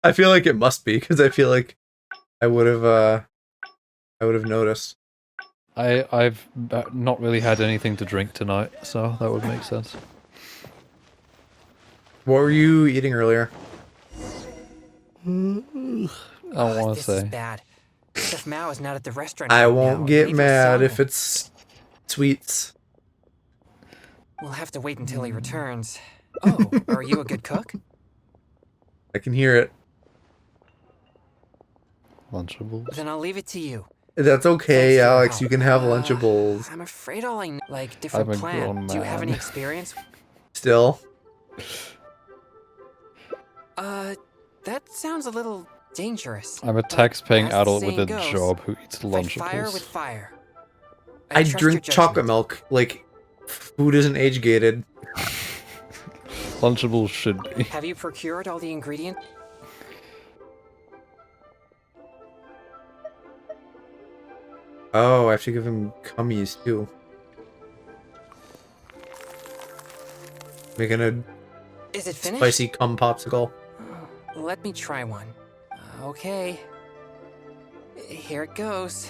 I feel like it must be, because I feel like I would have noticed. I've not really had anything to drink tonight, so that would make sense. What were you eating earlier? I don't want to This is say. bad. Chef Mao is not at the restaurant. I right won't now. get Maybe mad some- if it's sweets. We'll have to wait until he returns. Oh, are you a good cook? I can hear it. Lunchables. Then I'll leave it to you. That's okay, Thanks for your Alex. help. You can have Lunchables. I'm afraid all I know, like different I'm a grown plan. Do you have any man. experience? Still. That sounds a little dangerous. I'm a tax-paying As the adult with a saying goes, job who eats Fight fire with Lunchables. fire. I trust your drink chocolate judgment. milk. Like, food isn't age gated. Lunchables should be. Have you procured all the ingredients? Oh, I have to give him cummies too. Making a Is it finished? spicy cum popsicle. Let me try one. Okay. Here it goes.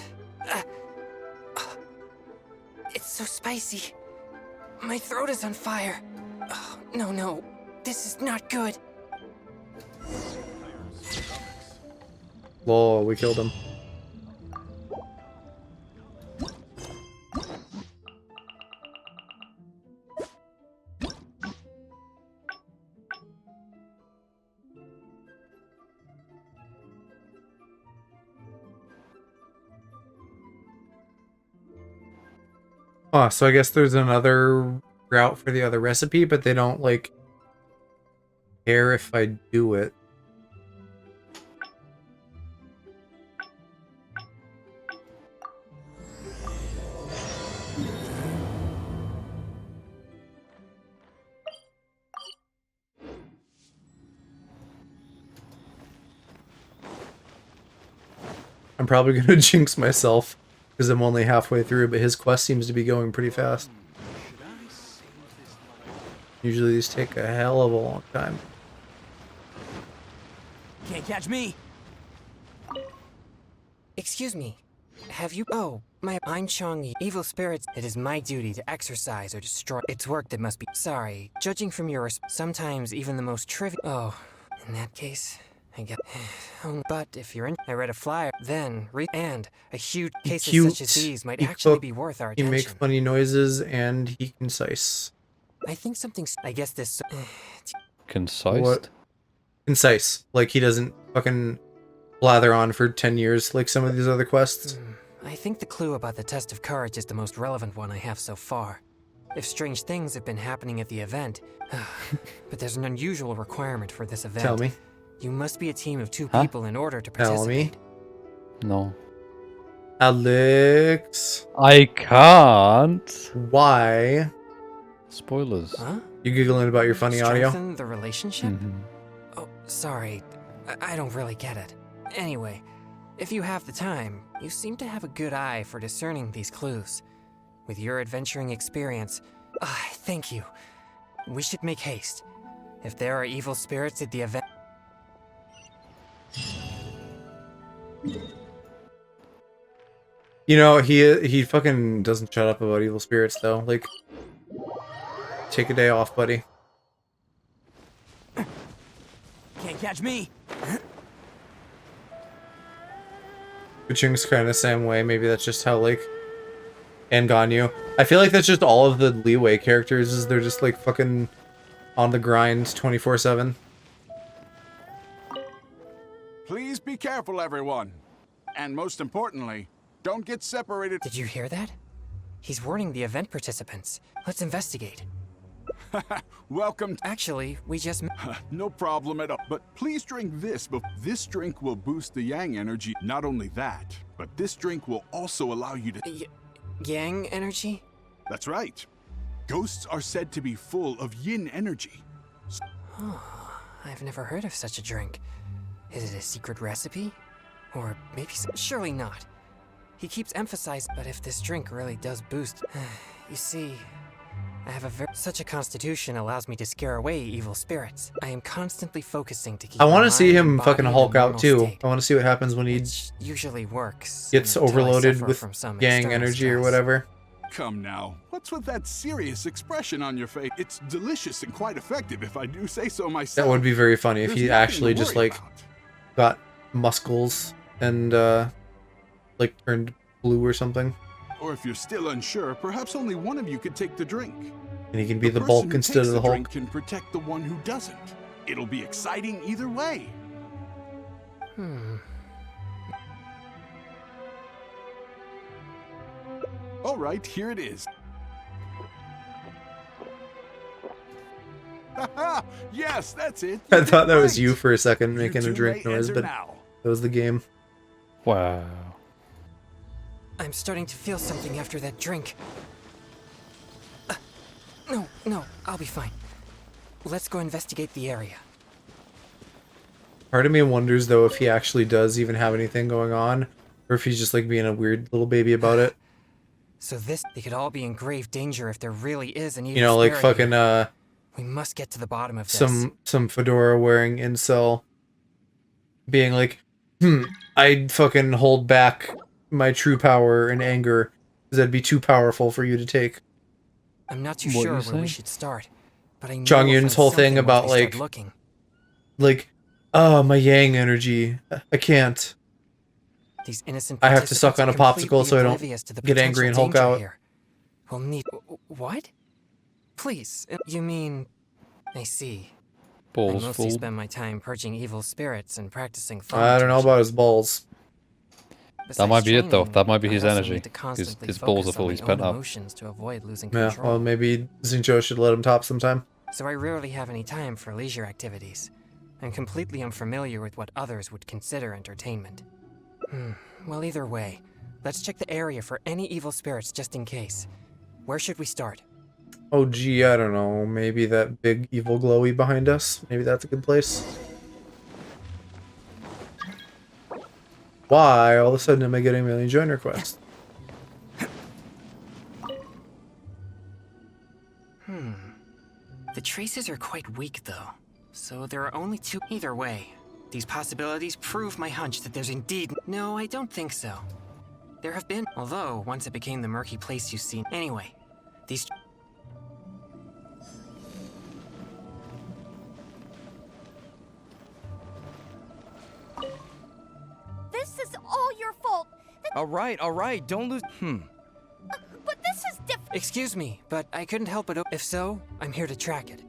It's so spicy. My throat is on fire. Oh, no. This is not good. Lol, we killed him. Oh, so I guess there's another route for the other recipe, but they don't, like, care if I do it. I'm probably gonna jinx myself because I'm only halfway through, but his quest seems to be going pretty fast. Usually these take a hell of a long time. Can't catch me. Excuse me. Have you... Oh, I'm Chang'e. Evil spirits. It is my duty to exorcise or destroy. It's work that must be... Sorry. Judging from your... Sometimes even the most trivial... Oh, in that case... I get... But if you're in... I read a flyer. Then... And a huge... Cases Cute. such as these might He actually cook- be worth our He attention. makes funny noises and he concise. I think something's... I guess this... Concise? What? Concise. Like he doesn't fucking blather on for 10 years like some of these other quests. I think the clue about the test of courage is the most relevant one I have so far. If strange things have been happening at the event... but there's an unusual requirement for this event. Tell me. You must be a team of 2 Huh? people in order to Tell me. participate. No. Alex. I can't. Why? Spoilers. Huh? You giggling about your funny audio? Strengthen the relationship? Mhm. Oh, sorry. I don't really get it. Anyway, if you have the time, you seem to have a good eye for discerning these clues. With your adventuring experience, thank you. We should make haste. If there are evil spirits at the event... You know, he fucking doesn't shut up about evil spirits though. Like, take a day off, buddy. Can't catch me. Kuching's kind of the same way. Maybe that's just how, like, and Ganyu. I feel like that's just all of the leeway characters, is they're just, like, fucking on the grind 24/7. Please be careful, everyone. And most importantly, don't get separated. Did you hear that? He's warning the event participants. Let's investigate. Welcome. Actually, we just... No problem at all. But please drink this. This drink will boost the yang energy. Not only that, but this drink will also allow you to... Yang energy? That's right. Ghosts are said to be full of yin energy. Oh, I've never heard of such a drink. Is it a secret recipe? Or maybe surely not. He keeps emphasizing, but if this drink really does boost... You see, I have such a constitution allows me to scare away evil spirits. I am constantly focusing to keep I want to my see mind him and fucking body in a Hulk out normal too. state, I want to see what happens when he which usually works. gets until I overloaded suffer with from some gang external energy or stress. whatever. Come now. What's with that serious expression on your face? It's delicious and quite effective, if I do say so myself. That would be very funny if There's he nothing actually to just, worry like, about. got muscles and, like, turned blue or something. Or if you're still unsure, perhaps only one of you could take the drink. And he can be the person bulk who instead takes of the Hulk. drink can protect the one who doesn't. It'll be exciting either way. All right, here it is. Haha! Yes, that's it. I You did thought that was great. you for a second making You a two drink may noise, enter but now. that was the game. Wow. I'm starting to feel something after that drink. No, I'll be fine. let's go investigate the area. Part of me wonders though if he actually does even have anything going on, or if he's just like being a weird little baby about it. So they could all be in grave danger if there really is an evil You know, like spirit fucking here. We must get to the bottom of this. some fedora wearing incel being like, I'd fucking hold back my true power and anger because that'd be too powerful for you to take. I'm not too sure where we should start, but I know Jong we'll Yun's find whole thing something about once we start like looking. Oh, my yang energy. I can't. These innocent I have to suck on a popsicle so I don't get angry and Hulk out. We'll need... What? Please, you mean... I see. Balls I mostly full. spend my time purging evil spirits and practicing I don't know about his balls. That might be it though. Besides That might be training, his I also energy. need to constantly His balls are focus full. on He's my pent own up. emotions to avoid losing Yeah, control. well, maybe Xingqiu should let him top sometime. So I rarely have any time for leisure activities. I'm completely unfamiliar with what others would consider entertainment. Well, either way, let's check the area for any evil spirits just in case. Where should we start? Oh, gee, I don't know. Maybe that big evil glowy behind us. Maybe that's a good place. Why all of a sudden am I getting a million join requests? The traces are quite weak, though. So there are only two. Either way, these possibilities prove my hunch that there's indeed... No, I don't think so. There have been... Although, once it became the murky place you've seen... Anyway, these... This is all your fault. All right, don't lose. But this is different. Excuse me, but I couldn't help it. If so, I'm here to track it.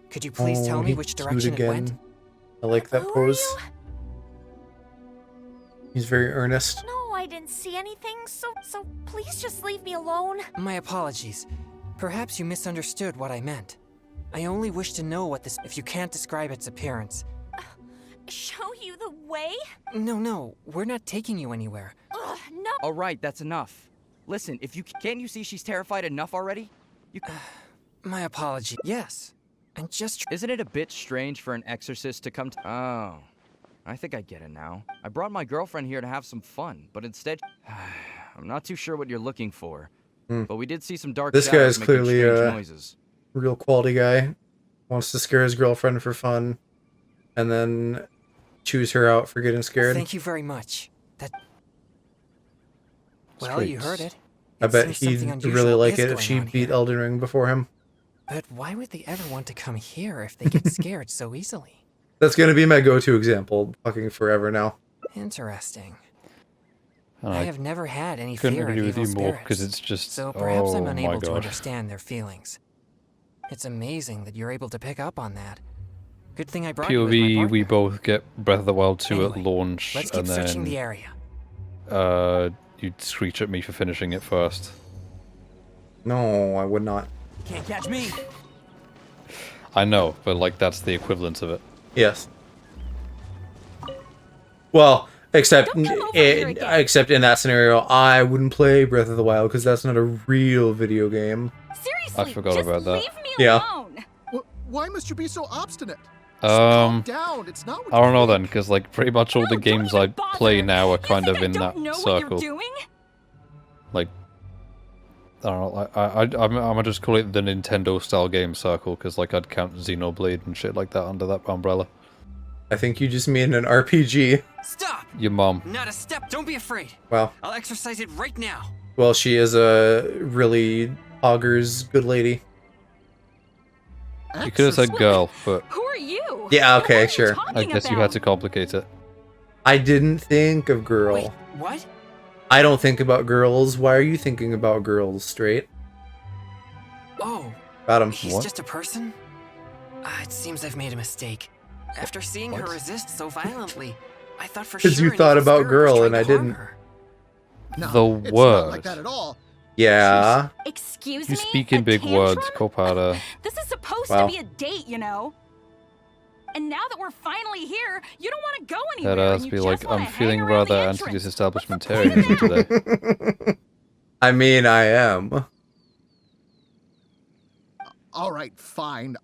Could you please tell me he which chewed direction it went? I like that Who are pose. you? He's very earnest. No, I didn't see anything, so please just leave me alone. My apologies. Perhaps you misunderstood what I meant. I only wish to know what this... If you can't describe its appearance... Show you the way? No, we're not taking you anywhere. Ugh, no. All right, that's enough. Listen, if you can't you see she's terrified enough already? You My apology. Yes. I'm just... Isn't it a bit strange for an exorcist to come to... Oh, I think I get it now. I brought my girlfriend here to have some fun, but instead... I'm not too sure what you're looking for. But we did see some dark This guy shadows is making clearly strange noises. real quality guy. Wants to scare his girlfriend for fun. And then chews her out for getting scared. Thank you very much. That... Well, Straight. you heard it. I It bet seems he'd something really unusual like is it if going she on beat here. Elden Ring before him. But why would they ever want to come here if they get scared so easily? That's gonna be my go-to example, fucking forever now. Interesting. And I have never had any couldn't fear of agree with evil you more spirits, because it's just so perhaps I'm oh my unable to god. understand their feelings. It's amazing that you're able to pick up on that. Good thing I brought you as my POV, we partner. both get Breath of the Wild 2 Anyway, at launch, Let's keep and searching the then area. you'd screech at me for finishing it first. No, I would not. Can't catch me. I know, but like that's the equivalent of it. Yes. Well, except Don't come over here again. except in that scenario, I wouldn't play Breath of the Wild because that's not a real video game. Seriously, I forgot just about that. leave me Yeah. alone. Why must you be so obstinate? Just calm down. It's not what I don't you know think. then, because like pretty much all the No, games don't I even bother. play now are You kind think of I in that don't know circle. what you're doing? Like, I don't know. I'm gonna just call it the Nintendo style game circle because like I'd count Xenoblade and shit like that under that umbrella. I think you just mean an RPG. Stop! Your mom. Not a step. Don't be afraid. Well, I'll exercise it right now. well, she is a really Augur's good lady. You could have said girl, but Who are you? Yeah, And okay, what are you sure. talking I guess you had about? to complicate it. I didn't think of girl. Wait, what? I don't think about girls. Why are you thinking about girls, straight? Oh, Got him. he's What? just a person? It seems I've made a mistake. After seeing her What? resist so violently, I thought for sure 'Cause you an thought evil about spirit was girl trying and to I harm didn't. her. No, The it's word. not like that at all. Yeah. Excuse You me? speak in A big words, tantrum? Kopata. This is supposed Wow. to be a date, you know. And now that we're finally here, you don't want to go That anywhere. has and to you be just like, wanna I'm hang feeling around the rather entrance. anti-disestablishmentarianism today. I mean, I am. All right, fine.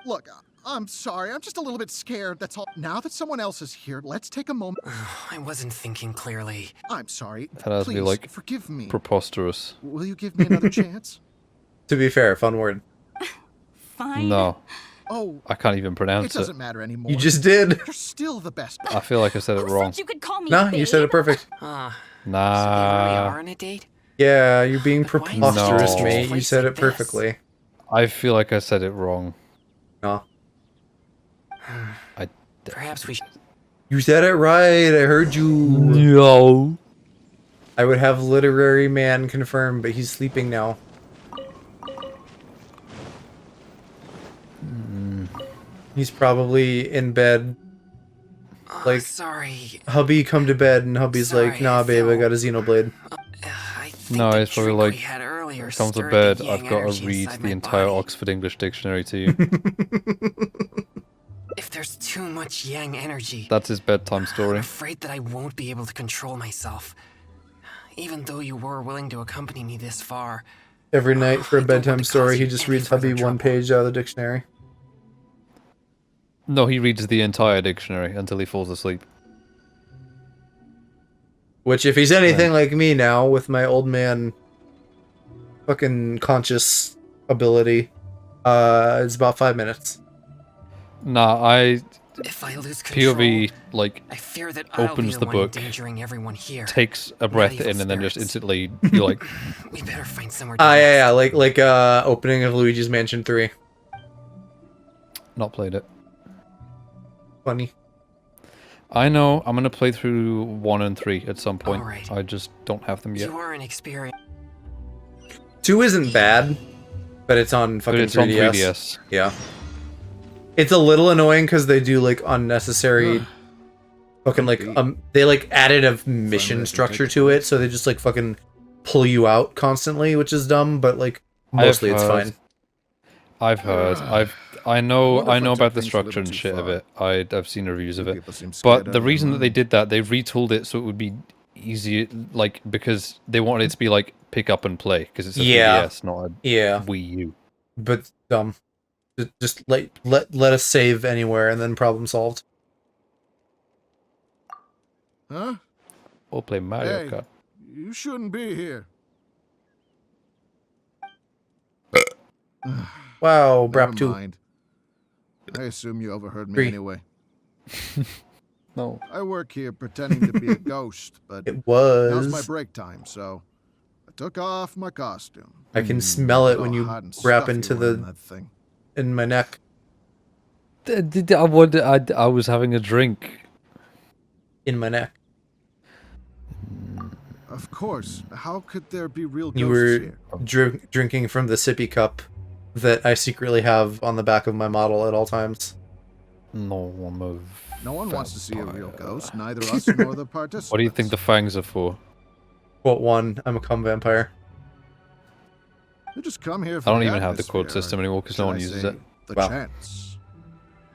Look, I'm sorry. I'm just a little bit scared. That's all. Now that someone else is here, let's take a moment. I wasn't thinking clearly. I'm sorry. That has to Please, be like forgive me. preposterous. Will you give me another chance? To be fair, fun word. Fine. No, Oh, I can't even it pronounce it. doesn't matter anymore. You just did. You're still the best. I feel like I said it Who wrong. said you could call me No, you said it babe? perfect. So we really Nah, are on a date? Yeah, you're being But why preposterous, No. mate. You place said like it perfectly. I feel like I said it wrong. No. Perhaps we should... You said it right. I heard you. No. I would have literary man confirmed, but he's sleeping now. He's probably in bed. Like, sorry. hubby, come to bed, and hubby's Sorry, like, nah, I babe, I felt- got a Xenoblade. I think No, the it's probably drink like, we had earlier come to stirred bed, the I've yang got to energy read inside the my entire body. Oxford English Dictionary to you. If there's too much yang energy, That's his bedtime I'm story. afraid that I won't be able to control myself. Even though you were willing to accompany me this far, Every night for I a don't want bedtime to story, cause he you just any reads further hubby one trouble. page out of the dictionary. No, he reads the entire dictionary until he falls asleep. Which, if he's anything like me now, with my old man fucking conscious ability, it's about 5 minutes. Nah, if I lose control, POV, like, I fear that I'll be opens the the one book, endangering everyone here. takes a breath evil in, and then just spirits. instantly, you're like, We better find somewhere to Yeah, rest. like opening of Luigi's Mansion 3. not played it. Funny. I know, I'm gonna play through 1 and 3 at some point. Alright. I just don't have them yet. You are an experienced. 2 isn't bad, but it's on But fucking it's on 3DS. 3DS. Yeah. It's a little annoying because they do like unnecessary fucking like they like added a mission structure to it, so they just like fucking pull you out constantly, which is dumb, but like mostly it's fine. I've heard. I know wonder if I about took the things a structure little and too shit of far. it. I've seen reviews of it. People seem scared But the out of reason their that they mind. did that, they retooled it so it would be easier, like, because they wanted it to be like pick up and play, because it's a Yeah. 3DS, not a Yeah, Wii U. but dumb. Just let us save anywhere and then problem solved. Huh? We'll play Mario Hey, Kart. you shouldn't be here. Wow, Never Brap 2. mind. I assume you overheard me 3. anyway. No. I work here pretending to be a ghost, but It now's my was. break time, so I took off my costume. I can smell it It's when all you hot and wrap stuffy into wearing the that thing. in my neck. I was having a drink. In my neck. Of course. How could there be real ghosts You were here? drinking from the sippy cup that I secretly have on the back of my model at all times. No, I'm a No one wants to see a real vampire. ghost, neither us nor the participants. What do you think the fangs are for? Quote 1, I'm a cum vampire. You just come here I for don't the even have the quote atmosphere, system or anymore because no should one I uses say, it. The Wow. chance.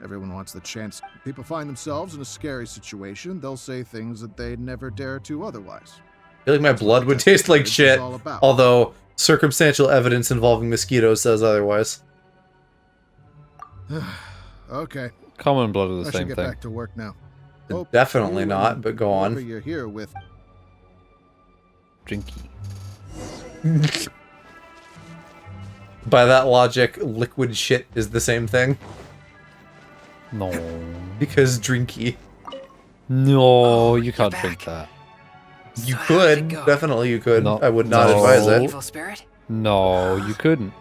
Everyone wants the chance. People find themselves in a scary situation, they'll say things that they'd never dare to otherwise. I feel like my blood would taste like This is shit, all about. although circumstantial evidence involving mosquitoes says otherwise. Okay, Common blood are the I should same get thing. back to work now. Hope Definitely you not, and but go on. whoever you're here with. Drinky. By that logic, liquid shit is the same thing. No. Because drinky. No, you can't back. drink that. You So how did could. it go? Definitely you could. No. I would not No. advise it. Evil spirit? No, you couldn't.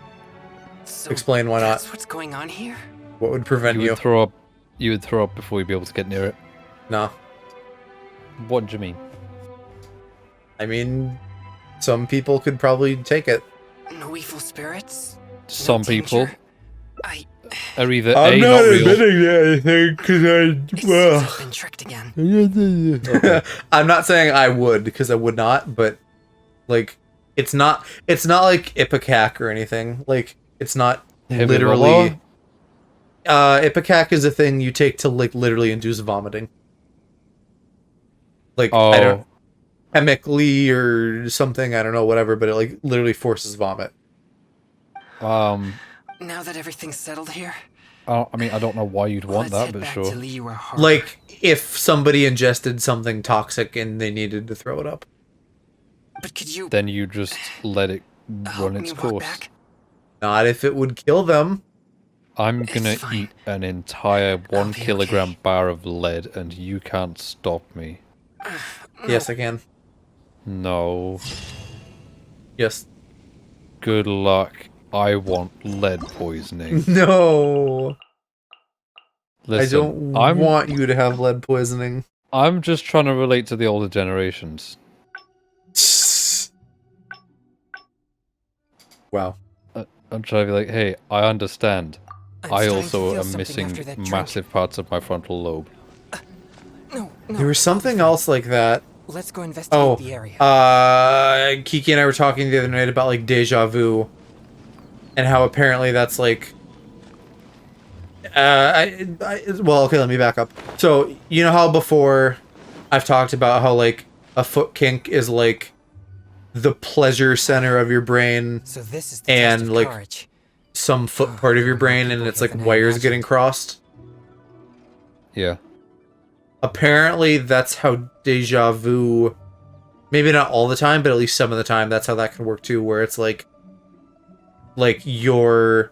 So Explain why not. that's what's going on here? What would prevent You you? would throw up. You would throw up before you'd be able to get near it. No. What do you mean? I mean, some people could probably take it. No evil spirits? Some No people danger? I are either A, not real. anything because it seems I've been tricked again. Okay. I'm not saying I would because I would not, but like it's not like Ipecac or anything. Like it's not Heavy literally. roller? Ipecac is a thing you take to like literally induce vomiting. Like I don't Oh, chemically or something, I don't know, whatever, but it like literally forces vomit. Now that everything's settled here, I mean, I don't know why you'd want Let's that, head but back sure. to Liyue Harbor. Like, if somebody ingested something toxic and they needed to throw it up. But could you Then you just let it help run me its walk course. back? Not if it would kill them. I'm gonna fine. eat an entire I'll 1 be kilogram okay. bar of lead, and you can't stop me. Yes, I can. No. Yes. Good luck. I want lead poisoning. No. Listen, I don't want you to have lead poisoning. I'm just trying to relate to the older generations. Wow. I'm trying to be like, hey, I understand. I'm I starting to also feel am something missing after that drink. massive parts of my frontal lobe. No, no. There was something else like that. Let's go investigate Oh, the area. Kiki and I were talking the other night about, like, deja vu. And how apparently that's, like... well, okay, let me back up. So, you know how before I've talked about how, like, a foot kink is, like, the pleasure center of your brain, So this is the and, test of like, courage. some foot part of your brain, and it's, like, wires getting crossed? Yeah. Apparently, that's how deja vu... Maybe not all the time, but at least some of the time, that's how that can work, too, where it's, like, your...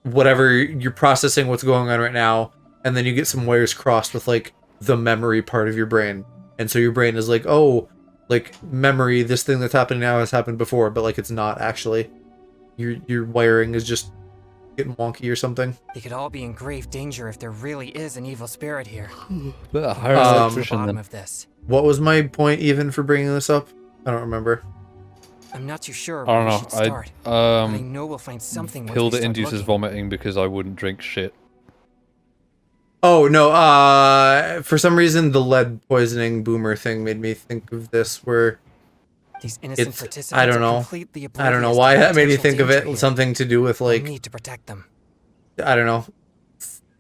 whatever, you're processing what's going on right now, and then you get some wires crossed with, like, the memory part of your brain. And so your brain is like, oh, like, memory, this thing that's happening now has happened before, but, like, it's not actually. Your wiring is just getting wonky or something. They could all be in grave danger if there really is an evil spirit here. But hire Let's an get to the electrician bottom then. of this. What was my point even for bringing this up? I don't remember. I'm not too sure I where don't we know. should start. But I know we'll find something once we Hilda start induces looking. vomiting because I wouldn't drink shit. Oh, no, for some reason, the lead poisoning boomer thing made me think of this, where These innocent it's, participants I don't are know. completely I don't know oblivious why to the that made me potential think of danger it. here. Something to do with, We'll like, need to protect them. I don't know,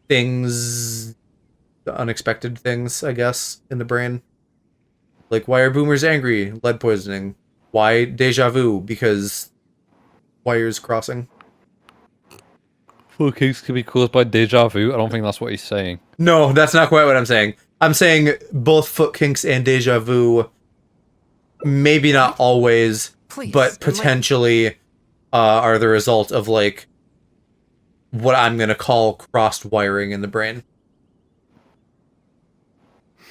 things, unexpected things, I guess, in the brain. Like, why are boomers angry? Lead poisoning. Why deja vu? Because wires crossing. Full kinks can be caused by deja vu. I don't think that's what he's saying. No, that's not quite what I'm saying. I'm saying both foot kinks and deja vu, maybe not always, Please, but potentially are the result of, like, what I'm gonna call crossed wiring in the brain.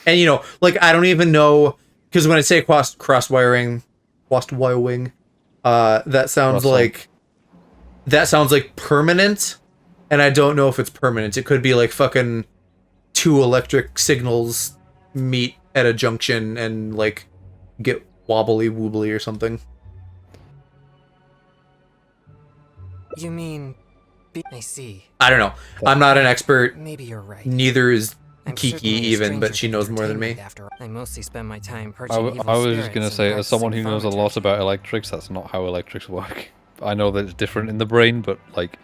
And, you know, like, I don't even know, because when I say cross wiring, that sounds Russell. like permanent, and I don't know if it's permanent. It could be like fucking two electric signals meet at a junction and, like, get wobbly woobly or something. You mean... I see. I don't know. I'm not an expert. Maybe you're right. Neither is I'm Kiki certainly a even, but stranger she to knows more than me. entertainment after all. I mostly spend my time I purging evil was just spirits gonna and say, as someone who practicing knows a lot thaumaturgy. about electrics, that's not how electrics work. I know that it's different in the brain, but, like,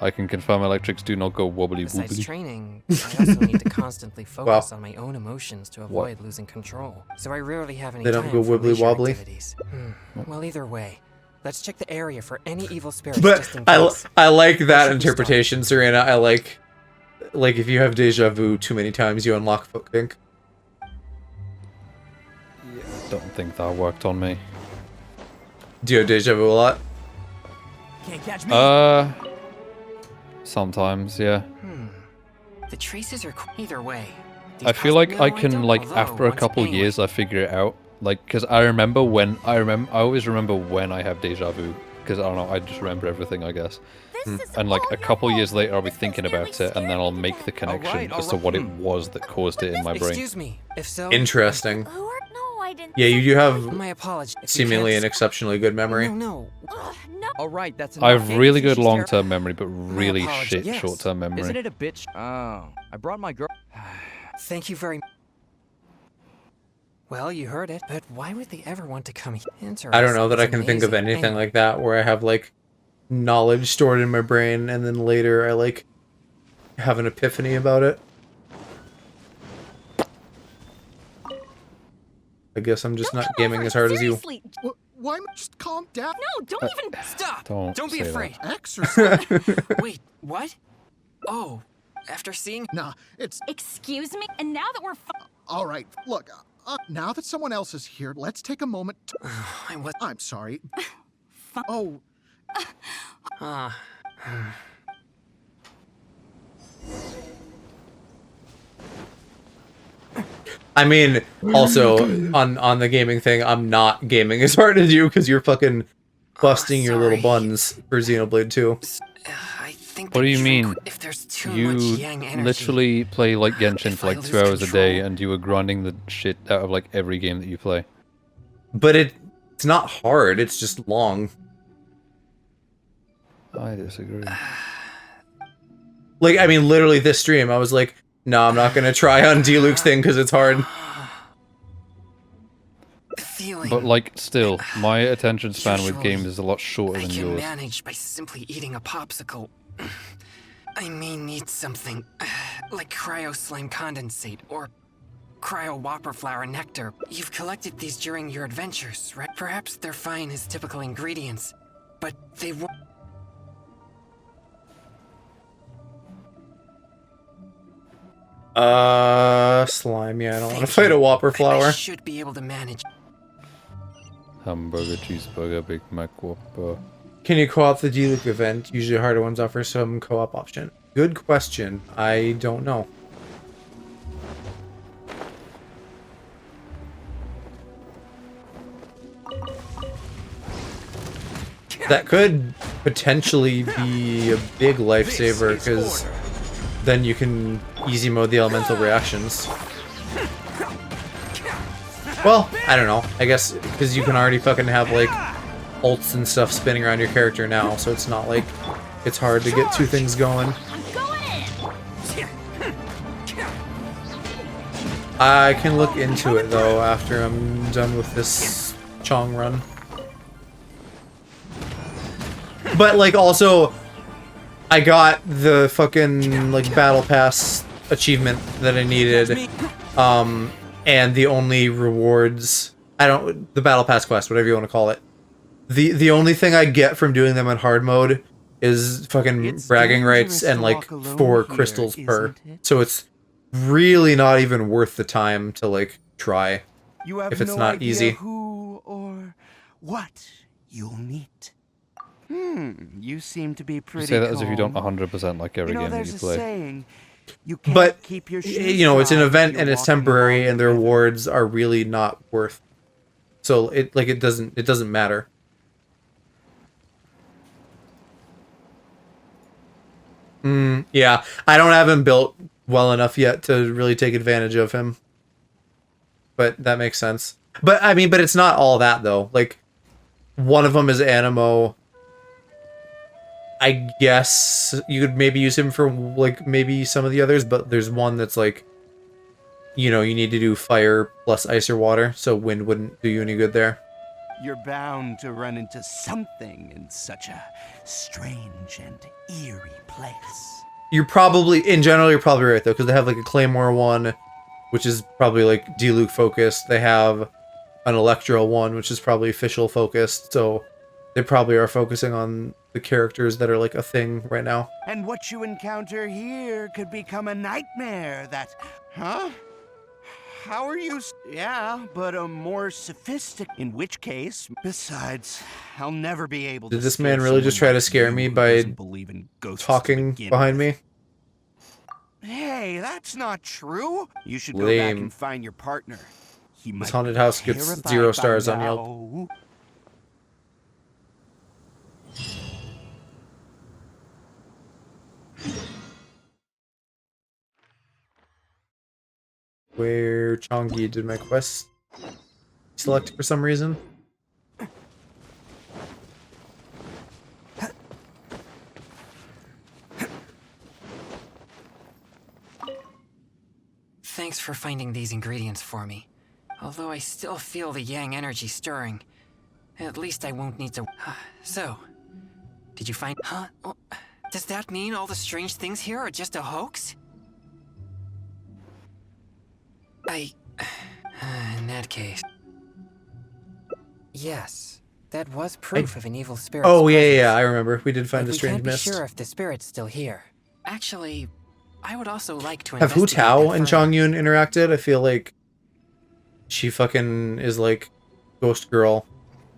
I can confirm electrics do not go wobbly Besides wobbly. training, I also need to constantly focus on my own emotions to avoid losing control. So I rarely have any They time don't go for wibbly leisure wobbly? activities. Well, either way, let's check the area for any evil spirits But just in I case. like that should we start? interpretation, Serena. I like if you have deja vu too many times, you unlock foot kink. Don't think that worked on me. Do you have deja vu a lot? Can't catch me. Sometimes, yeah. The traces are either way. I feel like I can, like, after a couple years, I figure it out. Like, because I always remember when I have deja vu. Because, I don't know, I just remember everything, I guess. And, like, a couple years later, I'll be thinking about it, and then I'll make the connection as to what it was that caused it in my brain. Excuse me. If so, Interesting. No, I didn't. Yeah, you do have my apologies. If you seemingly can't- an exceptionally good memory. No. Oh, right, that's I have enough. really good She's terrible. long-term memory, but really apologies. shit Yes. short-term memory. Isn't it a bitch? Oh, I brought my girl. Thank you very much. Well, you heard it, but why would they ever want to come here? Interesting. I don't know that I It's can think of amazing. anything Anyway, like that where I have, like, knowledge stored in my brain and then later I, like, have an epiphany about it. I guess I'm just Don't not come gaming over, as hard as you. seriously. Why? Just calm down. No, don't even. Stop! Don't be say that. afraid. Exercise. Wait, what? Oh, after seeing... Nah, it's... Excuse me? And now that we're All right, look, now that someone else is here, let's take a moment to... I'm sorry. Oh. I mean, also, on the gaming thing, I'm not gaming as hard as you because you're fucking busting your little buns for Xenoblade 2. I think What do you mean? If there's too You much yang energy, literally play like Genshin for I like lose 2 hours a day, control- and you were grinding the shit out of like every game that you play. But it's not hard, it's just long. I disagree. Like, I mean, literally this stream, I was like, no, I'm not gonna try on Diluc's thing because it's hard. But like, still, my attention span with Usually, games is a lot shorter I than can yours. manage by simply eating a popsicle. I may need something like cryo slime condensate or cryo whopper flower nectar. You've collected these during your adventures, right? Perhaps they're fine as typical ingredients, but they won't. Slime, yeah, I don't want to fight a Whopper I flower. should be able to manage. Hamburger, cheeseburger, Big Mac, Whopper. Can you co-op the Diluc event? Usually harder ones offer some co-op option. Good question. I don't know. That could potentially be a big lifesaver, because then you can easy mode the elemental reactions. Well, I don't know. I guess because you can already fucking have like ults and stuff spinning around your character now, so it's not like it's hard to get two things going. I can look into it though after I'm done with this Chong run. But like also, I got the fucking like battle pass achievement that I needed, and the only rewards, the battle pass quest, whatever you want to call it. The only thing I get from doing them in hard mode is fucking bragging rights and like 4 crystals per. So it's really not even worth the time to like try if it's not easy. Who or what you'll meet. You seem to be pretty. You say that as if you don't 100% like every game that there's you a play. saying, you can't But keep your shoes you know, it's an dry event if you're and it's walking temporary, along and the rewards are really not worth. So it doesn't matter. Yeah, I don't have him built well enough yet to really take advantage of him. But that makes sense. But I mean, but it's not all that though. Like, one of them is Animo. I guess you could maybe use him for like maybe some of the others, but there's one that's like, you know, you need to do fire plus ice or water, so wind wouldn't do you any good there. You're bound to run into something in such a strange and eerie place. You're probably, in general, you're probably right though, because they have like a Claymore one, which is probably like Diluc focused. They have an Electro one, which is probably official focused. So they probably are focusing on the characters that are like a thing right now. And what you encounter here could become a nightmare that... Huh? How are you... Yeah, but a more sophisticated... In which case, besides, I'll never be able to... Did this man really just try to scare me by talking behind me? Hey, that's not true. You should go Lame. back and find your partner. He This might haunted be house gets terrified 0 by stars on now. Yelp. Where Chongi did my quest select for some reason. Thanks for finding these ingredients for me. Although I still feel the yang energy stirring. At least I won't need to... So, did you find... Huh? Oh, does that mean all the strange things here are just a hoax? In that case... Yes, that was proof of an evil spirit. Oh, yeah, I remember. We did find a strange mist. We mist. can't be sure if the spirit's still here. Actually, I would also like to Have Hu investigate Tao that and further. Chongyun interacted? I feel like she fucking is like ghost girl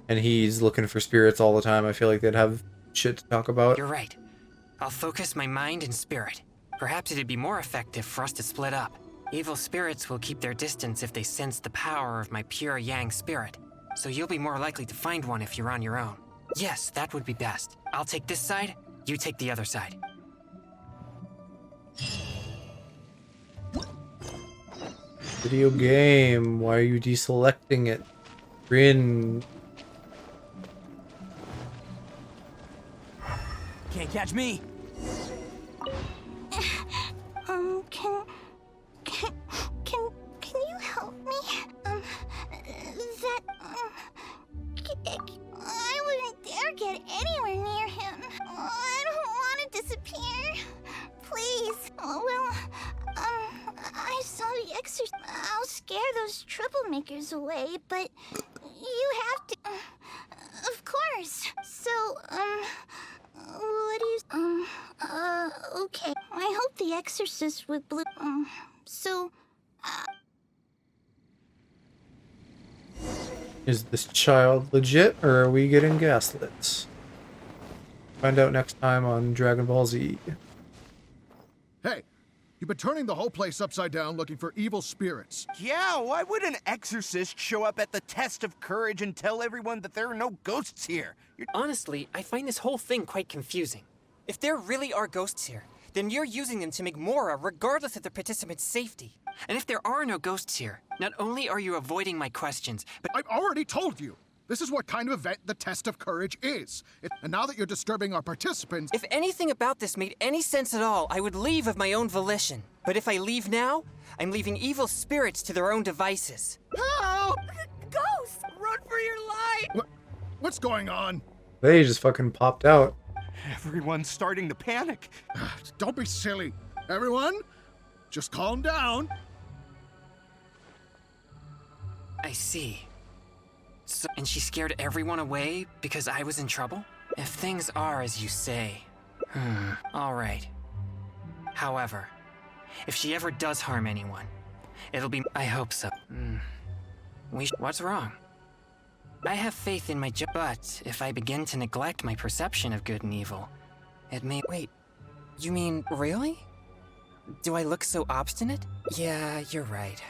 and he's looking for spirits all the time. I feel like they'd have shit to talk about. You're right. I'll focus my mind and spirit. Perhaps it'd be more effective for us to split up. Evil spirits will keep their distance if they sense the power of my pure yang spirit. So you'll be more likely to find one if you're on your own. Yes, that would be best. I'll take this side, you take the other side. Video game, why are you deselecting it? Grin. Can't catch me. Can you help me? I wouldn't dare get anywhere near him. I don't want to disappear. Please. I saw the exorcist. I'll scare those troublemakers away, but you have to. Of course. So, what do you? Okay. I hope the exorcist would Is this child legit, or are we getting gaslit? Find out next time on Dragon Ball Z. Hey, you've been turning the whole place upside down looking for evil spirits. Yeah, why would an exorcist show up at the test of courage and tell everyone that there are no ghosts here? Honestly, I find this whole thing quite confusing. If there really are ghosts here, then you're using them to make Mora regardless of the participants' safety. And if there are no ghosts here, not only are you avoiding my questions, but I've already told you. This is what kind of event the test of courage is. And now that you're disturbing our participants... if anything about this made any sense at all, I would leave of my own volition. But if I leave now, I'm leaving evil spirits to their own devices. Help! Ghosts! Run for your life! What's going on? They just fucking popped out. Everyone's starting to panic. Don't be silly. Everyone, just calm down. I see. So, and she scared everyone away because I was in trouble? If things are as you say... all right. However, if she ever does harm anyone, it'll be... I hope so. What's wrong? I have faith in my but if I begin to neglect my perception of good and evil, it may... Wait, you mean really? Do I look so obstinate? Yeah, you're right.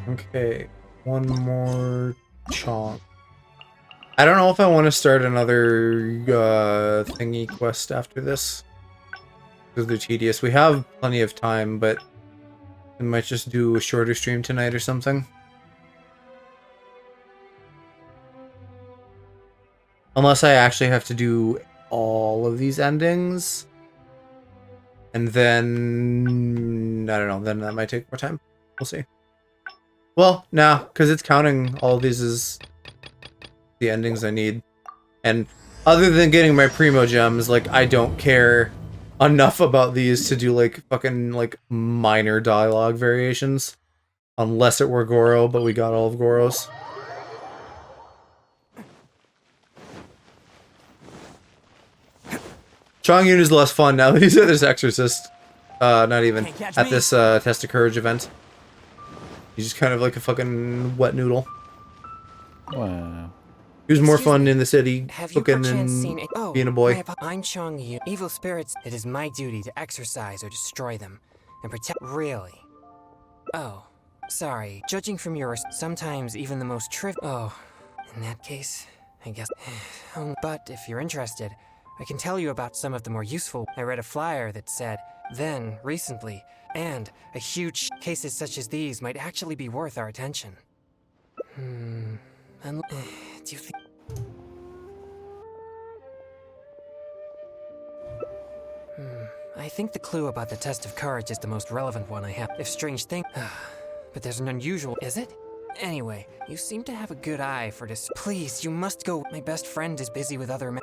Okay, one more chomp. I don't know if I want to start another thingy quest after this, because they're tedious. We have plenty of time, but we might just do a shorter stream tonight or something. Unless I actually have to do all of these endings. And then... I don't know, then that might take more time. We'll see. Well, nah, because it's counting all of these as the endings I need. And other than getting my Primo Gems, like, I don't care enough about these to do, like, fucking, like, minor dialogue variations. Unless it were Goro, but we got all of Goro's. Chongyun is less fun now that he's at this exorcist. Not even. At this Test of Courage event. He's just kind of like a fucking wet noodle. Wow. He was more fun in the city, Have you looking perchance and seen being a boy. I'm Chongyun. Evil spirits, it is my duty to exorcise or destroy them and protect. Really? Oh, sorry. Judging from your sometimes even the most Oh, in that case, I guess. But if you're interested, I can tell you about some of the more useful. I read a flyer that said, then, recently, and a huge cases such as these might actually be worth our attention. And do you think... I think the clue about the test of courage is the most relevant one I have. If strange thing... but there's an unusual... Is it? Anyway, you seem to have a good eye for this. Please, you must go. My best friend is busy with other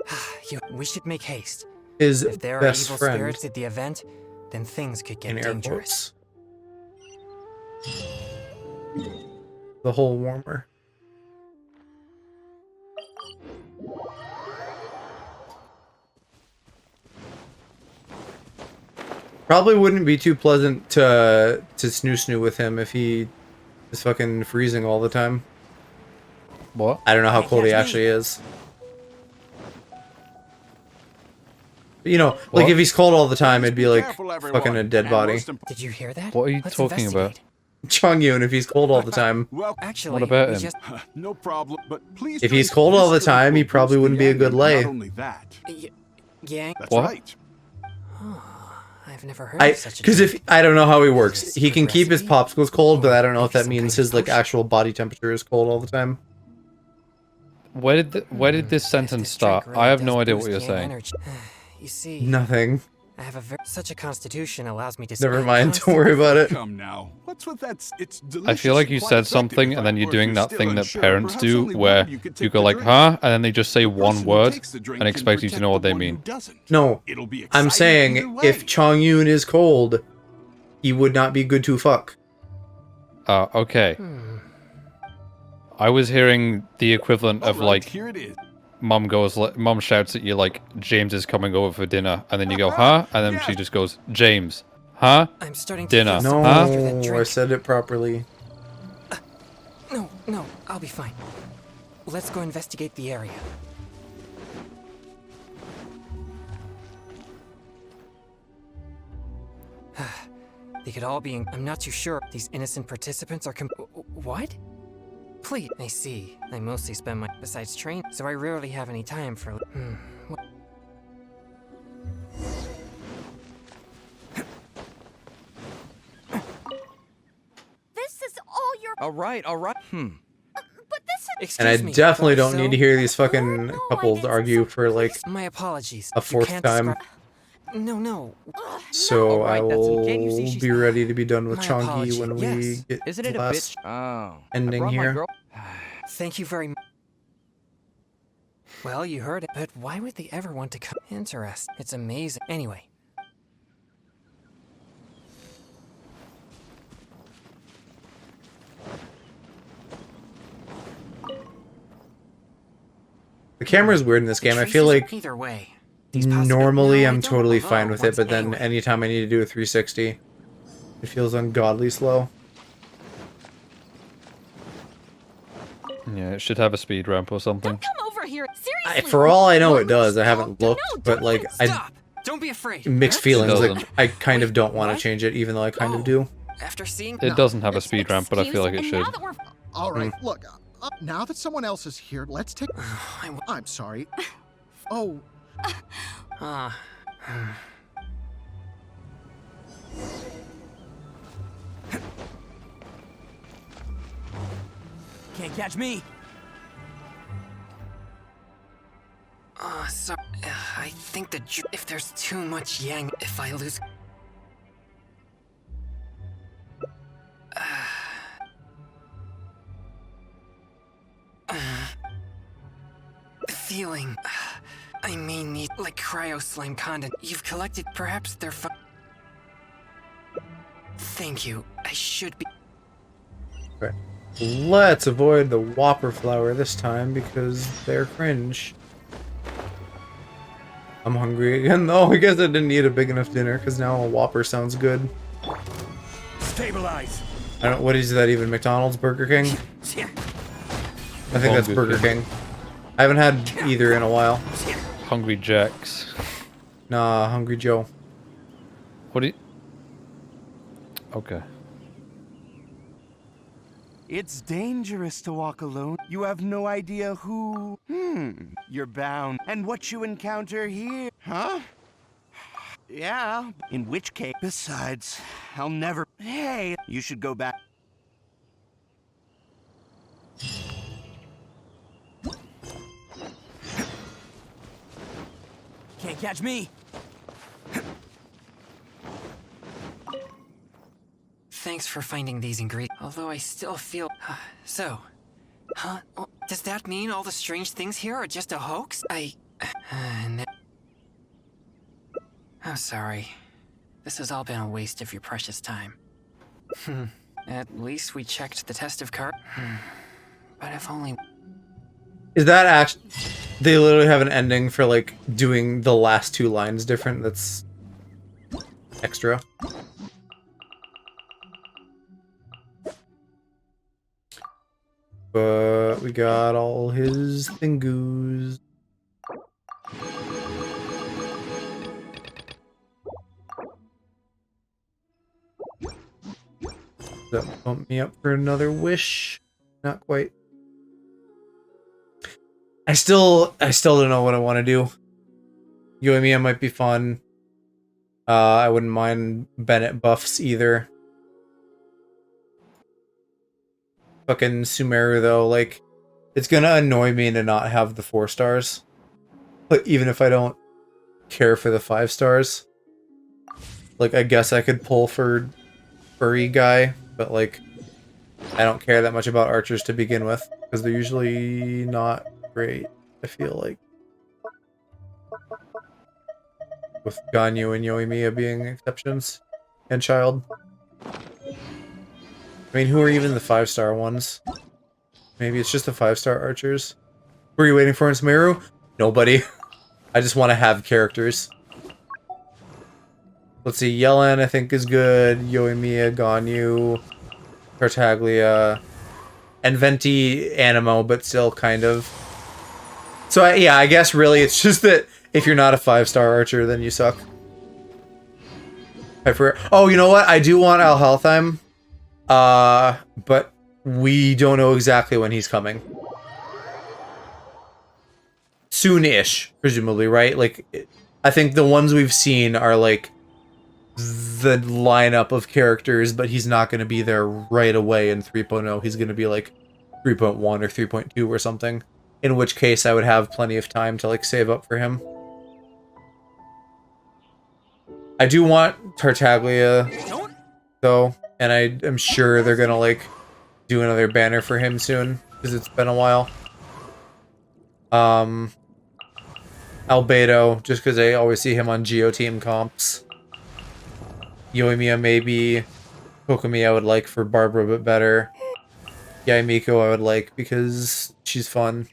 we should make haste. If there are evil spirits at the event, then things could get dangerous. The whole warmer. Probably wouldn't be too pleasant to snoo with him if he is fucking freezing all the time. What? I don't know how cold he actually is. But, you know, like if he's cold all the time, it'd be like fucking a dead body. Did you hear that? What are you Let's talking about? Chongyun, if he's cold all the time. Well, Actually, What about we him? just- no problem, but please. If he's drink cold all the this time, he drink will probably boost wouldn't the be a good yang lay. energy. Not only that. Yang? That's What? right. I've never heard of such a Because drink. if I don't know how he works, he can keep his Recipe? popsicles cold, but I don't know if that Some means kind his of like potion. actual body temperature is cold all the time. Where did this sentence This drink start? really I have does no idea what boost you're yang saying. energy. You see, Nothing. I have such a constitution allows me to. Never spend mind. constant- Don't worry about it. Come now. What's with that? It's delicious. I feel like you and quite said effective, something if and then I- you're or if doing you're that still thing that unsure, parents perhaps do only where one of you could you take go the like, drink. huh? And then they just say The one person who word takes the drink and can expect you to protect know what the they one who mean. doesn't. No, It'll be I'm exciting saying either way. if Chongyun is cold, he would not be good to fuck. Okay. I was hearing the equivalent of Alright, like here it is. mom shouts at you like James is coming over for dinner, and then you go, huh? And then she just goes, James, huh? I'm starting to Dinner. feel No, something after that I drink. said it properly. No, I'll be fine. Let's go investigate the area. They could all be in. I'm not too sure. These innocent participants are what? Please. I see. I mostly spend my besides train, so I rarely have any time for. What? This is all your. All right. But this is. Excuse And I me, definitely but don't need to hear these fucking No, I couples didn't argue say for like My apologies. a You fourth can't time. describe- No. So I Alright, that's- will can't you see she's- be ready to be done with My Chongi apology, when we yes. get Isn't to it the a last bitch? Oh. ending I brought my here. girl- Thank you very much. Well, you heard it, but why would they ever want to come? Interesting. It's amazing. Anyway. The camera's weird in this game. I feel Traces- like either way. normally No, I I'm don't, totally although fine with it, once but then anyway. anytime I need to do a 360, it feels ungodly slow. Yeah, it should have a speed ramp or something. Don't come over here. Seriously. For all I know, it One does. I more haven't stop. looked, No, but don't like even I Stop! Don't be afraid. mixed It feelings. Like doesn't. I kind of don't want to what? change it, even though I kind of Oh. do. After seeing It doesn't have a speed ramp, but I feel like it Excuse, and should. now that we're All right, look. Now that someone else is here, let's take. I I'm sorry. Oh, Ah. Can't catch me. So I think that if there's too much yang, if I lose. Feeling. I may need like cryo slime content. You've collected. Perhaps they're fun. Thank you. I should be. Right. Let's avoid the Whopper flower this time because they're cringe. I'm hungry again though. I guess I didn't eat a big enough dinner because now a Whopper sounds good. Stabilize. I don't. What is that even? McDonald's, Burger King? I think that's Burger King. I haven't had either in a while. Hungry Jacks. Nah, Hungry Joe. What do you... Okay. It's dangerous to walk alone. You have no idea who. You're bound. And what you encounter here. Huh? Yeah. In which case. Besides, I'll never. Hey, you should go back. Can't catch me. Thanks for finding these ingredients. Although I still feel. So. Huh? Oh, does that mean all the strange things here are just a hoax? I'm sorry. This has all been a waste of your precious time. At least we checked the test of courage. But if only. Is that actually... They literally have an ending for like doing the last two lines different. That's extra. But we got all his thingoos. Does that bump me up for another wish? Not quite. I still don't know what I want to do. Yoimiya might be fun. I wouldn't mind Bennett buffs either. Fucking Sumeru though, like, it's gonna annoy me to not have the 4 stars. But even if I don't care for the 5 stars, like, I guess I could pull for furry guy, but like, I don't care that much about archers to begin with because they're usually not great, I feel like. With Ganyu and Yoimiya being exceptions. And Child. I mean, who are even the 5-star ones? Maybe it's just the 5-star archers. Who are you waiting for in Sumeru? Nobody. I just want to have characters. Let's see, Yellen I think is good. Yoimiya, Ganyu, Tartaglia, and Venti Animo, but still kind of. So yeah, I guess really it's just that if you're not a 5-star archer, then you suck. Oh, you know what? I do want Alhaltheim. But we don't know exactly when he's coming. Soon-ish, presumably, right? Like, I think the ones we've seen are like the lineup of characters, but he's not going to be there right away in 3.0. He's going to be like 3.1 or 3.2 or something. In which case, I would have plenty of time to like save up for him. I do want Tartaglia, though, and I am sure they're gonna like do another banner for him soon because it's been a while. Albedo, just because I always see him on Geo Team comps. Yoimiya maybe. Kokomi I would like for Barbara, but better. Yaimiko I would like because she's fun.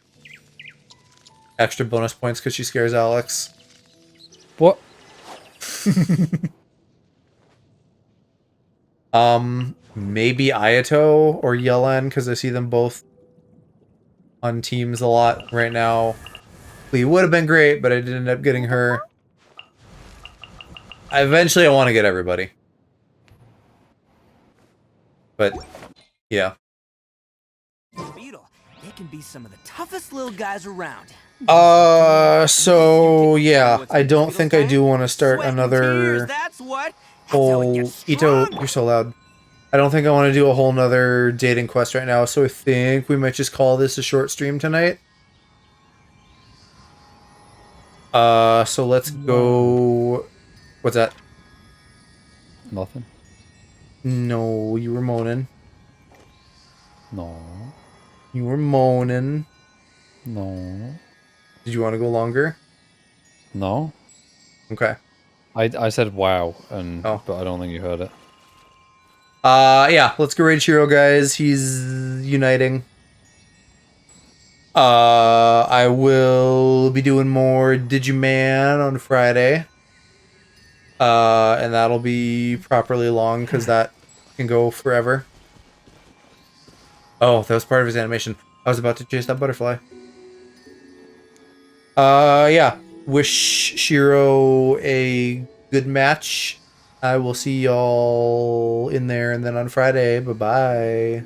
Extra bonus points because she scares Alex. What? Maybe Ayato or Yellen, because I see them both on teams a lot right now. Lee would have been great, but I did end up getting her. Eventually I want to get everybody. But, yeah. Beetle, they can be some of the toughest little guys around. So, yeah, I don't think I do want to start another whole... Ito, you're so loud. I don't think I want to do a whole nother dating quest right now, so I think we might just call this a short stream tonight. So let's go... What's that? Nothing. No, you were moaning. No. You were moaning. No. Did you want to go longer? No. Okay. I said wow, and but I don't think you heard it. Yeah, let's go raid Shiro, guys. He's uniting. I will be doing more Digiman on Friday. And that'll be properly long, because that can go forever. Oh, that was part of his animation. I was about to chase that butterfly. Yeah. Wish Shiro a good match. I will see y'all in there, and then on Friday. Bye-bye.